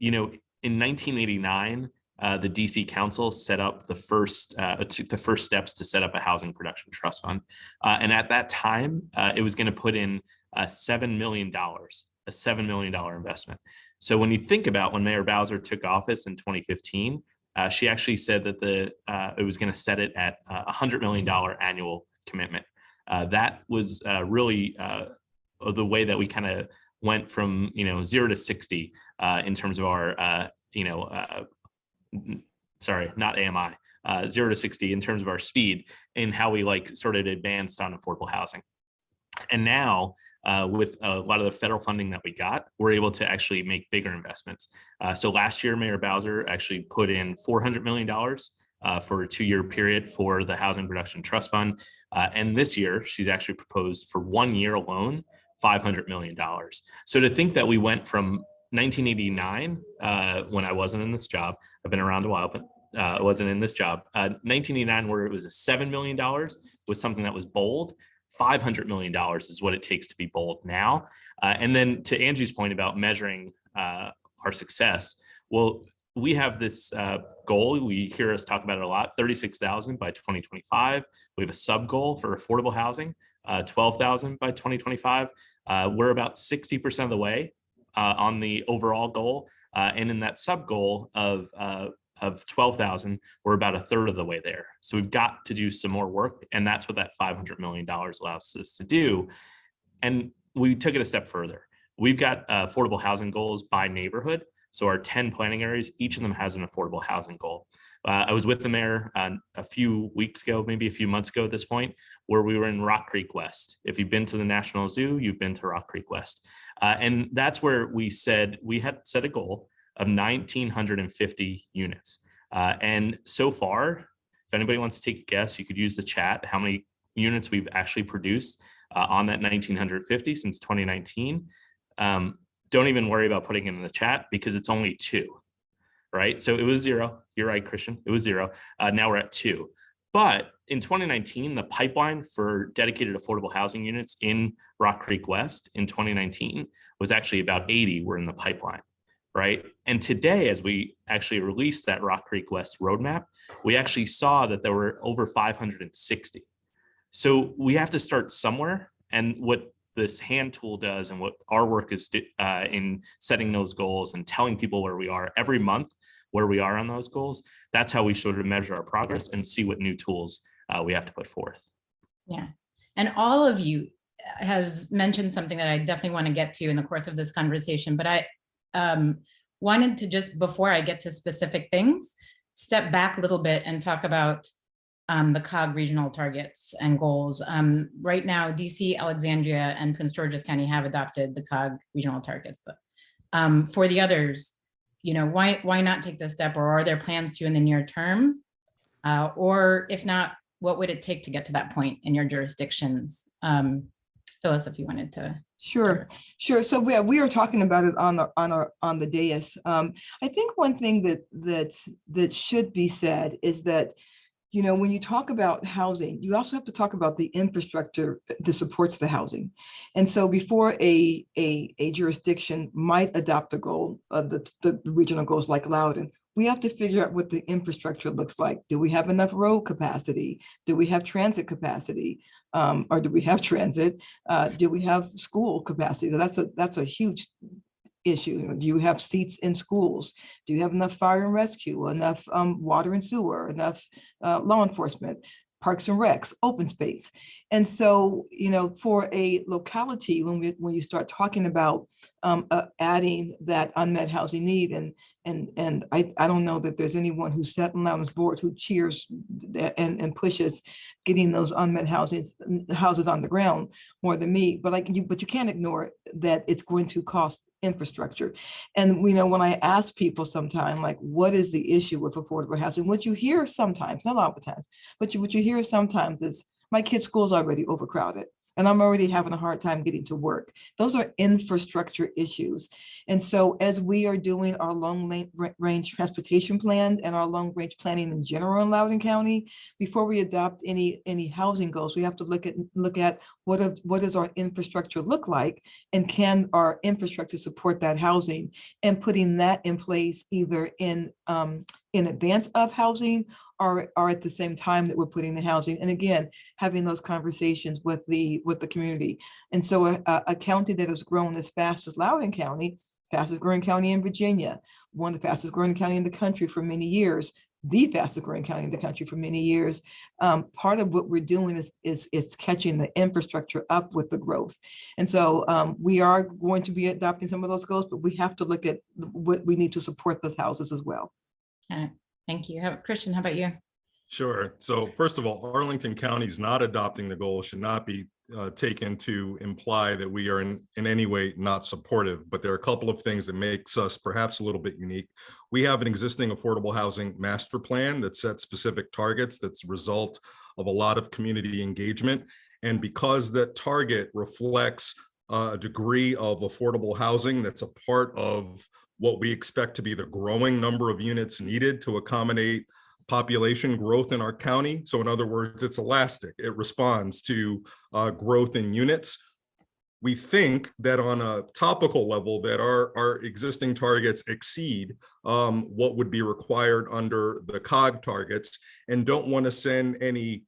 1989, the DC Council set up the first steps to set up a housing production trust fund. And at that time, it was going to put in $7 million, a $7 million investment. So when you think about when Mayor Bowser took office in 2015, she actually said that it was going to set it at $100 million annual commitment. That was really the way that we kind of went from 0 to 60 in terms of our, sorry, not AMI, 0 to 60 in terms of our speed and how we sort of advanced on affordable housing. And now with a lot of the federal funding that we got, we're able to actually make bigger investments. So last year, Mayor Bowser actually put in $400 million for a 2-year period for the Housing Production Trust Fund. And this year, she's actually proposed for 1 year alone, $500 million. So to think that we went from 1989, when I wasn't in this job, I've been around a while, but I wasn't in this job, 1989, where it was a $7 million was something that was bold. $500 million is what it takes to be bold now. And then to Angie's point about measuring our success, well, we have this goal. We hear us talk about it a lot, 36,000 by 2025. We have a sub goal for affordable housing, 12,000 by 2025. We're about 60% of the way on the overall goal. And in that sub goal of 12,000, we're about a third of the way there. So we've got to do some more work. And that's what that $500 million allows us to do. And we took it a step further. We've got affordable housing goals by neighborhood. So our 10 planning areas, each of them has an affordable housing goal. I was with the mayor a few weeks ago, maybe a few months ago at this point, where we were in Rock Creek West. If you've been to the National Zoo, you've been to Rock Creek West. And that's where we had set a goal of 1,950 units. And so far, if anybody wants to take a guess, you could use the chat, how many units we've actually produced on that 1,950 since 2019. Don't even worry about putting it in the chat because it's only 2, right? So it was 0. You're right, Christian. It was 0. Now we're at 2. But in 2019, the pipeline for dedicated affordable housing units in Rock Creek West in 2019 was actually about 80 were in the pipeline, right? And today, as we actually released that Rock Creek West roadmap, we actually saw that there were over 560. So we have to start somewhere. And what this hand tool does and what our work is in setting those goals and telling people where we are every month, where we are on those goals, that's how we sort of measure our progress and see what new tools we have to put forth. Yeah, and all of you has mentioned something that I definitely want to get to in the course of this conversation, but I wanted to just, before I get to specific things, step back a little bit and talk about the COG regional targets and goals. Right now, DC, Alexandria, and Prince George's County have adopted the COG regional targets. For the others, why not take this step, or are there plans to in the near term? Or if not, what would it take to get to that point in your jurisdictions? Phyllis, if you wanted to. Sure. So we are talking about it on the dais. I think one thing that should be said is that, when you talk about housing, you also have to talk about the infrastructure that supports the housing. And so before a jurisdiction might adopt a goal, the regional goals like Loudoun, we have to figure out what the infrastructure looks like. Do we have enough road capacity? Do we have transit capacity? Or do we have transit? Do we have school capacity? That's a huge issue. Do you have seats in schools? Do you have enough fire and rescue, enough water and sewer, enough law enforcement, parks and recs, open space? And so, for a locality, when you start talking about adding that unmet housing need, and I don't know that there's anyone who's sat on Loudoun's board who cheers and pushes getting those unmet houses on the ground more than me, but you can't ignore that it's going to cost infrastructure. And when I ask people sometimes, like, what is the issue with affordable housing? What you hear sometimes, not all the times, but what you hear sometimes is, my kid's school's already overcrowded and I'm already having a hard time getting to work. Those are infrastructure issues. And so as we are doing our long range transportation plan and our long range planning in general in Loudoun County, before we adopt any housing goals, we have to look at what does our infrastructure look like, and can our infrastructure support that housing, and putting that in place either in advance of housing or at the same time that we're putting the housing. And again, having those conversations with the community. And so a county that has grown as fast as Loudoun County, fastest growing county in Virginia, one of the fastest growing county in the country for many years, the fastest growing county in the country for many years. Part of what we're doing is catching the infrastructure up with the growth. And so we are going to be adopting some of those goals, but we have to look at what we need to support those houses as well. Thank you. Christian, how about you? Sure. So first of all, Arlington County is not adopting the goal, should not be taken to imply that we are in any way not supportive, but there are a couple of things that makes us perhaps a little bit unique. We have an existing affordable housing master plan that sets specific targets that's a result of a lot of community engagement. And because that target reflects a degree of affordable housing that's a part of what we expect to be the growing number of units needed to accommodate population growth in our county. So in other words, it's elastic. It responds to growth in units. We think that on a topical level that our existing targets exceed what would be required under the COG targets, and don't want to send any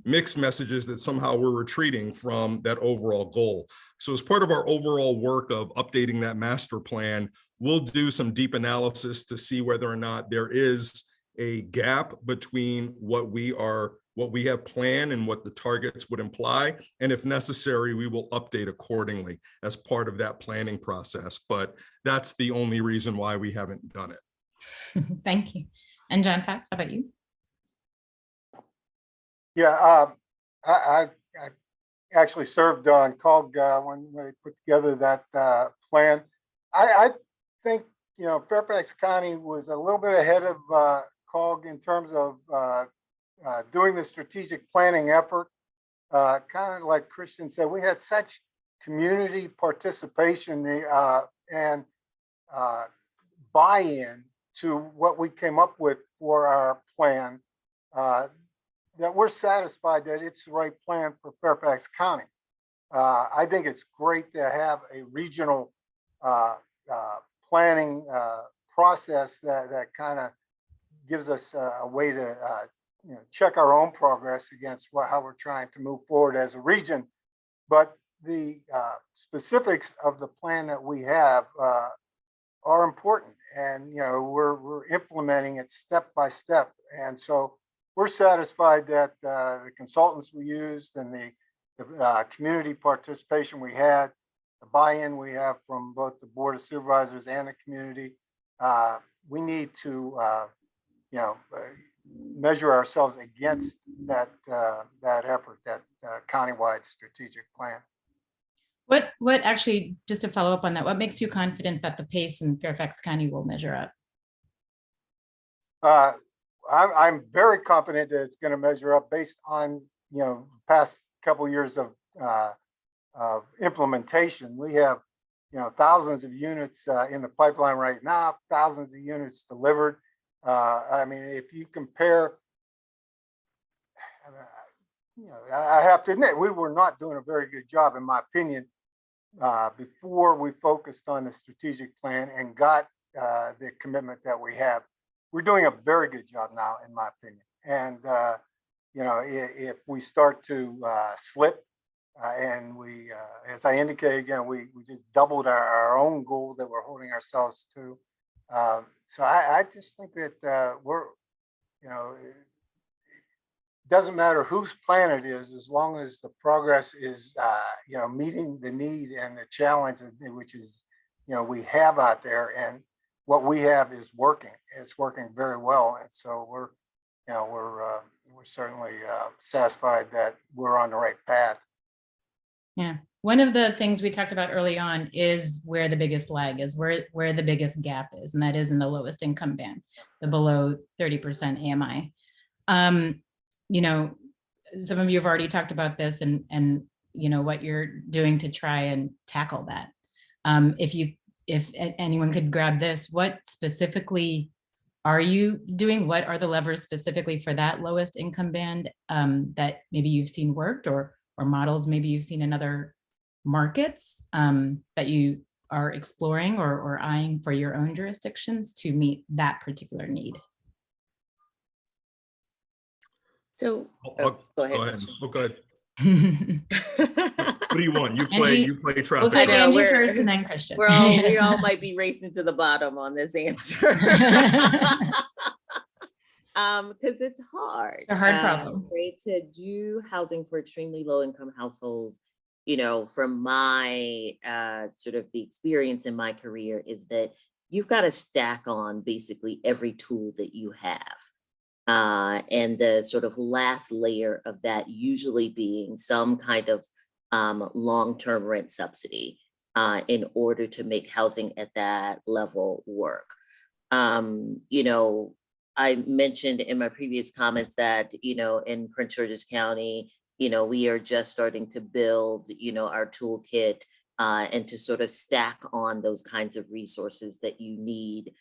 mixed messages that somehow we're retreating from that overall goal. So as part of our overall work of updating that master plan, we'll do some deep analysis to see whether or not there is a gap between what we have planned and what the targets would imply. And if necessary, we will update accordingly as part of that planning process. But that's the only reason why we haven't done it. Thank you. And John Fast, how about you? Yeah, I actually served on COG when they put together that plan. I think, Fairfax County was a little bit ahead of COG in terms of doing the strategic planning effort. Kind of like Christian said, we had such community participation and buy-in to what we came up with for our plan, that we're satisfied that it's the right plan for Fairfax County. I think it's great to have a regional planning process that kind of gives us a way to check our own progress against how we're trying to move forward as a region. But the specifics of the plan that we have are important, and we're implementing it step by step. And so we're satisfied that the consultants we used and the community participation we had, the buy-in we have from both the Board of Supervisors and the community, we need to measure ourselves against that effort, that countywide strategic plan. What actually, just to follow up on that, what makes you confident that the pace in Fairfax County will measure up? I'm very confident that it's going to measure up based on past couple of years of implementation. We have thousands of units in the pipeline right now, thousands of units delivered. I mean, if you compare, I have to admit, we were not doing a very good job, in my opinion, before we focused on the strategic plan and got the commitment that we have. We're doing a very good job now, in my opinion. And, if we start to slip and we, as I indicated, again, we just doubled our own goal that we're holding ourselves to. So I just think that we're, it doesn't matter whose plan it is, as long as the progress is, meeting the need and the challenge, which is, we have out there, and what we have is working. It's working very well, and so we're certainly satisfied that we're on the right path. Yeah, one of the things we talked about early on is where the biggest lag is, where the biggest gap is, and that is in the lowest income band, the below 30% AMI. Some of you have already talked about this and what you're doing to try and tackle that. If anyone could grab this, what specifically are you doing? What are the levers specifically for that lowest income band that maybe you've seen worked, or models maybe you've seen in other markets that you are exploring or eyeing for your own jurisdictions to meet that particular need? So Go ahead. Go ahead. What do you want? You play traffic. I know we we all might be racing to the bottom on this answer. because it's hard. A hard problem. Right, to do housing for extremely low income households, you know, from my sort of the experience in my career is that you've got to stack on basically every tool that you have. And the sort of last layer of that usually being some kind of long-term rent subsidy in order to make housing at that level work. You know, I mentioned in my previous comments that, you know, in Prince George's County, you know, we are just starting to build, you know, our toolkit and to sort of stack on those kinds of resources that you need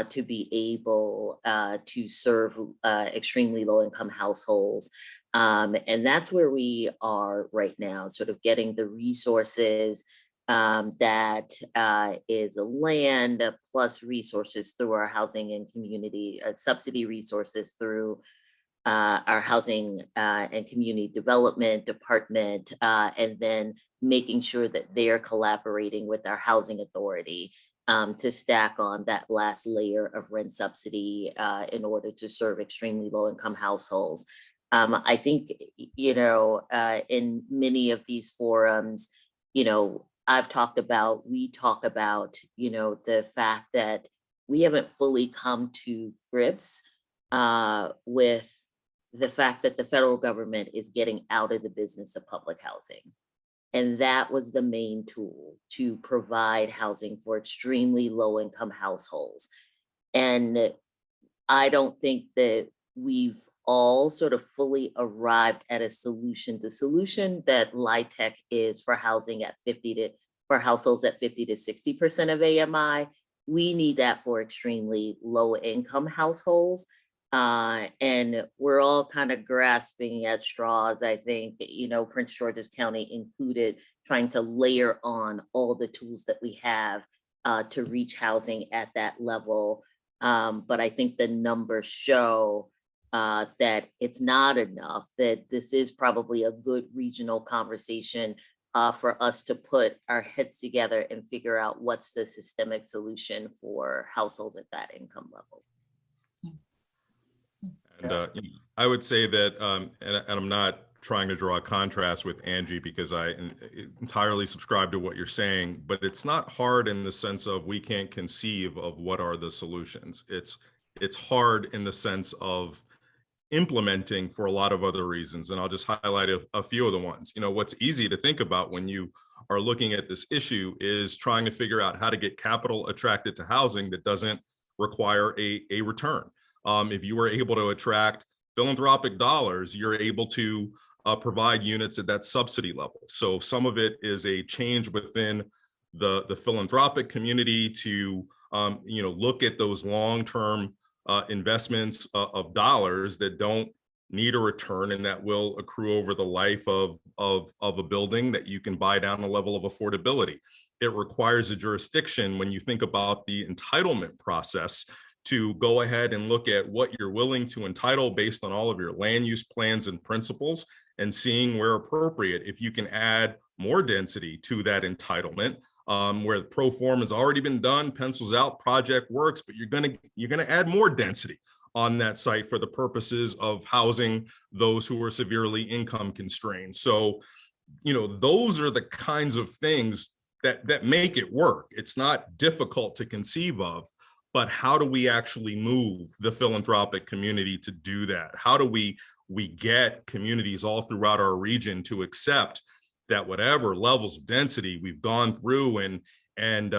to be able to serve extremely low income households. And that's where we are right now, sort of getting the resources that is land plus resources through our housing and community subsidy resources through our housing and community development department, and then making sure that they're collaborating with our housing authority to stack on that last layer of rent subsidy in order to serve extremely low income households. I think, you know, in many of these forums, you know, we talk about, you know, the fact that we haven't fully come to grips with the fact that the federal government is getting out of the business of public housing. And that was the main tool to provide housing for extremely low income households. And I don't think that we've all sort of fully arrived at a solution. The solution that LIHTC is for housing at for households at 50 to 60% of AMI, we need that for extremely low income households. And we're all kind of grasping at straws. I think, you know, Prince George's County included, trying to layer on all the tools that we have to reach housing at that level. But I think the numbers show that it's not enough, that this is probably a good regional conversation for us to put our heads together and figure out what's the systemic solution for households at that income level. And I would say that, and I'm not trying to draw a contrast with Angie because I entirely subscribe to what you're saying, but it's not hard in the sense of we can't conceive of what are the solutions. It's hard in the sense of implementing for a lot of other reasons. And I'll just highlight a few of the ones. You know, what's easy to think about when you are looking at this issue is trying to figure out how to get capital attracted to housing that doesn't require a return. If you were able to attract philanthropic dollars, you're able to provide units at that subsidy level. So some of it is a change within the philanthropic community to you know, look at those long-term investments of dollars that don't need a return and that will accrue over the life of a building that you can buy down a level of affordability. It requires a jurisdiction, when you think about the entitlement process, to go ahead and look at what you're willing to entitle based on all of your land use plans and principles, and seeing where appropriate, if you can add more density to that entitlement, where the pro form has already been done, pencils out, project works, but you're gonna add more density on that site for the purposes of housing those who are severely income constrained. So, you know, those are the kinds of things that make it work. It's not difficult to conceive of. But how do we actually move the philanthropic community to do that? How do we get communities all throughout our region to accept that whatever levels of density we've gone through and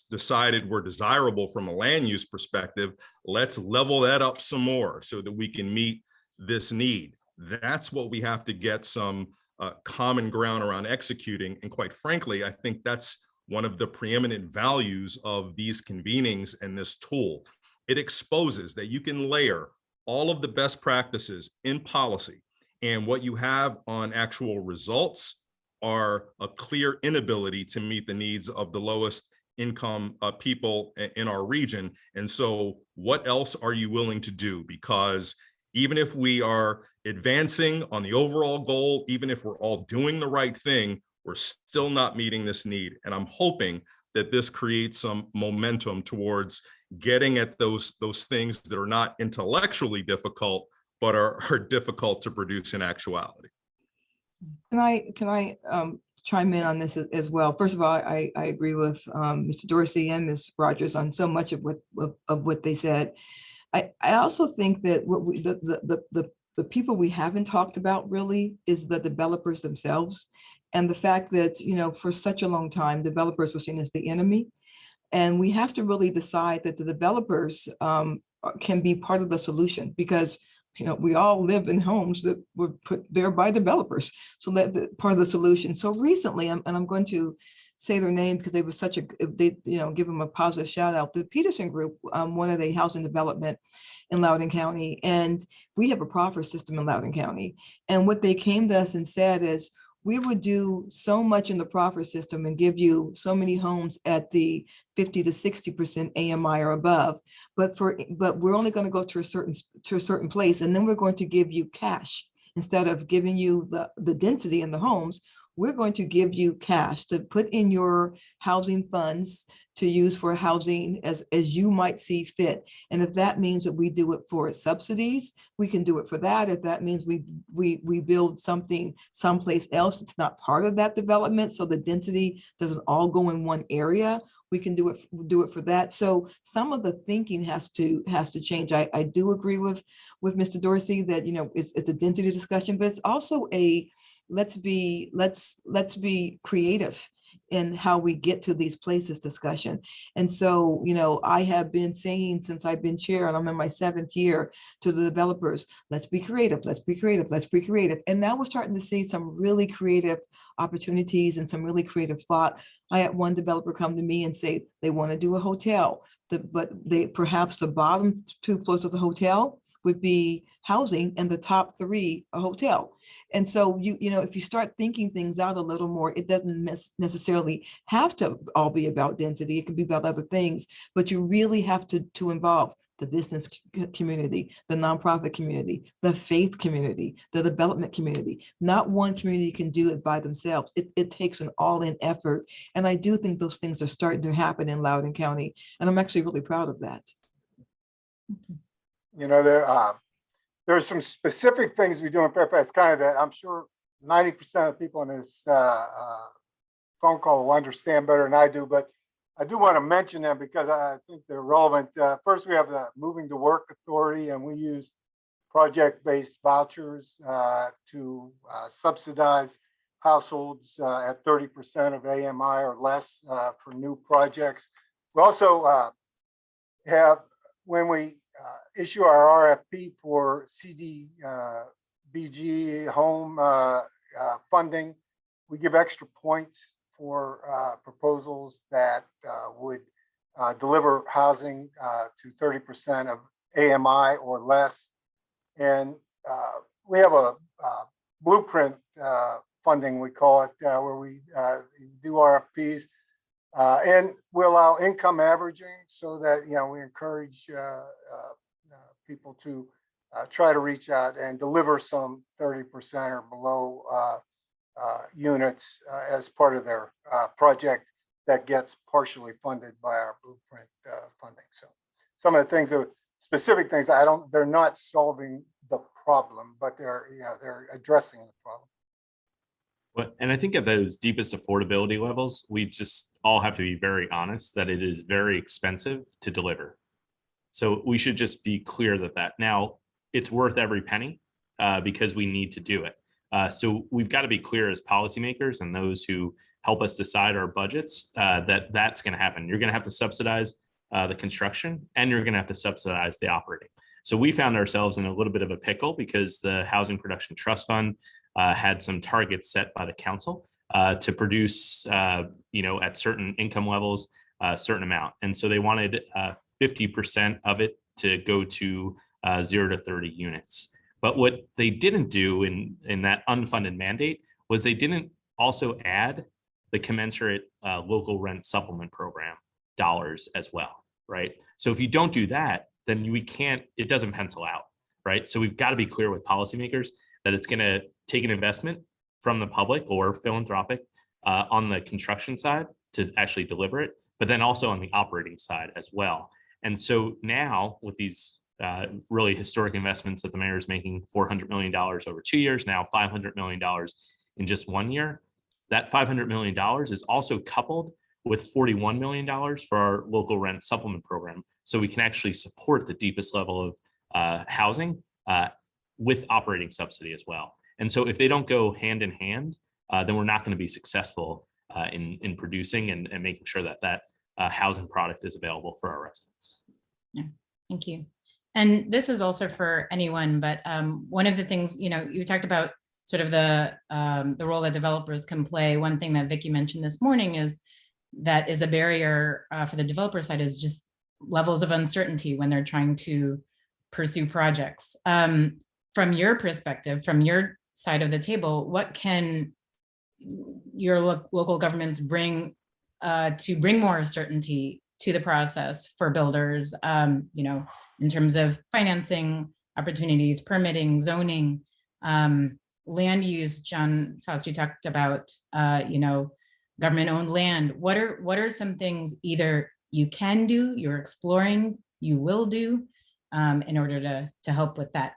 decided were desirable from a land use perspective, let's level that up some more so that we can meet this need. That's what we have to get some common ground around executing. And quite frankly, I think that's one of the preeminent values of these convenings and this tool. It exposes that you can layer all of the best practices in policy, and what you have on actual results are a clear inability to meet the needs of the lowest income people in our region. And so what else are you willing to do? Because even if we are advancing on the overall goal, even if we're all doing the right thing, we're still not meeting this need. And I'm hoping that this creates some momentum towards getting at those things that are not intellectually difficult, but are difficult to produce in actuality. Can I chime in on this as well? First of all, I agree with Mr. Dorsey and Ms. Rogers on so much of what they said. I also think that what the people we haven't talked about really is the developers themselves, and the fact that, you know, for such a long time, developers were seen as the enemy. And we have to really decide that the developers can be part of the solution, because, you know, we all live in homes that were put there by developers. So that's part of the solution. So recently, and I'm going to say their name because they were such a, they, you know, give them a positive shout out. The Peterson Group wanted a housing development in Loudoun County, and we have a proffer system in Loudoun County. And what they came to us and said is, we would do so much in the proffer system and give you so many homes at the 50 to 60% AMI or above, but we're only going to go to a certain place, and then we're going to give you cash instead of giving you the density in the homes. We're going to give you cash to put in your housing funds to use for housing as you might see fit. And if that means that we do it for subsidies, we can do it for that. If that means we build something someplace else, it's not part of that development, so the density doesn't all go in one area, we can do it for that. So some of the thinking has to change. I do agree with Mr. Dorsey that, you know, it's a density discussion, but it's also a let's be creative in how we get to these places discussion. And so, you know, I have been saying since I've been chair, and I'm in my 7th year, to the developers, let's be creative, let's be creative, let's be creative. And now we're starting to see some really creative opportunities and some really creative thought. I had one developer come to me and say they want to do a hotel, but perhaps the bottom 2 floors of the hotel would be housing and the top 3 a hotel. And so you know, if you start thinking things out a little more, it doesn't necessarily have to all be about density. It can be about other things, but you really have to involve the business community, the nonprofit community, the faith community, the development community. Not one community can do it by themselves. It takes an all-in effort. And I do think those things are starting to happen in Loudoun County. And I'm actually really proud of that. You know, there's some specific things we do in Fairfax County that I'm sure 90% of people in this phone call will understand better than I do, but I do want to mention them because I think they're relevant. First, we have the Moving to Work Authority, and we use project-based vouchers to subsidize households at 30% of AMI or less for new projects. We also have, when we issue our RFP for CDBG home funding, we give extra points for proposals that would deliver housing to 30% of AMI or less. And we have a blueprint funding, we call it, where we do RFPs. And we allow income averaging so that, you know, we encourage people to try to reach out and deliver some 30% or below units as part of their project that gets partially funded by our blueprint funding. So some of the things that specific things they're not solving the problem, but they're addressing the problem. Well, and I think at those deepest affordability levels, we just all have to be very honest that it is very expensive to deliver. So we should just be clear that now it's worth every penny because we need to do it. So we've got to be clear as policymakers and those who help us decide our budgets that that's going to happen. You're going to have to subsidize the construction, and you're going to have to subsidize the operating. So we found ourselves in a little bit of a pickle because the Housing Production Trust Fund had some targets set by the council to produce, you know, at certain income levels, a certain amount. And so they wanted 50% of it to go to 0 to 30 units. But what they didn't do in that unfunded mandate was they didn't also add the commensurate local rent supplement program dollars as well, right? So if you don't do that, then it doesn't pencil out, right? So we've got to be clear with policymakers that it's going to take an investment from the public or philanthropic on the construction side to actually deliver it. but then also on the operating side as well. And so now with these really historic investments that the mayor is making, $400 million over 2 years, now $500 million in just 1 year, that $500 million is also coupled with $41 million for our local rent supplement program. So we can actually support the deepest level of housing with operating subsidy as well. And so if they don't go hand in hand, then we're not going to be successful in producing and making sure that that housing product is available for our residents. Yeah, thank you. And this is also for anyone, but one of the things, you talked about sort of the role that developers can play. One thing that Vicki mentioned this morning is that is a barrier for the developer side is just levels of uncertainty when they're trying to pursue projects. From your perspective, from your side of the table, what can your local governments bring to bring more certainty to the process for builders, in terms of financing opportunities, permitting, zoning, land use? John Fausti talked about, government-owned land. What are some things either you can do, you're exploring, you will do in order to help with that?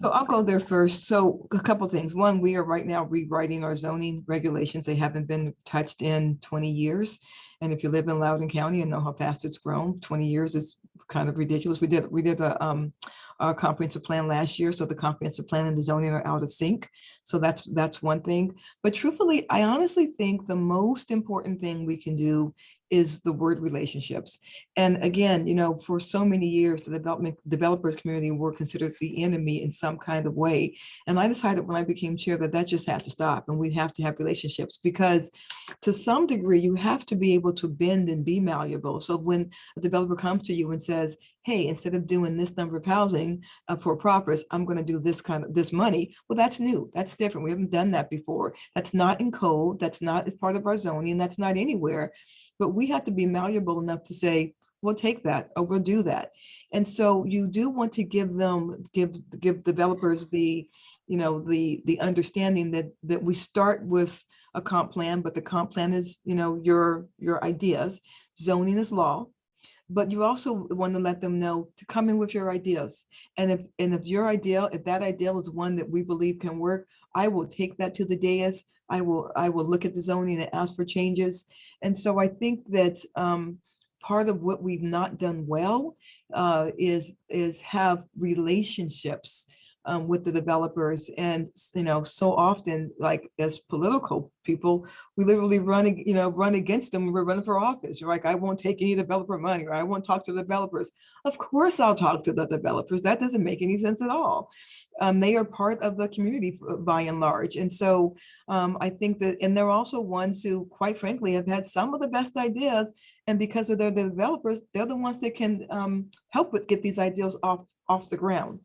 So I'll go there first. So a couple of things. One, we are right now rewriting our zoning regulations. They haven't been touched in 20 years. And if you live in Loudoun County and know how fast it's grown, 20 years is kind of ridiculous. We did a comprehensive plan last year. So the comprehensive plan and the zoning are out of sync. So that's one thing. But truthfully, I honestly think the most important thing we can do is the word relationships. And again, for so many years, the developers community were considered the enemy in some kind of way. And I decided when I became chair that just had to stop, and we have to have relationships, because to some degree, you have to be able to bend and be malleable. So when a developer comes to you and says, hey, instead of doing this number of housing for profits, I'm going to do this money. Well, that's new. That's different. We haven't done that before. That's not in code. That's not as part of our zoning. That's not anywhere. But we have to be malleable enough to say, we'll take that or we'll do that. And so you do want to give developers the understanding that we start with a comp plan, but the comp plan is, your ideas. Zoning is law. But you also want to let them know to come in with your ideas. And if that ideal is one that we believe can work, I will take that to the dais. I will look at the zoning and ask for changes. And so I think that part of what we've not done well is have relationships with the developers. And so often, like as political people, we literally run against them when we're running for office. You're like, I won't take any developer money, or I won't talk to the developers. Of course I'll talk to the developers. That doesn't make any sense at all. They are part of the community by and large. And so I think that, and they're also ones who, quite frankly, have had some of the best ideas. And because of the developers, they're the ones that can help get these ideas off the ground.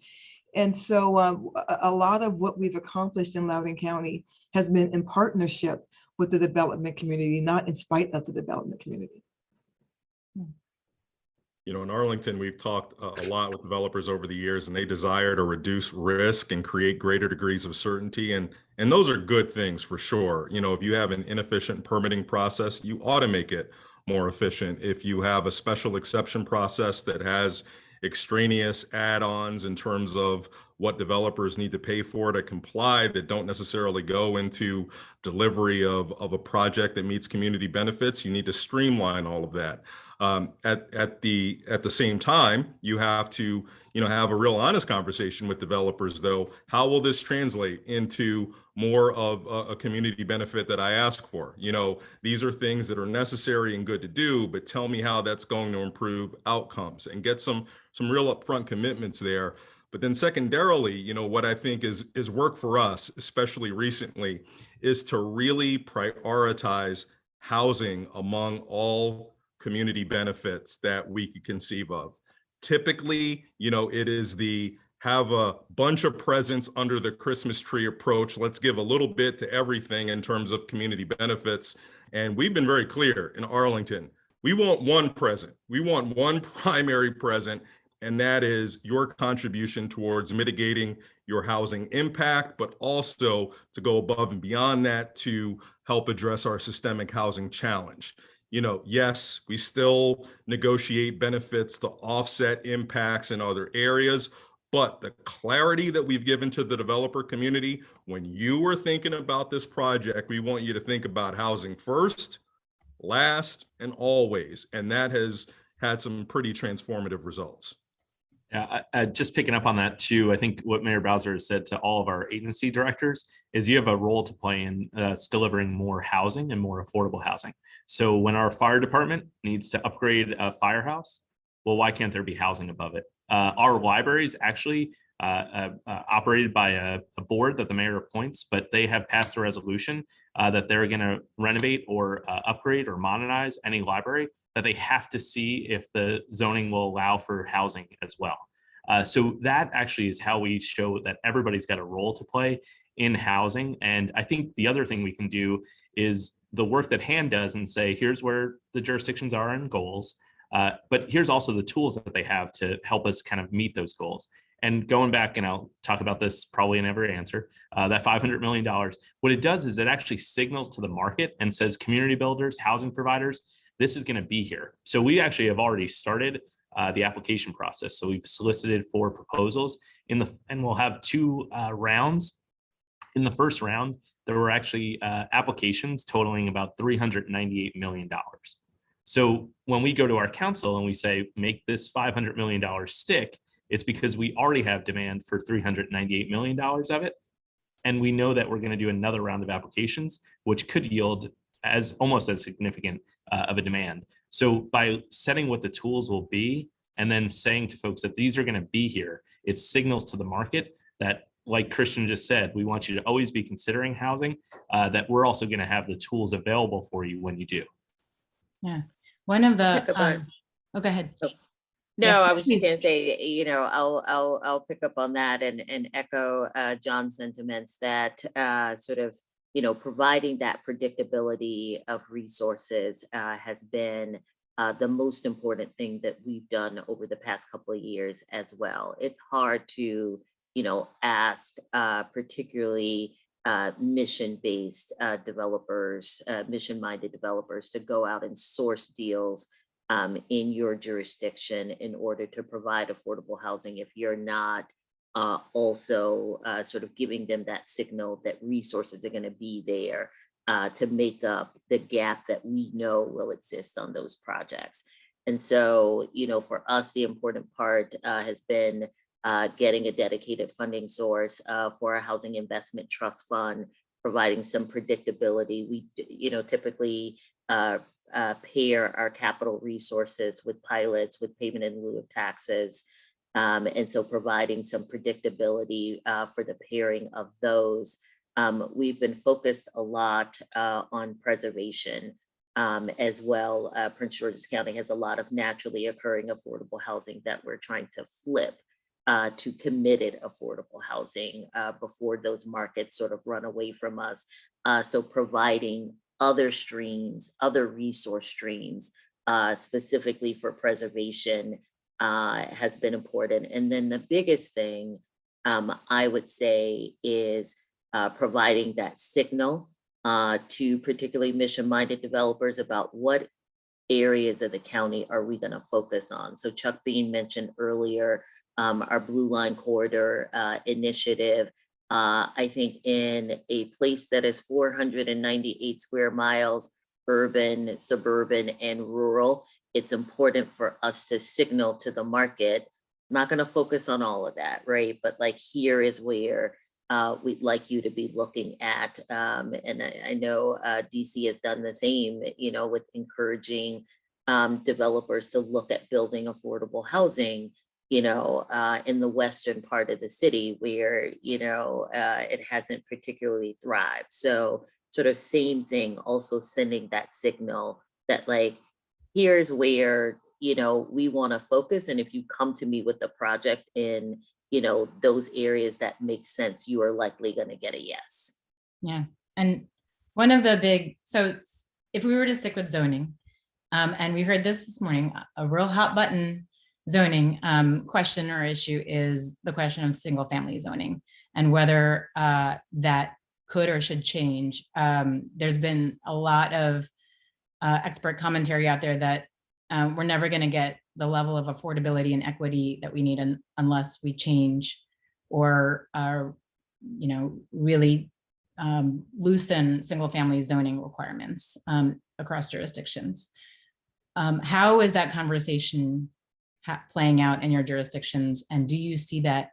And so a lot of what we've accomplished in Loudoun County has been in partnership with the development community, not in spite of the development community. In Arlington, we've talked a lot with developers over the years, and they desire to reduce risk and create greater degrees of certainty. And those are good things for sure. If you have an inefficient permitting process, you ought to make it more efficient. If you have a special exception process that has extraneous add-ons in terms of what developers need to pay for to comply that don't necessarily go into delivery of a project that meets community benefits, you need to streamline all of that. At the same time, you have to have a real honest conversation with developers, though. How will this translate into more of a community benefit that I ask for? These are things that are necessary and good to do, but tell me how that's going to improve outcomes, and get some real upfront commitments there. But then secondarily, what I think is work for us, especially recently, is to really prioritize housing among all community benefits that we could conceive of. Typically, it is the have a bunch of presents under the Christmas tree approach. Let's give a little bit to everything in terms of community benefits. And we've been very clear in Arlington, we want one present. We want one primary present, and that is your contribution towards mitigating your housing impact, but also to go above and beyond that to help address our systemic housing challenge. You know, yes, we still negotiate benefits to offset impacts in other areas, but the clarity that we've given to the developer community, when you were thinking about this project, we want you to think about housing first, last, and always. And that has had some pretty transformative results. Yeah, just picking up on that too, I think what Mayor Bowser has said to all of our agency directors is you have a role to play in delivering more housing and more affordable housing. So when our fire department needs to upgrade a firehouse, well, why can't there be housing above it? Our libraries actually operated by a board that the mayor appoints, but they have passed a resolution that they're going to renovate or upgrade or modernize any library, that they have to see if the zoning will allow for housing as well. So that actually is how we show that everybody's got a role to play in housing. And I think the other thing we can do is the work that HAND does and say, here's where the jurisdictions are and goals, but here's also the tools that they have to help us kind of meet those goals. And going back, and I'll talk about this probably in every answer, that $500 million, what it does is it actually signals to the market and says, community builders, housing providers, this is going to be here. So we actually have already started the application process. So we've solicited 4 proposals and we'll have 2 rounds. In the first round, there were actually applications totaling about $398 million. So when we go to our council and we say, make this $500 million stick, it's because we already have demand for $398 million of it. And we know that we're going to do another round of applications, which could yield as almost as significant of a demand. So by setting what the tools will be and then saying to folks that these are going to be here, it signals to the market that, like Christian just said, we want you to always be considering housing, that we're also going to have the tools available for you when you do. Yeah. One of the, oh, go ahead. No, Yes, I was just please. gonna say, you know, I'll pick up on that and echo John's sentiments that sort of, you know, providing that predictability of resources has been the most important thing that we've done over the past couple of years as well. It's hard to, you know, ask particularly mission-based developers, mission-minded developers to go out and source deals in your jurisdiction in order to provide affordable housing if you're not also sort of giving them that signal that resources are going to be there to make up the gap that we know will exist on those projects. And so, you know, for us, the important part has been getting a dedicated funding source for our housing investment trust fund, providing some predictability. We, you know, typically pair our capital resources with pilots, with payment in lieu of taxes. And so providing some predictability for the pairing of those. We've been focused a lot on preservation as well. Prince George's County has a lot of naturally occurring affordable housing that we're trying to flip to committed affordable housing before those markets sort of run away from us. So providing other streams, other resource streams, specifically for preservation has been important. And then the biggest thing I would say is providing that signal to particularly mission-minded developers about what areas of the county are we going to focus on. So Chuck Bean mentioned earlier our Blue Line Corridor initiative. I think in a place that is 498 square miles, urban, suburban, and rural, it's important for us to signal to the market. I'm not going to focus on all of that, right? But like, here is where we'd like you to be looking at. And I know DC has done the same, you know, with encouraging developers to look at building affordable housing, you know, in the western part of the city where, you know, it hasn't particularly thrived. So sort of same thing, also sending that signal that like, here's where, you know, we want to focus. And if you come to me with the project in, you know, those areas that make sense, you are likely going to get a yes. Yeah. And one of the big, so if we were to stick with zoning, and we heard this morning, a real hot button zoning question or issue is the question of single family zoning. and whether that could or should change. There's been a lot of expert commentary out there that we're never going to get the level of affordability and equity that we need unless we change or really loosen single-family zoning requirements across jurisdictions. How is that conversation playing out in your jurisdictions? And do you see that,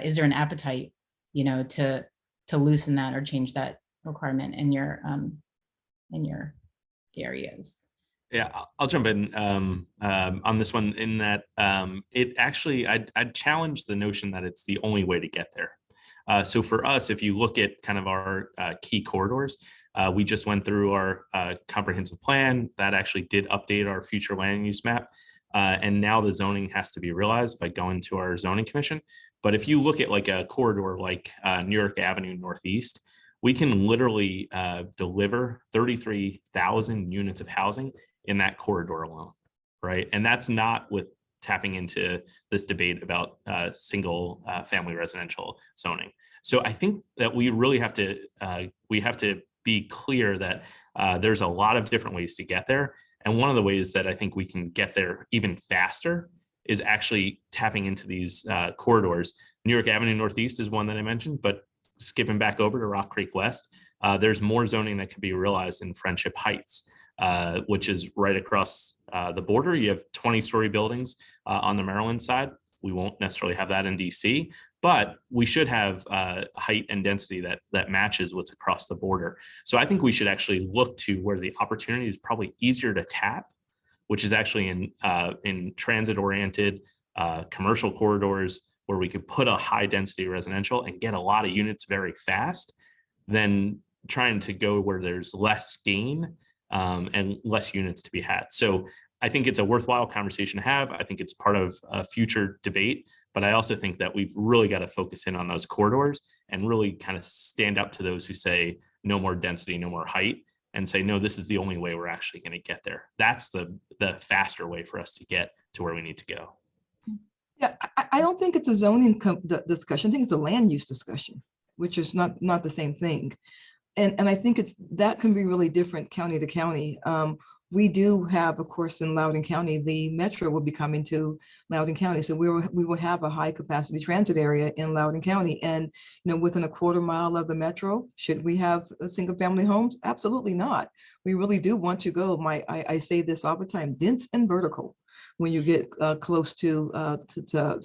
is there an appetite, to loosen that or change that requirement in your areas? Yeah, I'll jump in on this one in that it actually, I'd challenge the notion that it's the only way to get there. So for us, if you look at kind of our key corridors, we just went through our comprehensive plan that actually did update our future land use map. And now the zoning has to be realized by going to our zoning commission. But if you look at like a corridor like New York Avenue Northeast, we can literally deliver 33,000 units of housing in that corridor alone, right? And that's not with tapping into this debate about single family residential zoning. So I think that we really have to be clear that there's a lot of different ways to get there. And one of the ways that I think we can get there even faster is actually tapping into these corridors. New York Avenue Northeast is one that I mentioned, but skipping back over to Rock Creek West, there's more zoning that could be realized in Friendship Heights, which is right across the border. You have 20-story buildings on the Maryland side. We won't necessarily have that in DC, but we should have height and density that matches what's across the border. So I think we should actually look to where the opportunity is probably easier to tap, which is actually in transit-oriented commercial corridors where we could put a high density residential and get a lot of units very fast, than trying to go where there's less gain and less units to be had. So I think it's a worthwhile conversation to have. I think it's part of a future debate, but I also think that we've really got to focus in on those corridors and really kind of stand up to those who say no more density, no more height, and say, no, this is the only way we're actually going to get there. That's the faster way for us to get to where we need to go. Yeah, I don't think it's a zoning discussion. I think it's a land use discussion, which is not the same thing. And I think that can be really different county to county. We do have, of course, in Loudoun County, the metro will be coming to Loudoun County. So we will have a high capacity transit area in Loudoun County. And, within a quarter mile of the metro, should we have single family homes? Absolutely not. We really do want to go, I say this all the time, dense and vertical. When you get close to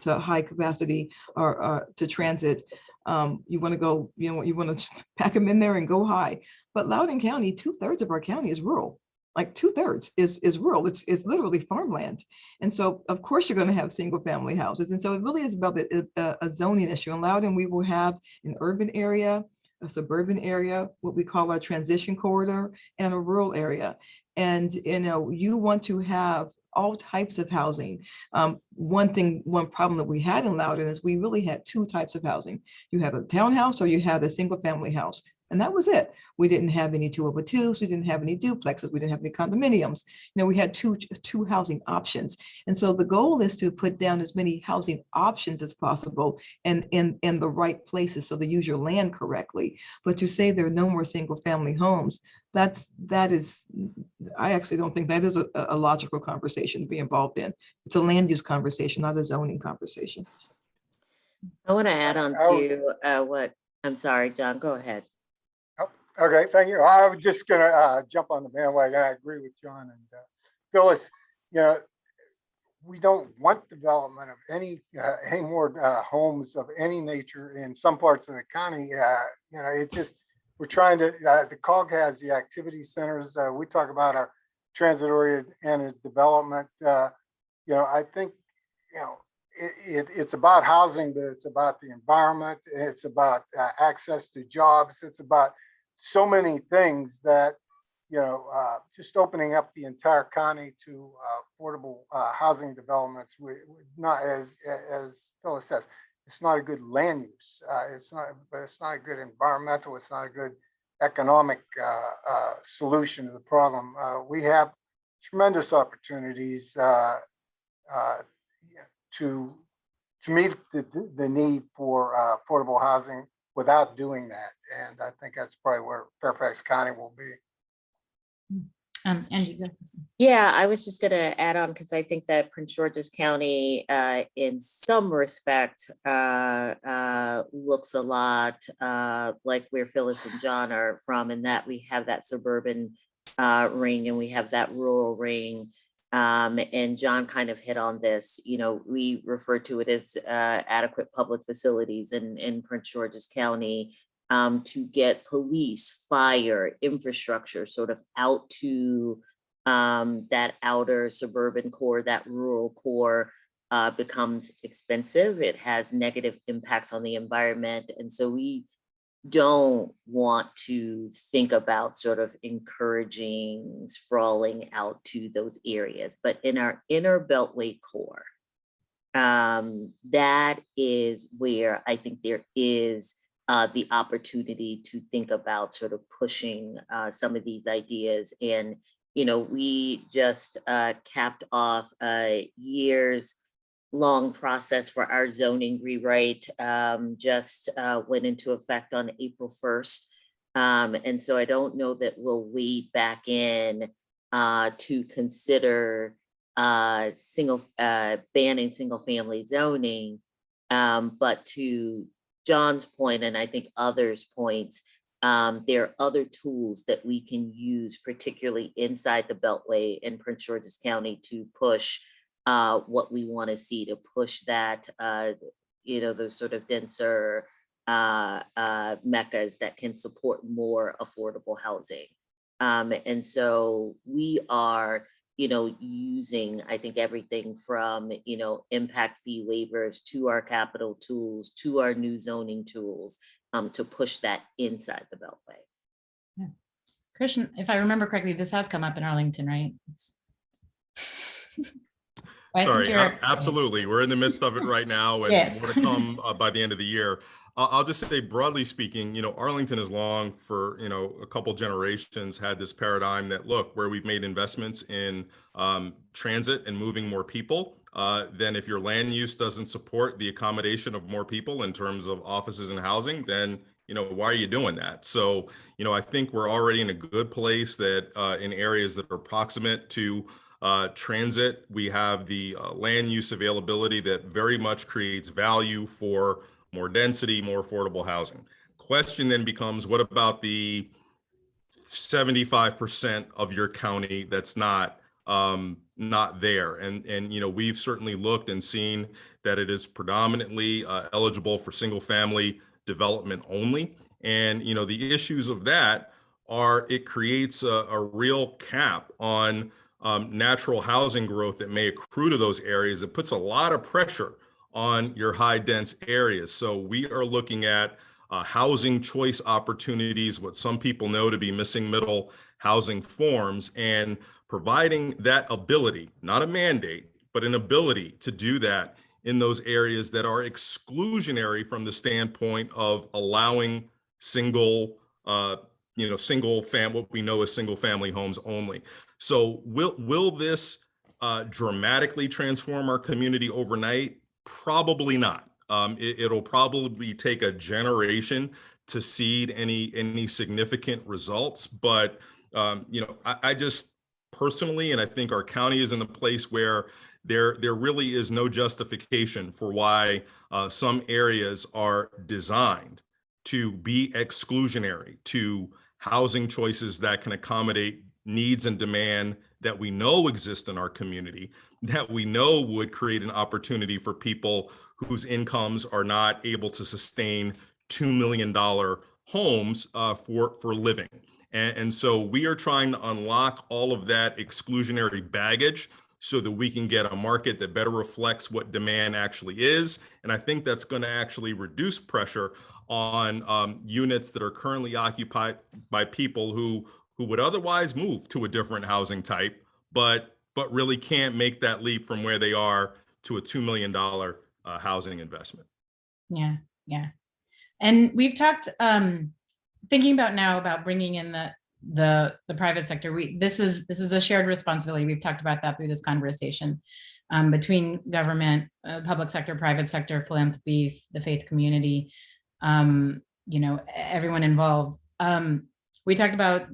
high capacity or to transit, you want to go, you want to pack them in there and go high. But Loudoun County, 2/3 of our county is rural. Like 2/3 is rural. It's literally farmland. And so of course you're going to have single family houses. And so it really is about a zoning issue. In Loudoun, we will have an urban area, a suburban area, what we call our transition corridor, and a rural area. And you want to have all types of housing. One problem that we had in Loudoun is we really had two types of housing. You had a townhouse or you had a single family house. And that was it. We didn't have any 2/2s. We didn't have any duplexes. We didn't have any condominiums. We had two housing options. And so the goal is to put down as many housing options as possible and in the right places so they use your land correctly. But to say there are no more single family homes, that is, I actually don't think that is a logical conversation to be involved in. It's a land use conversation, not a zoning conversation. I want to add on to I'm sorry, John, go ahead. Okay, thank you. I was just going to jump on the bandwagon. I agree with John and Phyllis. We don't want development of any more homes of any nature in some parts of the county. We're trying to. The COG has the activity centers. We talk about our transit-oriented development. I think it's about housing, but it's about the environment. It's about access to jobs. It's about so many things that, just opening up the entire county to affordable housing developments, not as Phyllis says, it's not a good land use. It's not a good environmental. It's not a good economic solution to the problem. We have tremendous opportunities to meet the need for affordable housing without doing that. And I think that's probably where Fairfax County will be. Angie, go. Yeah, I was just gonna add on because I think that Prince George's County, in some respect, looks a lot like where Phyllis and John are from, in that we have that suburban ring and we have that rural ring. And John kind of hit on this. You know, we refer to it as adequate public facilities in Prince George's County. To get police, fire, infrastructure sort of out to that outer suburban core, that rural core becomes expensive. It has negative impacts on the environment. And so we don't want to think about sort of encouraging sprawling out to those areas. But in our inner Beltway core, that is where I think there is the opportunity to think about sort of pushing some of these ideas. And, you know, we just capped off a years long process for our zoning rewrite, just went into effect on April 1st. And so I don't know that we'll wade back in to consider banning single family zoning, but to John's point, and I think others' points, there are other tools that we can use, particularly inside the Beltway in Prince George's County, to push what we want to see, to push that, you know, those sort of denser meccas that can support more affordable housing. And so we are, you know, using, I think, everything from, you know, impact fee waivers to our capital tools, to our new zoning tools, to push that inside the Beltway. Yeah. Christian, if I remember correctly, this has come up in Arlington, right? Sorry, absolutely. We're in the midst of it right now, and Yes. more to come by the end of the year. I'll just say, broadly speaking, you know, Arlington has long, for, you know, a couple generations, had this paradigm that, look, where we've made investments in transit and moving more people, then if your land use doesn't support the accommodation of more people in terms of offices and housing, then, you know, why are you doing that? So, you know, I think we're already in a good place that in areas that are proximate to transit, we have the land use availability that very much creates value for more density, more affordable housing. Question then becomes, what about the 75% of your county that's not there? And you know, we've certainly looked and seen that it is predominantly eligible for single family development only. And you know, the issues of that are, it creates a real cap on natural housing growth that may accrue to those areas. It puts a lot of pressure on your high dense areas. So we are looking at housing choice opportunities, what some people know to be missing middle housing forms, and providing that ability, not a mandate, but an ability to do that in those areas that are exclusionary from the standpoint of allowing single, what we know as single family homes only. So will this dramatically transform our community overnight? Probably not. It'll probably take a generation to seed any significant results. But you know, I just personally, and I think our county is in a place where there really is no justification for why some areas are designed to be exclusionary to housing choices that can accommodate needs and demand that we know exist in our community, that we know would create an opportunity for people whose incomes are not able to sustain $2 million homes for living. And so we are trying to unlock all of that exclusionary baggage so that we can get a market that better reflects what demand actually is. And I think that's going to actually reduce pressure on units that are currently occupied by people who would otherwise move to a different housing type, but really can't make that leap from where they are to a $2 million housing investment. Yeah, yeah. And we've talked, thinking about now about bringing in the private sector. This is a shared responsibility. We've talked about that through this conversation. between government, public sector, private sector, philanthropy, the faith community, everyone involved. We talked about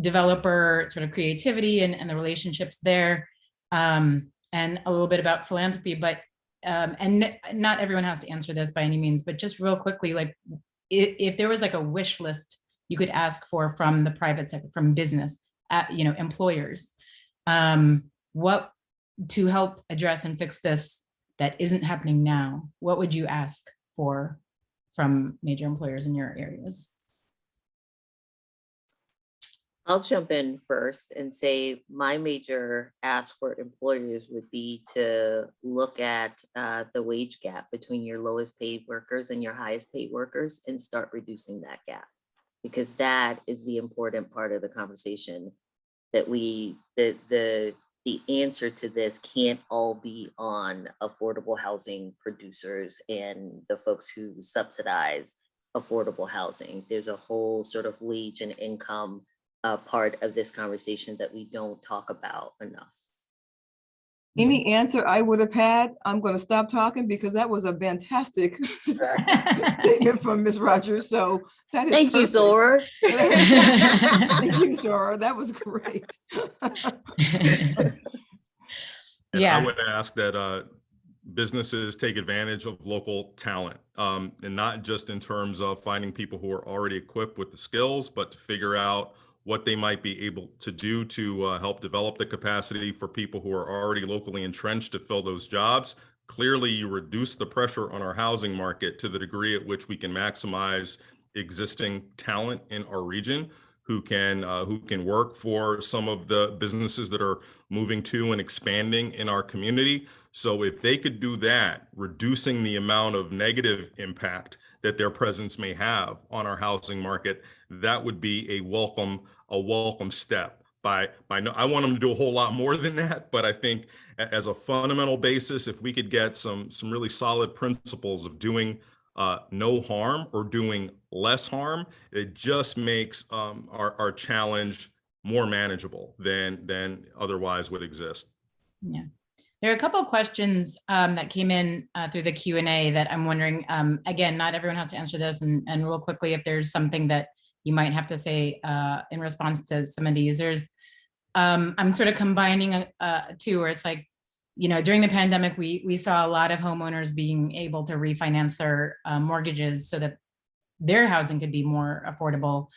developer sort of creativity and the relationships there, and a little bit about philanthropy, but and not everyone has to answer this by any means, but just real quickly, like if there was like a wish list you could ask for from the private sector, from business, employers, what to help address and fix this that isn't happening now, what would you ask for from major employers in your areas? I'll jump in first and say my major ask for employers would be to look at the wage gap between your lowest paid workers and your highest paid workers and start reducing that gap, because that is the important part of the conversation. That the answer to this can't all be on affordable housing producers and the folks who subsidize affordable housing. There's a whole sort of wage and income part of this conversation that we don't talk about enough. Any answer I would have had, I'm going to stop talking because that was a fantastic statement from Ms. Rogers. So that is Thank you, perfect. Zora. Thank you, Zora. That was great. And Yeah. I would ask that businesses take advantage of local talent, and not just in terms of finding people who are already equipped with the skills, but to figure out what they might be able to do to help develop the capacity for people who are already locally entrenched to fill those jobs. Clearly, you reduce the pressure on our housing market to the degree at which we can maximize existing talent in our region who can work for some of the businesses that are moving to and expanding in our community. So if they could do that, reducing the amount of negative impact that their presence may have on our housing market, that would be a welcome step. I want them to do a whole lot more than that, but I think as a fundamental basis, if we could get some really solid principles of doing no harm or doing less harm, it just makes our challenge more manageable than otherwise would exist. Yeah. There are a couple of questions that came in through the Q&A that I'm wondering, again, not everyone has to answer this, and real quickly, if there's something that you might have to say in response to some of these. I'm sort of combining two, where it's like, during the pandemic, we saw a lot of homeowners being able to refinance their mortgages so that their housing could be more affordable.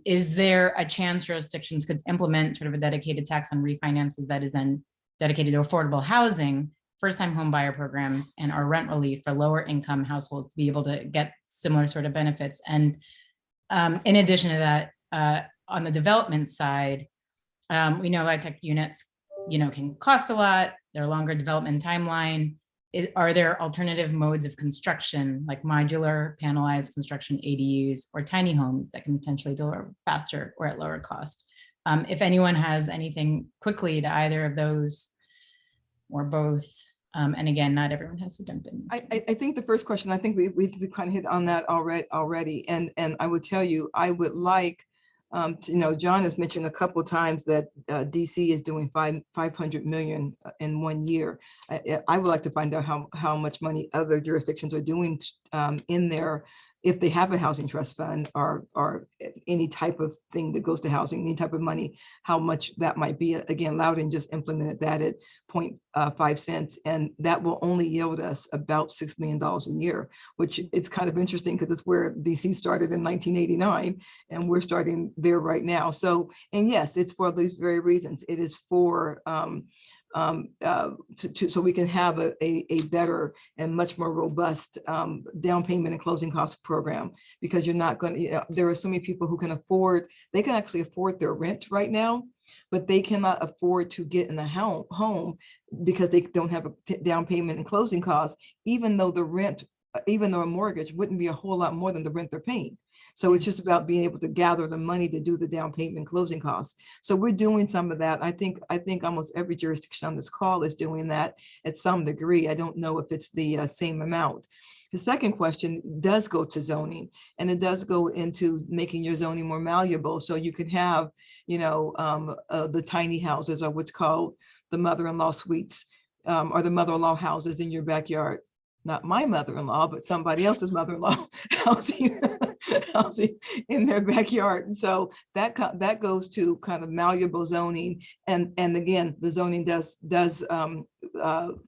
Is there a chance jurisdictions could implement sort of a dedicated tax on refinances that is then dedicated to affordable housing, first-time home buyer programs, and our rent relief for lower income households to be able to get similar sort of benefits? And in addition to that, on the development side, we know high-tech units, can cost a lot. They're longer development timeline. Are there alternative modes of construction, like modular, panelized construction ADUs, or tiny homes that can potentially deliver faster or at lower cost? If anyone has anything quickly to either of those or both, and again, not everyone has to jump in. I think the first question, I think we kind of hit on that already. And I would tell you, I would like, John has mentioned a couple of times that DC is doing 500 million in 1 year. I would like to find out how much money other jurisdictions are doing in there, if they have a housing trust fund or any type of thing that goes to housing, any type of money, how much that might be. Again, Loudoun just implemented that at 0.5 cents, and that will only yield us about $6 million a year, which it's kind of interesting because it's where DC started in 1989, and we're starting there right now. So, and yes, it's for these very reasons. It is for so we can have a better and much more robust down payment and closing cost program, because you're not going to, there are so many people who can afford, they can actually afford their rent right now, but they cannot afford to get in a home because they don't have a down payment and closing costs, even though the rent, even though a mortgage wouldn't be a whole lot more than the rent they're paying. So it's just about being able to gather the money to do the down payment and closing costs. So we're doing some of that. I think almost every jurisdiction on this call is doing that at some degree. I don't know if it's the same amount. The second question does go to zoning, and it does go into making your zoning more malleable. So you can have, the tiny houses, or what's called the mother-in-law suites, are the mother-in-law houses in your backyard. Not my mother-in-law, but somebody else's mother-in-law housing, housing in their backyard. And so that goes to kind of malleable zoning. And again, the zoning does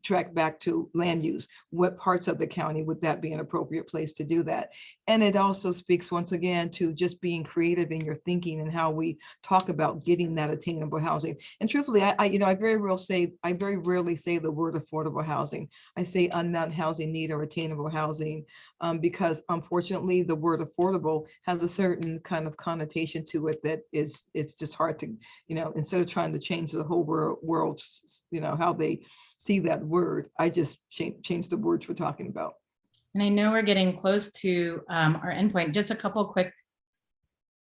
track back to land use. What parts of the county would that be an appropriate place to do that? And it also speaks once again to just being creative in your thinking and how we talk about getting that attainable housing. And truthfully, I very rarely say the word affordable housing. I say unmet housing need or attainable housing, because unfortunately the word affordable has a certain kind of connotation to it that it's just hard to, instead of trying to change the whole world, how they see that word, I just change the words we're talking about. And I know we're getting close to our endpoint. Just a couple quick,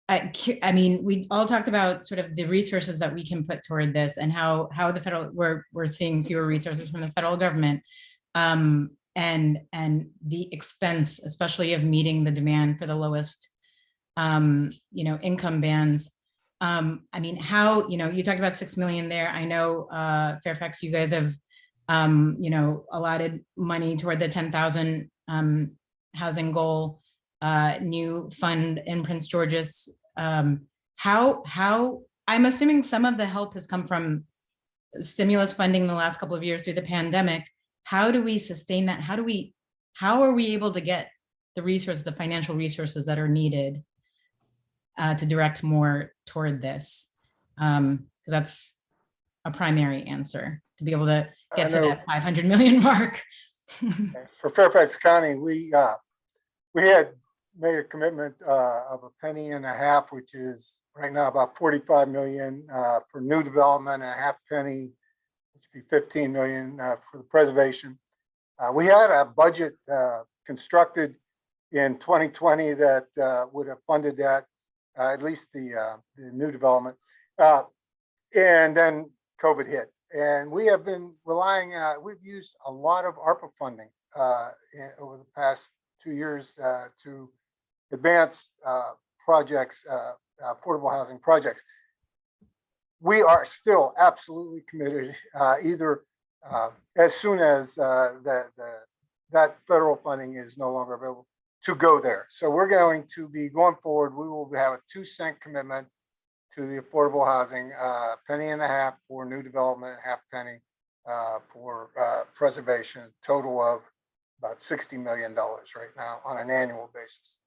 I mean, we all talked about sort of the resources that we can put toward this and how the federal, we're seeing fewer resources from the federal government, and the expense, especially of meeting the demand for the lowest, income bands. I mean, how, you talked about 6 million there. I know Fairfax, you guys have, allotted money toward the 10,000 housing goal, new fund in Prince George's. How I'm assuming some of the help has come from stimulus funding the last couple of years through the pandemic. How do we sustain that? How are we able to get the resources, the financial resources that are needed to direct more toward this? Because that's a primary answer, to be able to get to that 500 million mark. For Fairfax County, we had made a commitment of $0.015, which is right now about 45 million for new development, and a half penny, which would be 15 million for the preservation. We had a budget constructed in 2020 that would have funded that, at least the new development. And then COVID hit. And we have been relying, we've used a lot of ARPA funding over the past 2 years to advance projects, affordable housing projects. We are still absolutely committed, either as soon as that federal funding is no longer available, to go there. So we're going to be going forward. We will have a 2-cent commitment to the affordable housing, $0.015 for new development, half penny for preservation, total of about $60 million right now on an annual basis.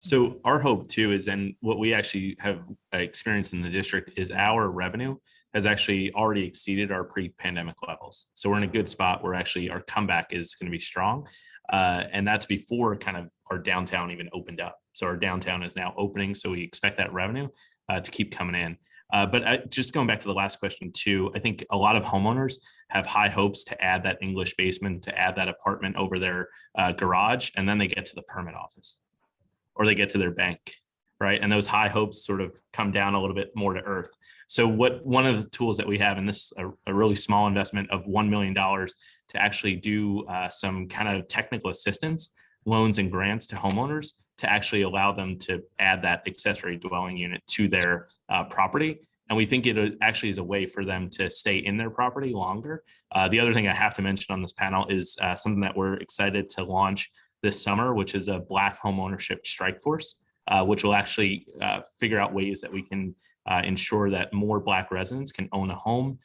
So our hope too is, and what we actually have experienced in the district, is our revenue has actually already exceeded our pre-pandemic levels. So we're in a good spot where actually our comeback is going to be strong. And that's before kind of our downtown even opened up. So our downtown is now opening. So we expect that revenue to keep coming in. But just going back to the last question too, I think a lot of homeowners have high hopes to add that English basement, to add that apartment over their garage, and then they get to the permit office or they get to their bank, right? And those high hopes sort of come down a little bit more to earth. So one of the tools that we have, and this is a really small investment of $1 million to actually do some kind of technical assistance, loans and grants to homeowners to actually allow them to add that accessory dwelling unit to their property. And we think it actually is a way for them to stay in their property longer. The other thing I have to mention on this panel is something that we're excited to launch this summer, which is a Black homeownership strike force, which will actually figure out ways that we can ensure that more Black residents can own a home.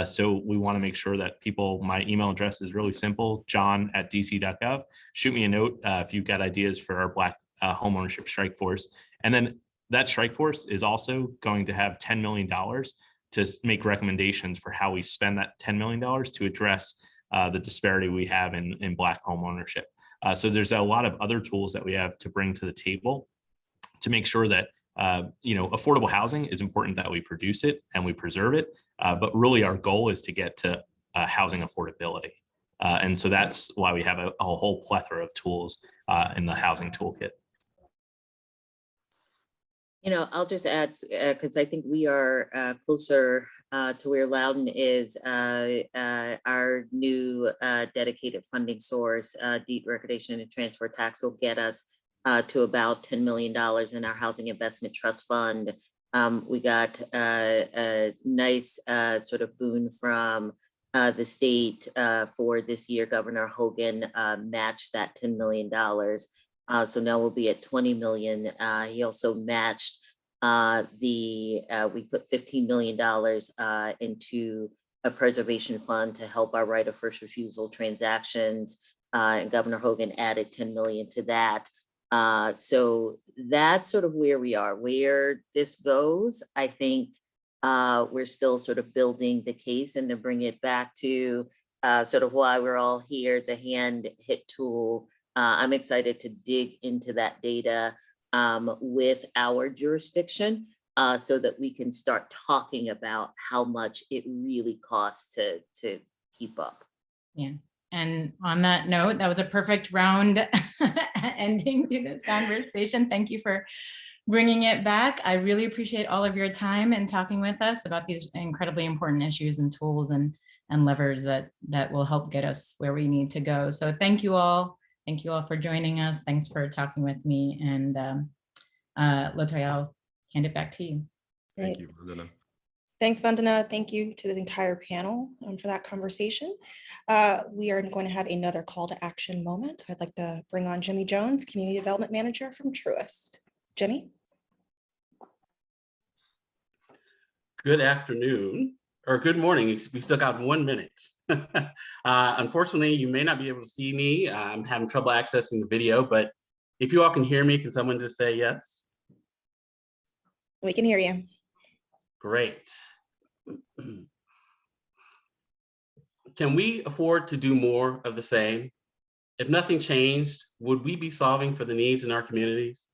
So we want to make sure that people, my email address is really simple, john@dc.gov. Shoot me a note if you've got ideas for our Black homeownership strike force. And then that strike force is also going to have $10 million to make recommendations for how we spend that $10 million to address the disparity we have in Black homeownership. So there's a lot of other tools that we have to bring to the table to make sure that affordable housing is important, that we produce it and we preserve it. But really our goal is to get to housing affordability. And so that's why we have a whole plethora of tools in the housing toolkit. I'll just add, because I think we are closer to where Loudoun is. Our new dedicated funding source, deed recordation and transfer tax, will get us to about $10 million in our Housing Investment Trust Fund. We got a nice sort of boon from the state for this year, Governor Hogan matched that $10 million. So now we'll be at 20 million. He also matched we put $15 million into a preservation fund to help our right of first refusal transactions. And Governor Hogan added 10 million to that. So that's sort of where we are. Where this goes, I think we're still sort of building the case, and to bring it back to sort of why we're all here, the hand hit tool. I'm excited to dig into that data with our jurisdiction so that we can start talking about how much it really costs to keep up. Yeah. And on that note, that was a perfect round ending to this conversation. Thank you for bringing it back. I really appreciate all of your time and talking with us about these incredibly important issues and tools and levers that will help get us where we need to go. So thank you all. Thank you all for joining us. Thanks for talking with me. And LaToya, I'll hand it back to you. Thank you, Vandana. Thanks, Vandana. Thank you to the entire panel for that conversation. We are going to have another call to action moment. I'd like to bring on Jimmy Jones, Community Development Manager from Truist. Jimmy? Good afternoon, or good morning. We still got 1 minute. Unfortunately, you may not be able to see me. I'm having trouble accessing the video, but if you all can hear me, can someone just say yes? We can hear you. Great. Can we afford to do more of the same? If nothing changed, would we be solving for the needs in our communities?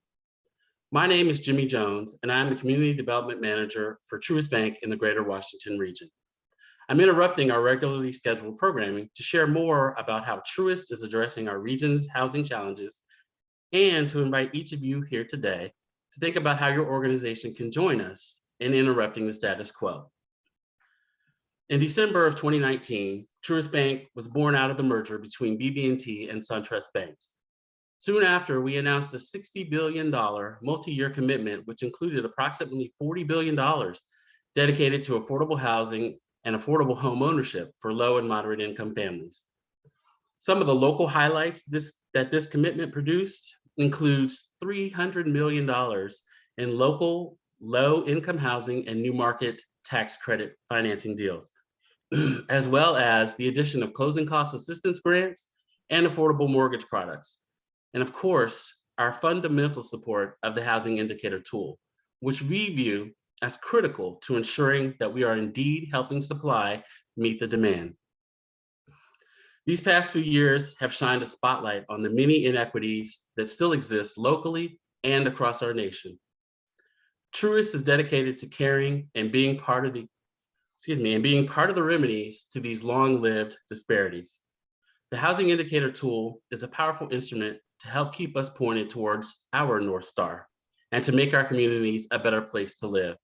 My name is Jimmy Jones, and I'm the Community Development Manager for Truist Bank in the Greater Washington region. I'm interrupting our regularly scheduled programming to share more about how Truist is addressing our region's housing challenges, and to invite each of you here today to think about how your organization can join us in interrupting the status quo. In December of 2019, Truist Bank was born out of the merger between BB&T and SunTrust Banks. Soon after, we announced a $60 billion multi-year commitment, which included approximately $40 billion dedicated to affordable housing and affordable home ownership for low and moderate income families. Some of the local highlights that this commitment produced includes $300 million in local low income housing and new market tax credit financing deals, as well as the addition of closing cost assistance grants and affordable mortgage products. And of course, our fundamental support of the Housing Indicator tool, which we view as critical to ensuring that we are indeed helping supply meet the demand. These past few years have shined a spotlight on the many inequities that still exist locally and across our nation. Truist is dedicated to caring and being part of the remedies to these long-lived disparities. The Housing Indicator tool is a powerful instrument to help keep us pointed towards our North Star and to make our communities a better place to live.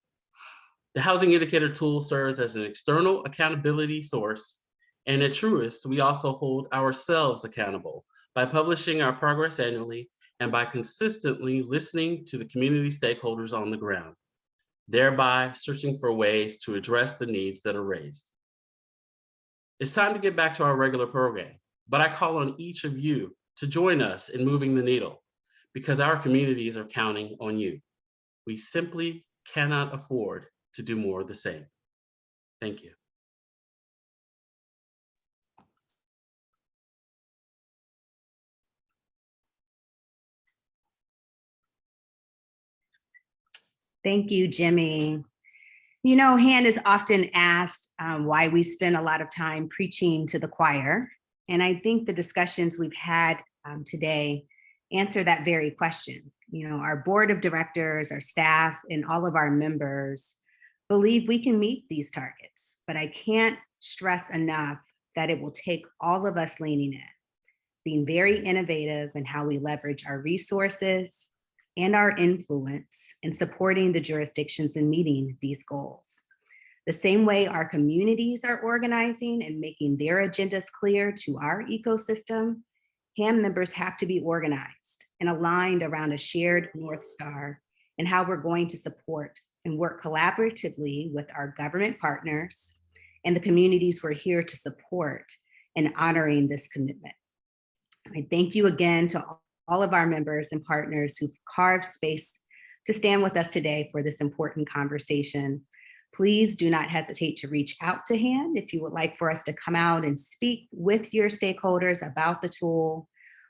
The Housing Indicator tool serves as an external accountability source, and at Truist, we also hold ourselves accountable by publishing our progress annually and by consistently listening to the community stakeholders on the ground, thereby searching for ways to address the needs that are raised. It's time to get back to our regular program, but I call on each of you to join us in moving the needle because our communities are counting on you. We simply cannot afford to do more of the same. Thank you. Thank you, Jimmy. You know, Han is often asked why we spend a lot of time preaching to the choir. And I think the discussions we've had today answer that very question. You know, our board of directors, our staff, and all of our members believe we can meet these targets, but I can't stress enough that it will take all of us leaning in, being very innovative in how we leverage our resources and our influence in supporting the jurisdictions in meeting these goals. The same way our communities are organizing and making their agendas clear to our ecosystem, HAM members have to be organized and aligned around a shared North Star and how we're going to support and work collaboratively with our government partners and the communities we're here to support in honoring this commitment. I thank you again to all of our members and partners who've carved space to stand with us today for this important conversation. Please do not hesitate to reach out to HAND if you would like for us to come out and speak with your stakeholders about the tool.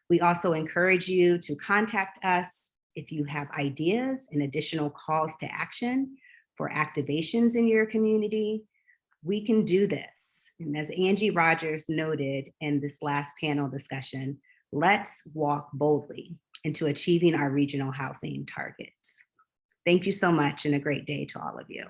We also encourage you to contact us if you have ideas and additional calls to action for activations in your community. We can do this. And as Angie Rogers noted in this last panel discussion, let's walk boldly into achieving our regional housing targets. Thank you so much and a great day to all of you.